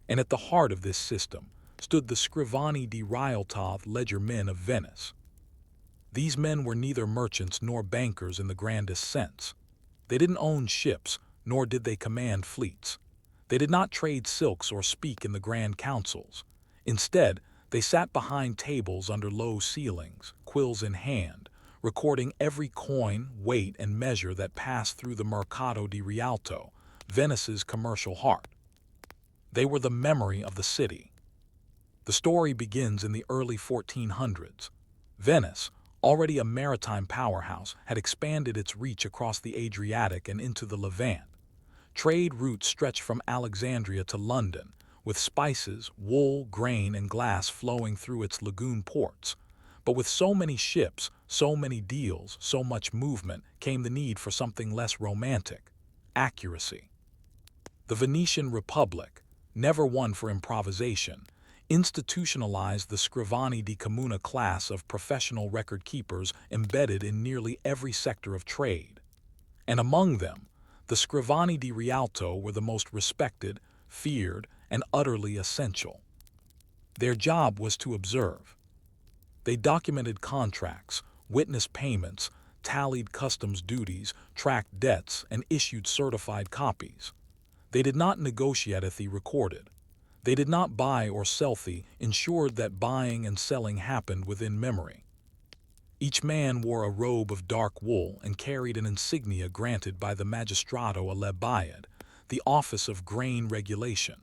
And at the heart of this system stood the scrivani di realtà ledger men of Venice. These men were neither merchants nor bankers in the grandest sense. They didn't own ships, nor did they command fleets. They did not trade silks or speak in the grand councils. Instead, they sat behind tables under low ceilings, quills in hand, recording every coin, weight, and measure that passed through the Mercato di Rialto, Venice's commercial heart. They were the memory of the city. The story begins in the early 1400s. Venice, already a maritime powerhouse, had expanded its reach across the Adriatic and into the Levant. Trade routes stretched from Alexandria to London, with spices, wool, grain, and glass flowing through its lagoon ports. But with so many ships, so many deals, so much movement, came the need for something less romantic: accuracy. The Venetian Republic, never one for improvisation, institutionalized the scrivani di comuna class of professional record keepers embedded in nearly every sector of trade. And among them, the scrivani di Rialto were the most respected, feared, and utterly essential. Their job was to observe. They documented contracts, witnessed payments, tallied customs duties, tracked debts, and issued certified copies. They did not negotiate earthy recorded. They did not buy or sell earthy, ensured that buying and selling happened within memory. Each man wore a robe of dark wool and carried an insignia granted by the Magistrato alle Biad, the office of grain regulation.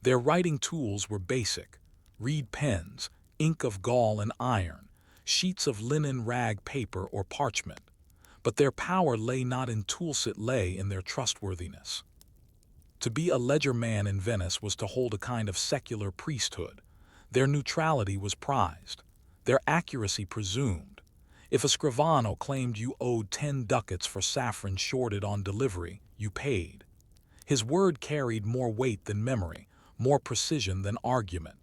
Their writing tools were basic: reed pens, ink of gall and iron, sheets of linen rag paper or parchment. But their power lay not in tools, it lay in their trustworthiness. To be a ledger man in Venice was to hold a kind of secular priesthood. Their neutrality was prized, their accuracy presumed. If a scrivano claimed you owed 10 ducats for saffron shorted on delivery, you paid. His word carried more weight than memory, more precision than argument.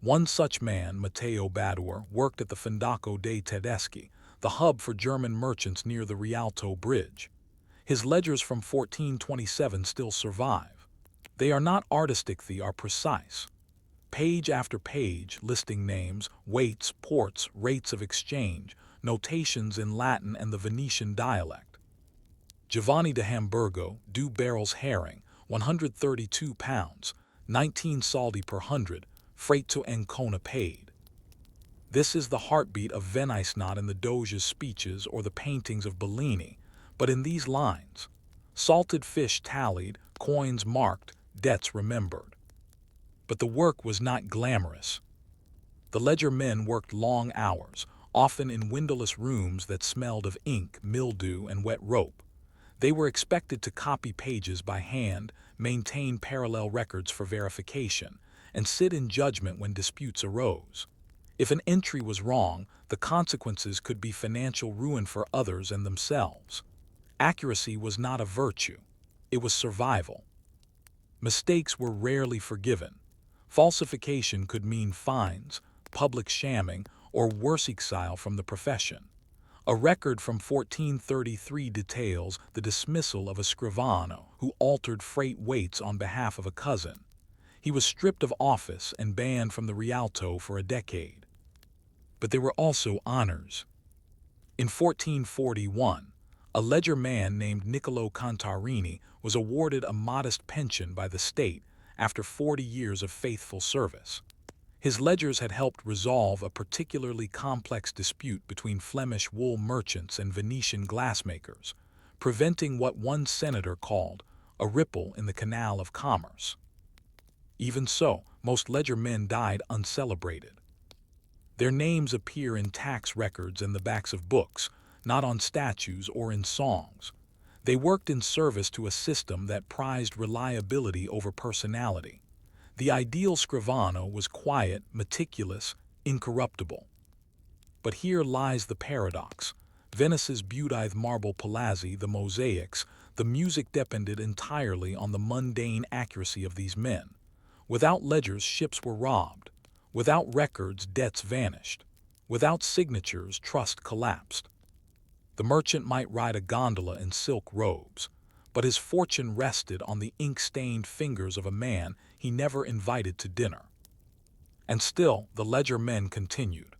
One such man, Matteo Badoer, worked at the Fondaco dei Tedeschi, the hub for German merchants near the Rialto Bridge. His ledgers from 1427 still survive. They are not artistic, they are precise. Page after page, listing names, weights, ports, rates of exchange, notations in Latin and the Venetian dialect. Giovanni de Hamburgo, 2 barrels herring, 132 pounds, 19 soldi per hundred, freight to Ancona paid. This is the heartbeat of Venice, not in the Doge's speeches or the paintings of Bellini, but in these lines: salted fish tallied, coins marked, debts remembered. But the work was not glamorous. The ledger men worked long hours, often in windowless rooms that smelled of ink, mildew, and wet rope. They were expected to copy pages by hand, maintain parallel records for verification, and sit in judgment when disputes arose. If an entry was wrong, the consequences could be financial ruin for others and themselves. Accuracy was not a virtue, it was survival. Mistakes were rarely forgiven. Falsification could mean fines, public shamming, or worse, exile from the profession. A record from 1433 details the dismissal of a scrivano who altered freight weights on behalf of a cousin. He was stripped of office and banned from the Rialto for a decade. But there were also honors. In 1441, a ledger man named Niccolo Contarini was awarded a modest pension by the state after 40 years of faithful service. His ledgers had helped resolve a particularly complex dispute between Flemish wool merchants and Venetian glassmakers, preventing what one senator called a ripple in the canal of commerce. Even so, most ledger men died uncelebrated. Their names appear in tax records and the backs of books, not on statues or in songs. They worked in service to a system that prized reliability over personality. The ideal scrivano was quiet, meticulous, incorruptible. But here lies the paradox. Venice's beautiful marble palazzi, the mosaics, the music depended entirely on the mundane accuracy of these men. Without ledgers, ships were robbed. Without records, debts vanished. Without signatures, trust collapsed. The merchant might ride a gondola in silk robes, but his fortune rested on the ink-stained fingers of a man he never invited to dinner. And still, the ledger men continued.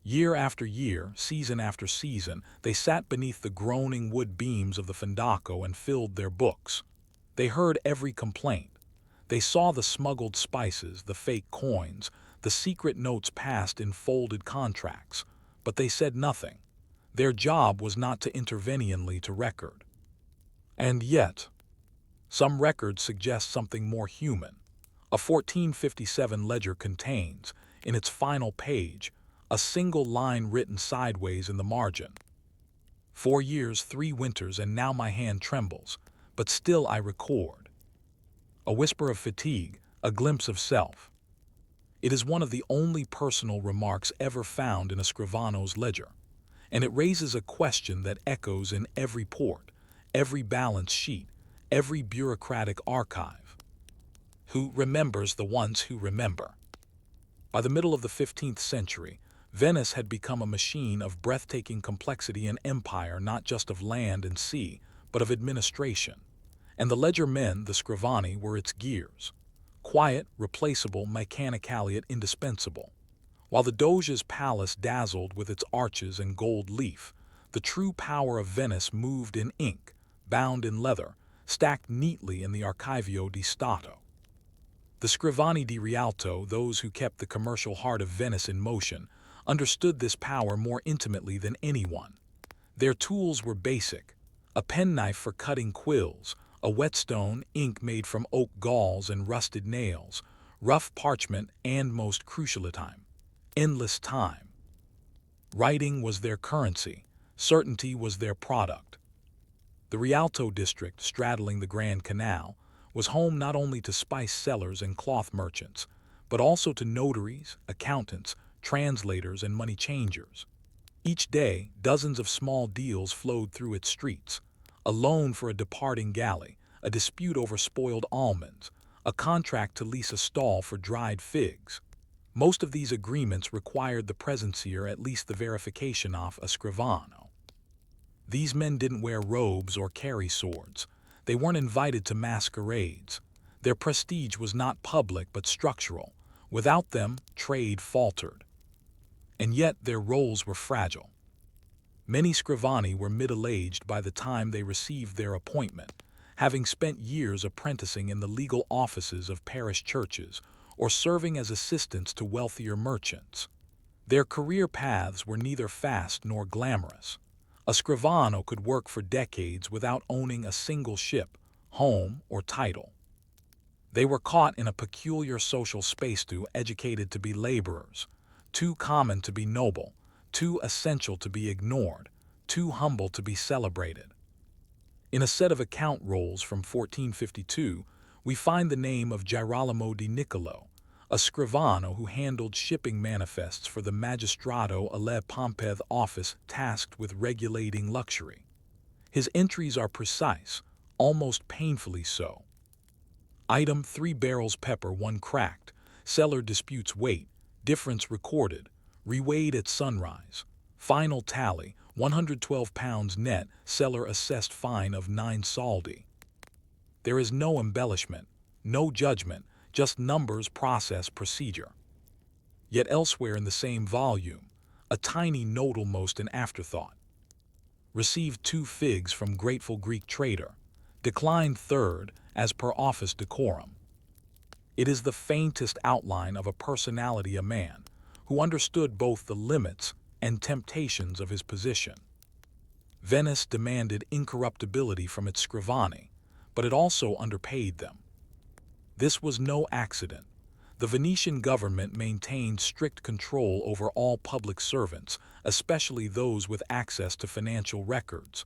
Year after year, season after season, they sat beneath the groaning wood beams of the Fondaco and filled their books. They heard every complaint. They saw the smuggled spices, the fake coins, the secret notes passed in folded contracts, but they said nothing. Their job was not to interveniently to record. And yet, some records suggest something more human. A 1457 ledger contains, in its final page, a single line written sideways in the margin. 4 years, 3 winters, and now my hand trembles, but still I record. A whisper of fatigue, a glimpse of self. It is one of the only personal remarks ever found in a scrivano's ledger, and it raises a question that echoes in every port, every balance sheet, every bureaucratic archive. Who remembers the ones who remember? By the middle of the 15th century, Venice had become a machine of breathtaking complexity and empire, not just of land and sea, but of administration. And the ledger men, the scrivani, were its gears. Quiet, replaceable, mechanically yet indispensable. While the Doge's palace dazzled with its arches and gold leaf, the true power of Venice moved in ink, bound in leather, stacked neatly in the Archivio di Stato. The scrivani di Rialto, those who kept the commercial heart of Venice in motion, understood this power more intimately than anyone. Their tools were basic: a penknife for cutting quills, a whetstone, ink made from oak galls and rusted nails, rough parchment, and most crucial time, endless time. Writing was their currency, certainty was their product. The Rialto district, straddling the Grand Canal, was home not only to spice sellers and cloth merchants, but also to notaries, accountants, translators, and money changers. Each day, dozens of small deals flowed through its streets: a loan for a departing galley, a dispute over spoiled almonds, a contract to lease a stall for dried figs. Most of these agreements required the presencia, at least the verification of a scrivano. These men didn't wear robes or carry swords. They weren't invited to masquerades. Their prestige was not public but structural. Without them, trade faltered. And yet their roles were fragile. Many scrivani were middle-aged by the time they received their appointment, having spent years apprenticing in the legal offices of parish churches or serving as assistants to wealthier merchants. Their career paths were neither fast nor glamorous. A scrivano could work for decades without owning a single ship, home, or title. They were caught in a peculiar social space, too educated to be laborers, too common to be noble, too essential to be ignored, too humble to be celebrated. In a set of account rolls from 1452, we find the name of Girolamo di Niccolo, a scrivano who handled shipping manifests for the Magistrato alle Pompe office tasked with regulating luxury. His entries are precise, almost painfully so. Item: 3 barrels pepper, 1 cracked. Seller disputes weight. Difference recorded. Reweighed at sunrise. Final tally: 112 pounds net. Seller assessed fine of 9 soldi. There is no embellishment, no judgment, just numbers, process, procedure. Yet elsewhere in the same volume, a tiny note, almost an afterthought. Received 2 figs from grateful Greek trader. Declined 3rd, as per office decorum. It is the faintest outline of a personality, a man who understood both the limits and temptations of his position. Venice demanded incorruptibility from its scrivani, but it also underpaid them. This was no accident. The Venetian government maintained strict control over all public servants, especially those with access to financial records.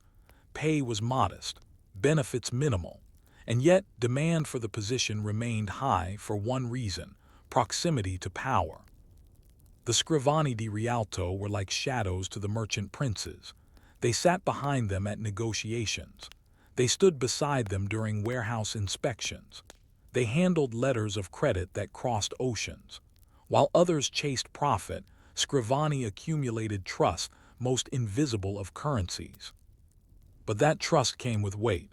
Pay was modest, benefits minimal, and yet demand for the position remained high for one reason: proximity to power. The scrivani di Rialto were like shadows to the merchant princes. They sat behind them at negotiations. They stood beside them during warehouse inspections. They handled letters of credit that crossed oceans. While others chased profit, scrivani accumulated trust, most invisible of currencies. But that trust came with weight.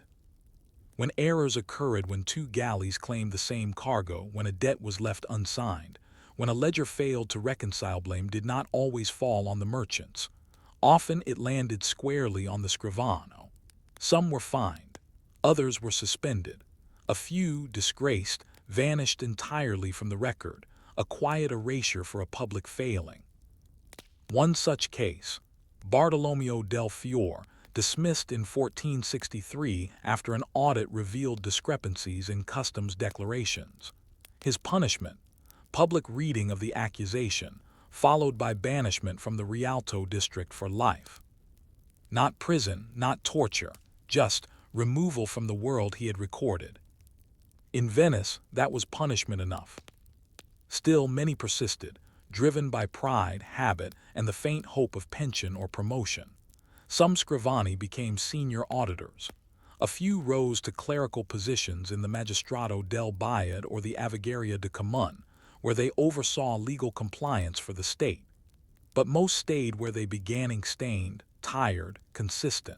When errors occurred, when two galleys claimed the same cargo, when a debt was left unsigned, when a ledger failed to reconcile, blame did not always fall on the merchants. Often it landed squarely on the scrivano. Some were fined, others were suspended. A few, disgraced, vanished entirely from the record, a quiet erasure for a public failing. One such case, Bartolomeo del Fiore, dismissed in 1463 after an audit revealed discrepancies in customs declarations. His punishment: public reading of the accusation, followed by banishment from the Rialto district for life. Not prison, not torture, just removal from the world he had recorded. In Venice, that was punishment enough. Still, many persisted, driven by pride, habit, and the faint hope of pension or promotion. Some scrivani became senior auditors. A few rose to clerical positions in the Magistrato del Bayad or the Avigaria de Camun, where they oversaw legal compliance for the state. But most stayed where they began, stained, tired, consistent.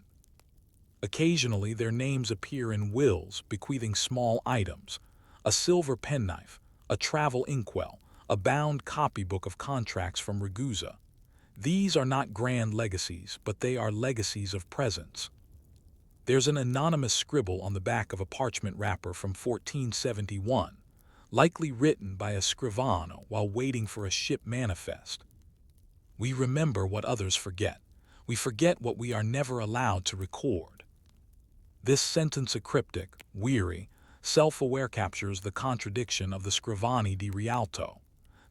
Occasionally their names appear in wills bequeathing small items: a silver penknife, a travel inkwell, a bound copybook of contracts from Ragusa. These are not grand legacies, but they are legacies of presence. There's an anonymous scribble on the back of a parchment wrapper from 1471, likely written by a scrivano while waiting for a ship manifest. We remember what others forget. We forget what we are never allowed to record. This sentence, a cryptic, weary, self-aware, captures the contradiction of the scrivani di Rialto.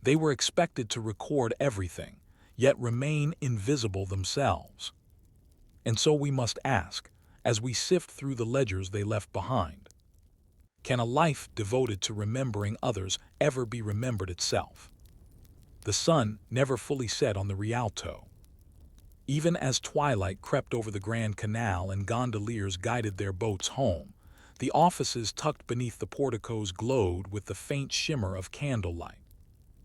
They were expected to record everything, yet remain invisible themselves. And so we must ask, as we sift through the ledgers they left behind, can a life devoted to remembering others ever be remembered itself? The sun never fully set on the Rialto. Even as twilight crept over the Grand Canal and gondoliers guided their boats home, the offices tucked beneath the porticos glowed with the faint shimmer of candlelight.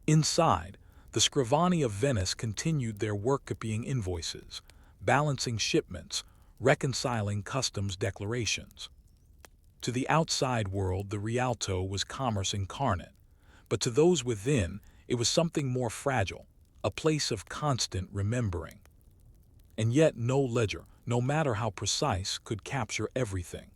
Inside, the scrivani of Venice continued their work, copying invoices, balancing shipments, reconciling customs declarations. To the outside world, the Rialto was commerce incarnate, but to those within, it was something more fragile, a place of constant remembering. And yet no ledger, no matter how precise, could capture everything.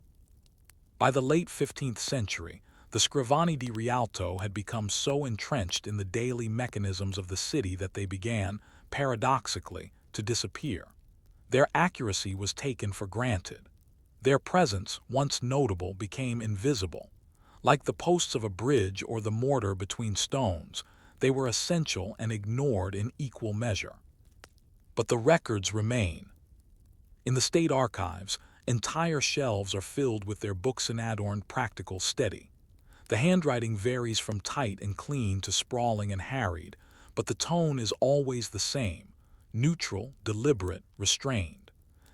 By the late 15th century, the scrivani di Rialto had become so entrenched in the daily mechanisms of the city that they began, paradoxically, to disappear. Their accuracy was taken for granted. Their presence, once notable, became invisible. Like the posts of a bridge or the mortar between stones, they were essential and ignored in equal measure. But the records remain. In the state archives, entire shelves are filled with their books and adorned, practical, steady. The handwriting varies from tight and clean to sprawling and harried, but the tone is always the same: neutral, deliberate, restrained.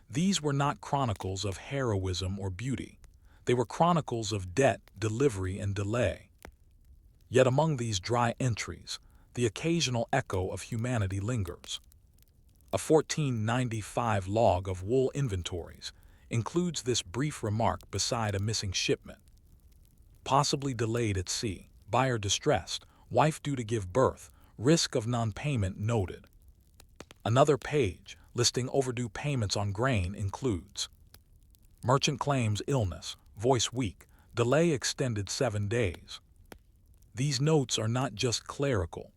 These were not chronicles of heroism or beauty. They were chronicles of debt, delivery, and delay. Yet among these dry entries, the occasional echo of humanity lingers. A 1495 log of wool inventories includes this brief remark beside a missing shipment: possibly delayed at sea, buyer distressed, wife due to give birth, risk of non-payment noted. Another page, listing overdue payments on grain, includes: merchant claims illness, voice weak, delay extended 7 days. These notes are not just clerical.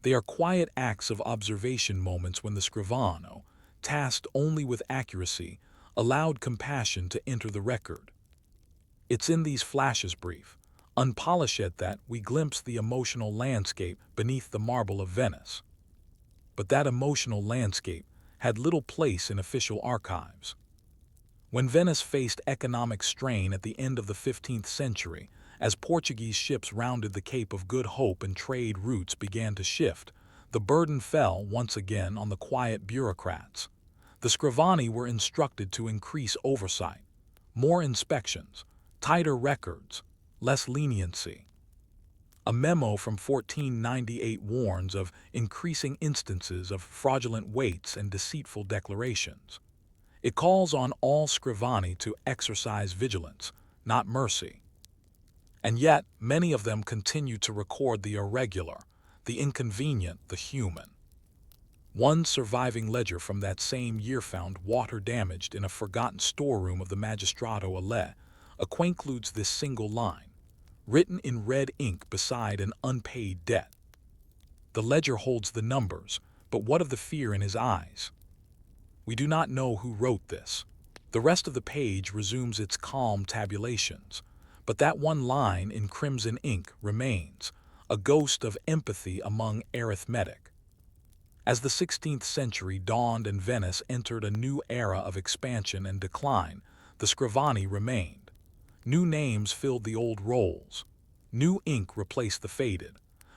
They are quiet acts of observation, moments when the scrivano, tasked only with accuracy, allowed compassion to enter the record. It's in these flashes, brief, Unpolished at that, we glimpse the emotional landscape beneath the marble of Venice. But that emotional landscape had little place in official archives. When Venice faced economic strain at the end of the 15th century, as Portuguese ships rounded the Cape of Good Hope and trade routes began to shift, the burden fell once again on the quiet bureaucrats. The scrivani were instructed to increase oversight, more inspections, tighter records, less leniency. A memo from 1498 warns of increasing instances of fraudulent weights and deceitful declarations. It calls on all scrivani to exercise vigilance, not mercy. And yet, many of them continue to record the irregular, the inconvenient, the human. One surviving ledger from that same year found water-damaged in a forgotten storeroom of the Magistrato alle includes this single line, written in red ink beside an unpaid debt. The ledger holds the numbers, but what of the fear in his eyes? We do not know who wrote this. The rest of the page resumes its calm tabulations, but that one line in crimson ink remains, a ghost of empathy among arithmetic. As the 16th century dawned and Venice entered a new era of expansion and decline, the scrivani remained. New names filled the old roles. New ink replaced the faded,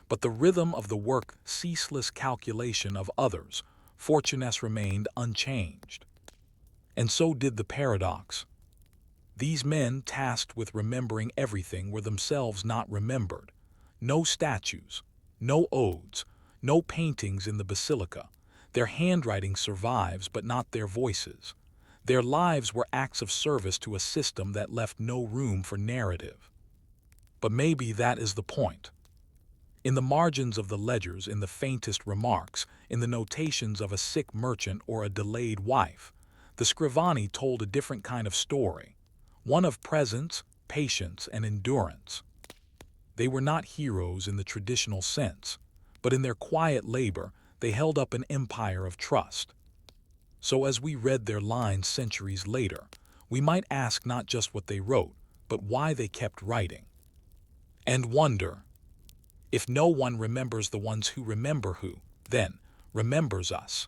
but the rhythm of the work, ceaseless calculation of others, fortunes remained unchanged. And so did the paradox. These men tasked with remembering everything were themselves not remembered. No statues, no odes, no paintings in the basilica. Their handwriting survives, but not their voices. Their lives were acts of service to a system that left no room for narrative. But maybe that is the point. In the margins of the ledgers, in the faintest remarks, in the notations of a sick merchant or a delayed wife, the scrivani told a different kind of story, one of presence, patience, and endurance. They were not heroes in the traditional sense, but in their quiet labor they held up an empire of trust. So as we read their lines centuries later, we might ask not just what they wrote, but why they kept writing. And wonder, if no one remembers the ones who remember who, then remembers us.